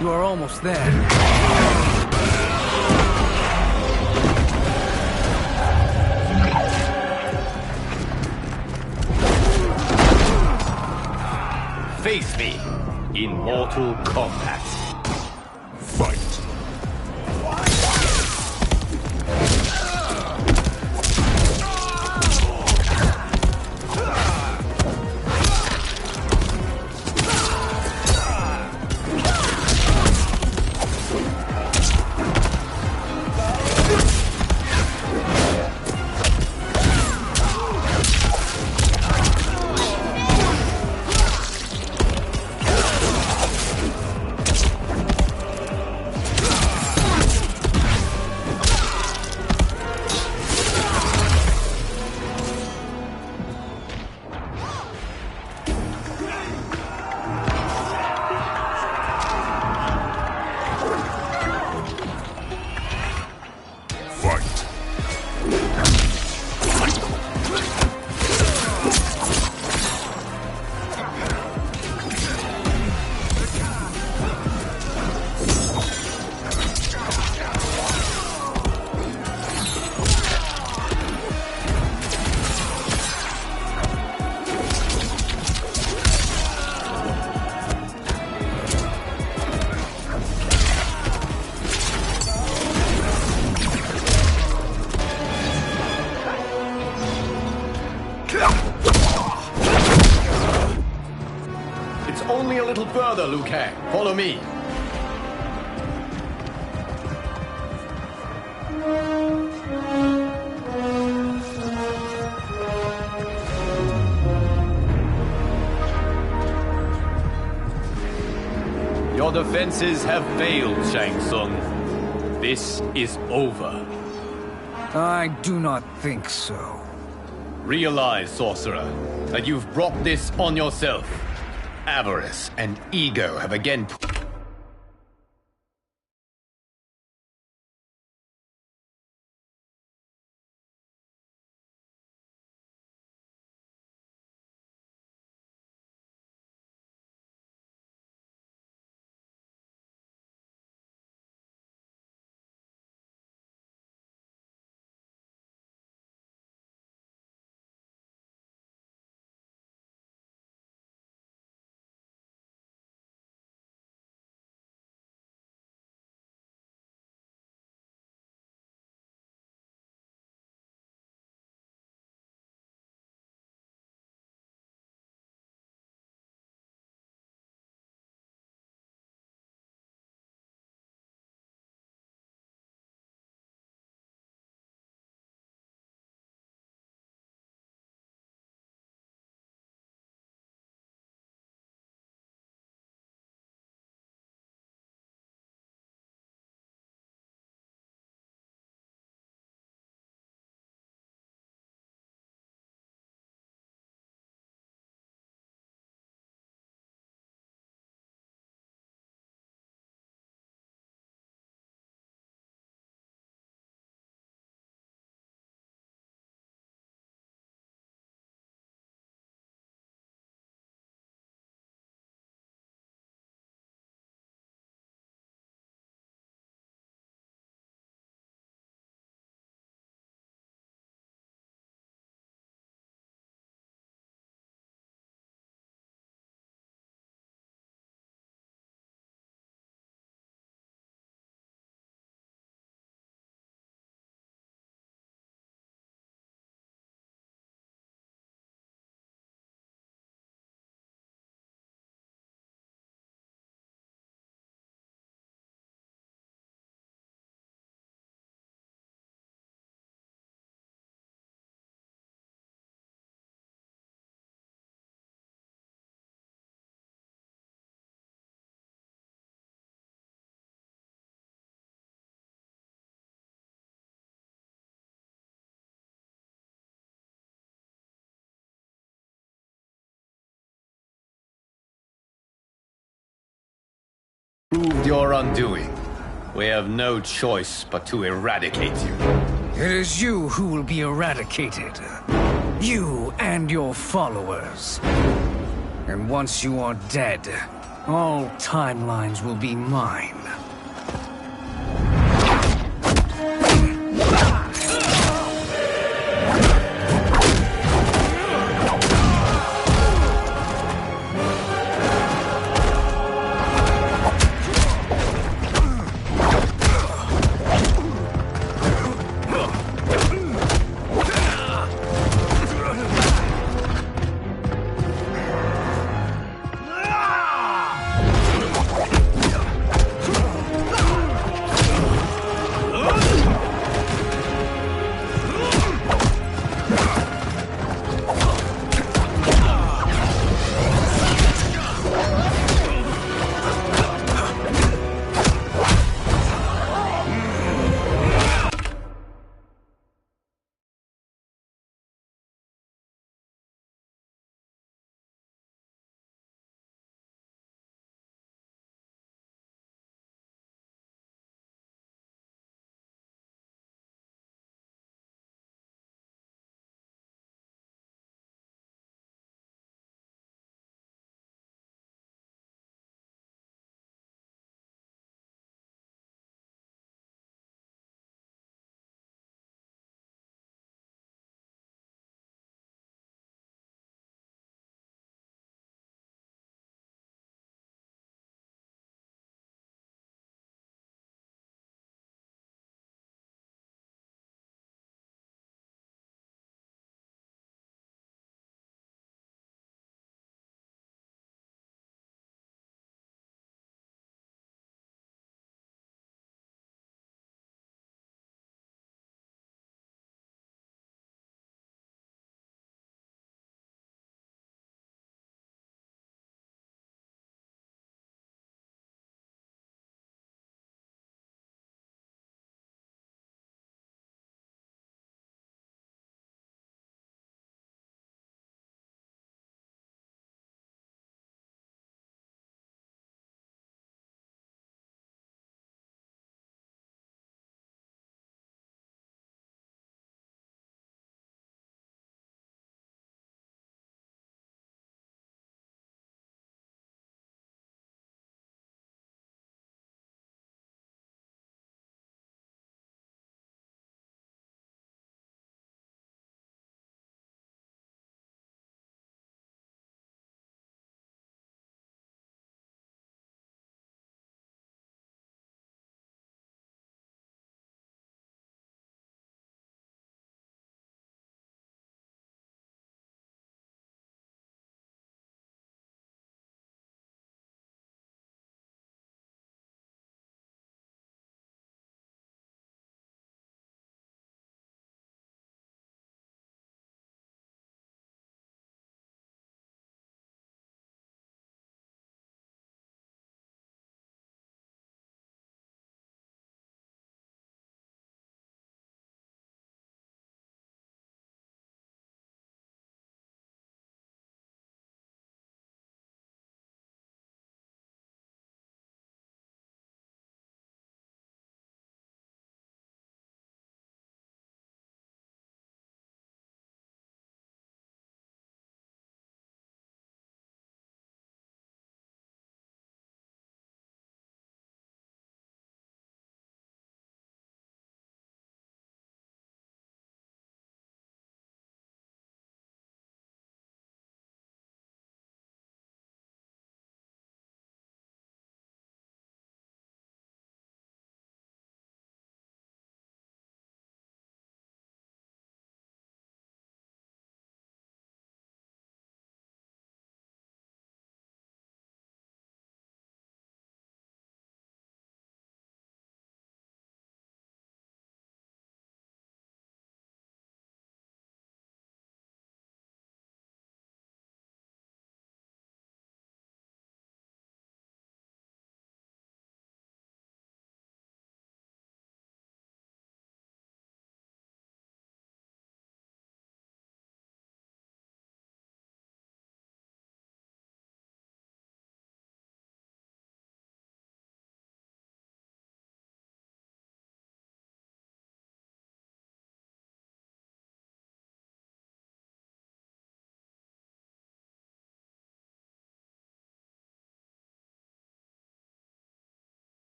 You are almost there. Face me in Mortal Kombat. Fight! further, Liu Kang. Follow me. Your defenses have failed, Shang Tsung. This is over. I do not think so. Realize, sorcerer, that you've brought this on yourself. Avarice and ego have again... Proved your undoing. We have no choice but to eradicate you. It is you who will be eradicated. You and your followers. And once you are dead, all timelines will be mine.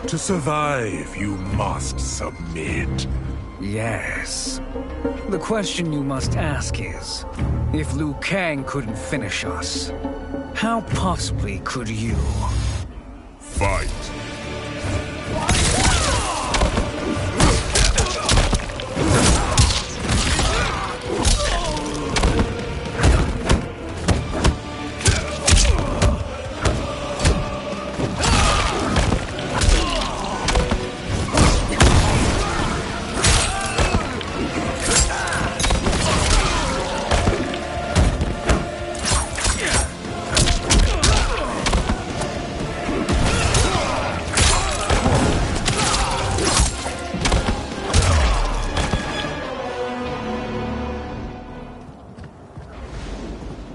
To survive, you must submit. Yes. The question you must ask is, if Liu Kang couldn't finish us, how possibly could you? Fight.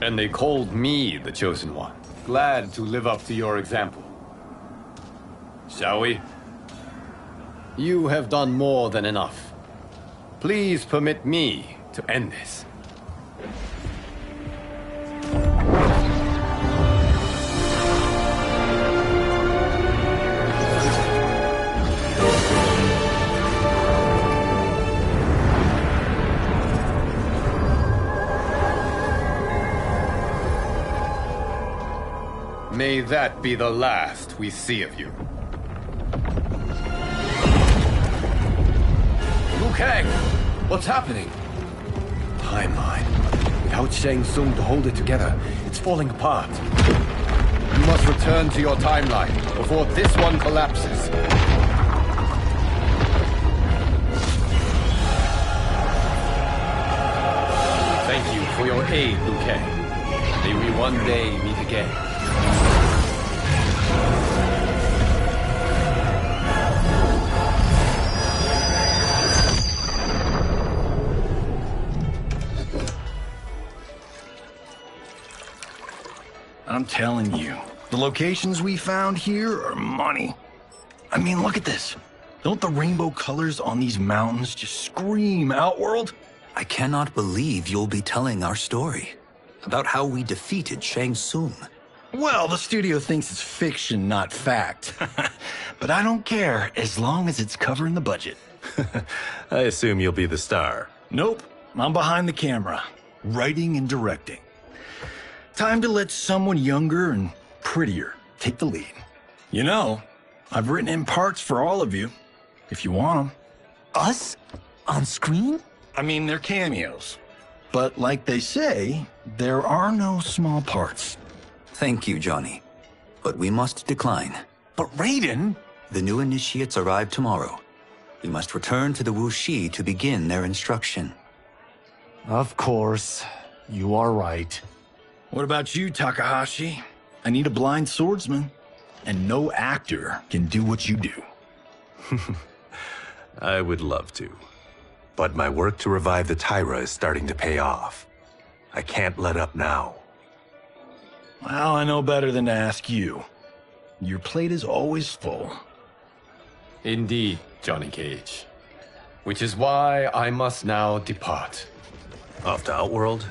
And they called me the Chosen One. Glad to live up to your example. Shall we? You have done more than enough. Please permit me to end this. May that be the last we see of you. Liu Kang! What's happening? Timeline. Without Shang Tsung to hold it together, it's falling apart. You must return to your timeline before this one collapses. Thank you for your aid, Liu Kang. May we one day meet again. I'm telling you, the locations we found here are money. I mean, look at this. Don't the rainbow colors on these mountains just scream Outworld? I cannot believe you'll be telling our story about how we defeated Shang Tsung. Well, the studio thinks it's fiction, not fact. But I don't care, as long as it's covering the budget. I assume you'll be the star. Nope, I'm behind the camera, writing and directing. Time to let someone younger and prettier take the lead. You know, I've written in parts for all of you, if you want them. Us? On screen? I mean, they're cameos. But like they say, there are no small parts. Thank you, Johnny. But we must decline. But Raiden? The new initiates arrive tomorrow. We must return to the Wuxi to begin their instruction. Of course. You are right. What about you, Takahashi? I need a blind swordsman. And no actor can do what you do. I would love to. But my work to revive the Tyra is starting to pay off. I can't let up now. Well, I know better than to ask you. Your plate is always full. Indeed, Johnny Cage. Which is why I must now depart. Off to Outworld?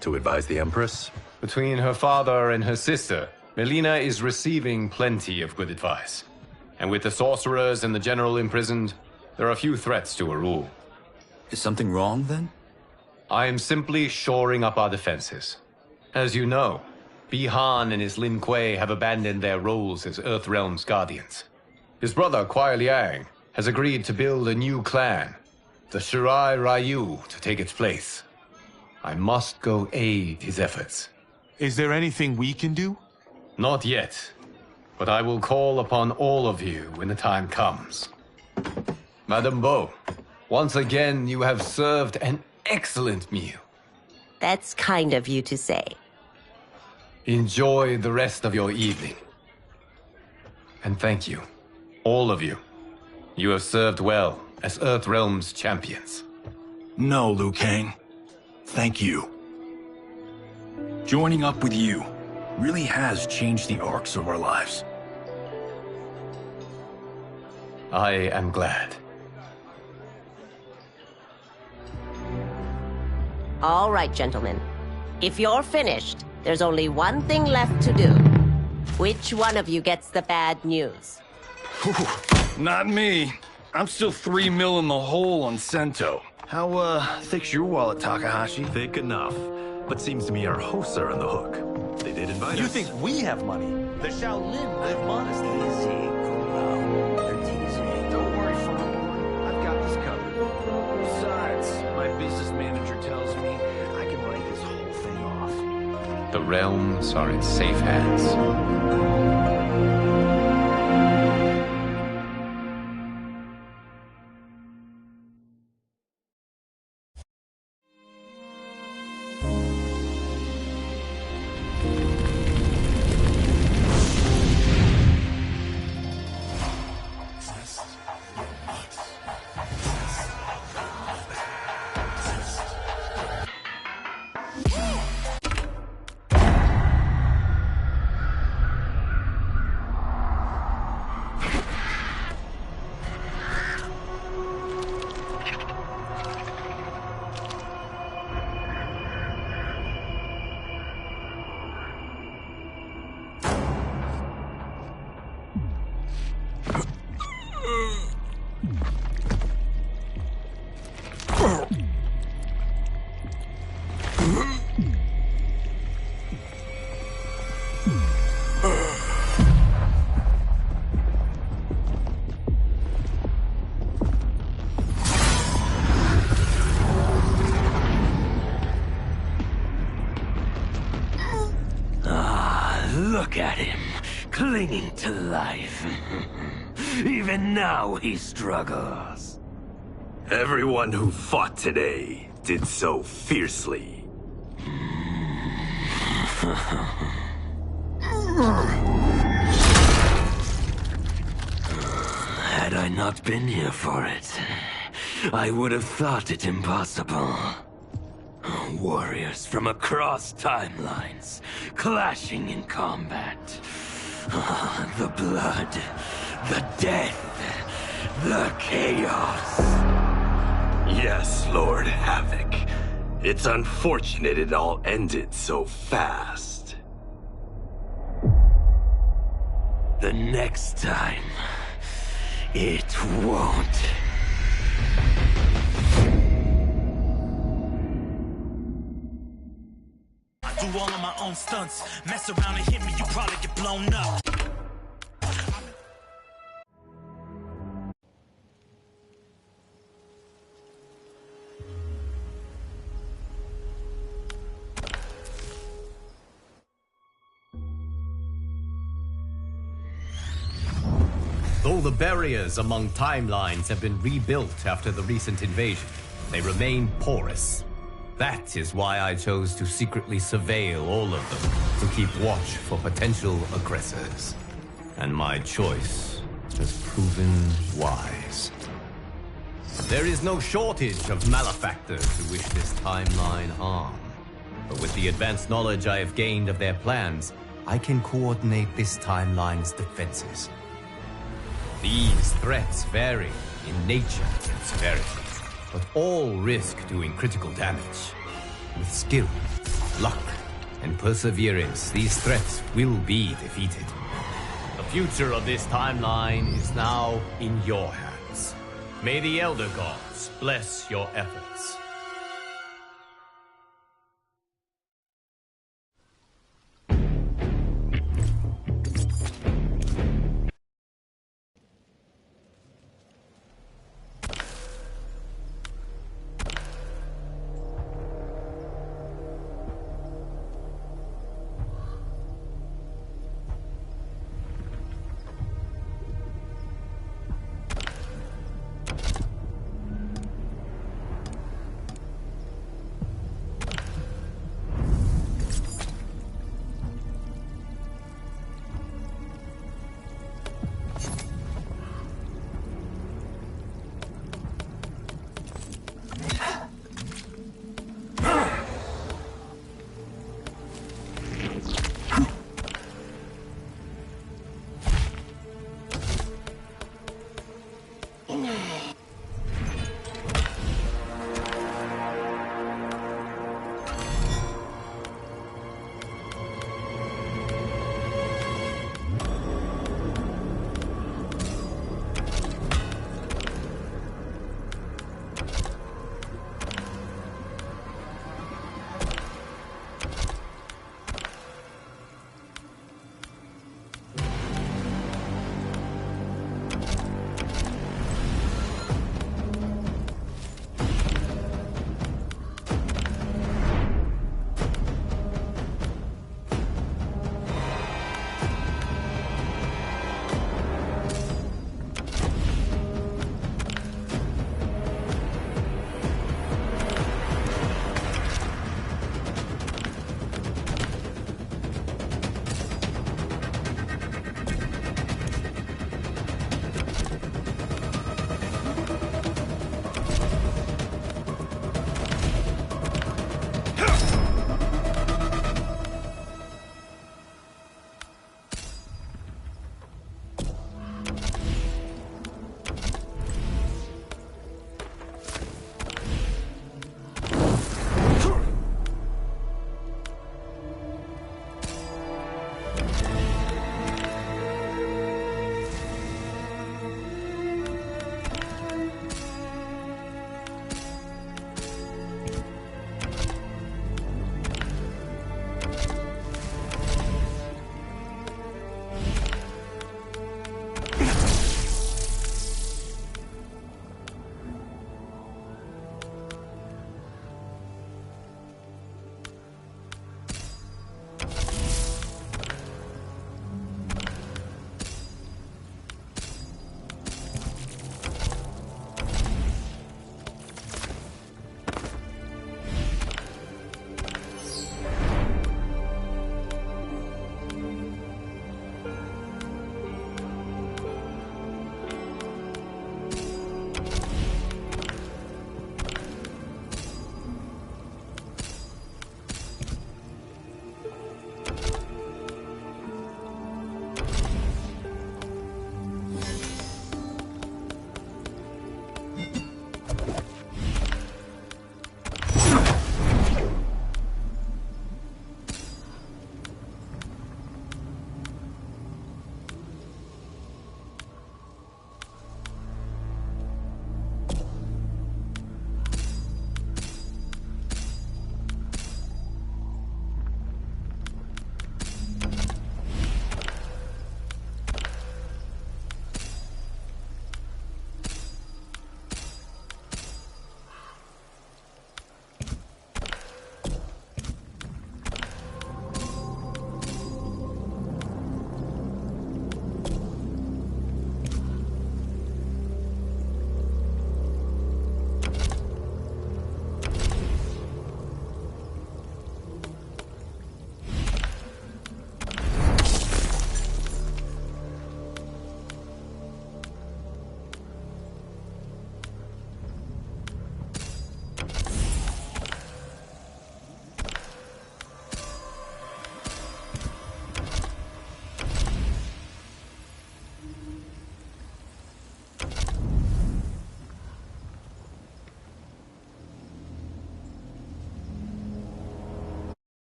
To advise the Empress? Between her father and her sister, Melina is receiving plenty of good advice. And with the sorcerers and the general imprisoned, there are few threats to her rule. Is something wrong, then? I am simply shoring up our defenses. As you know, Bi-Han and his Lin Kuei have abandoned their roles as Earthrealm's guardians. His brother, Kuai Liang, has agreed to build a new clan, the Shirai Ryu, to take its place. I must go aid his efforts. Is there anything we can do? Not yet, but I will call upon all of you when the time comes. Madame Bo, once again you have served an excellent meal. That's kind of you to say. Enjoy the rest of your evening. And thank you, all of you. You have served well as Earthrealm's champions. No, Liu Kang. Thank you. Joining up with you really has changed the arcs of our lives. I am glad. All right, gentlemen. If you're finished, there's only one thing left to do. Which one of you gets the bad news? Whew. Not me. I'm still 3 mil in the hole on Sento. How, thick's your wallet, Takahashi? Thick enough. But seems to me our hosts are on the hook. They did invite us. You think we have money? The Shaolin live modestly. Easy, Kumo. They're teasing. Don't worry, Farmer. I've got this covered. Besides, my business manager tells me I can write this whole thing off. The realms are in safe hands. Look at him, clinging to life. Even now he struggles. Everyone who fought today did so fiercely. Had I not been here for it, I would have thought it impossible. Warriors from across timelines, clashing in combat. The blood, the death, the chaos. Yes, Lord Havoc. It's unfortunate it all ended so fast. The next time, it won't. I do all of my own stunts. Mess around and hit me, you probably get blown up. Though the barriers among timelines have been rebuilt after the recent invasion, they remain porous. That is why I chose to secretly surveil all of them, to keep watch for potential aggressors. And my choice has proven wise. There is no shortage of malefactors who wish this timeline harm. But with the advanced knowledge I have gained of their plans, I can coordinate this timeline's defenses. These threats vary in nature and severity, but all risk doing critical damage. With skill, luck, and perseverance, these threats will be defeated. The future of this timeline is now in your hands. May the Elder Gods bless your efforts.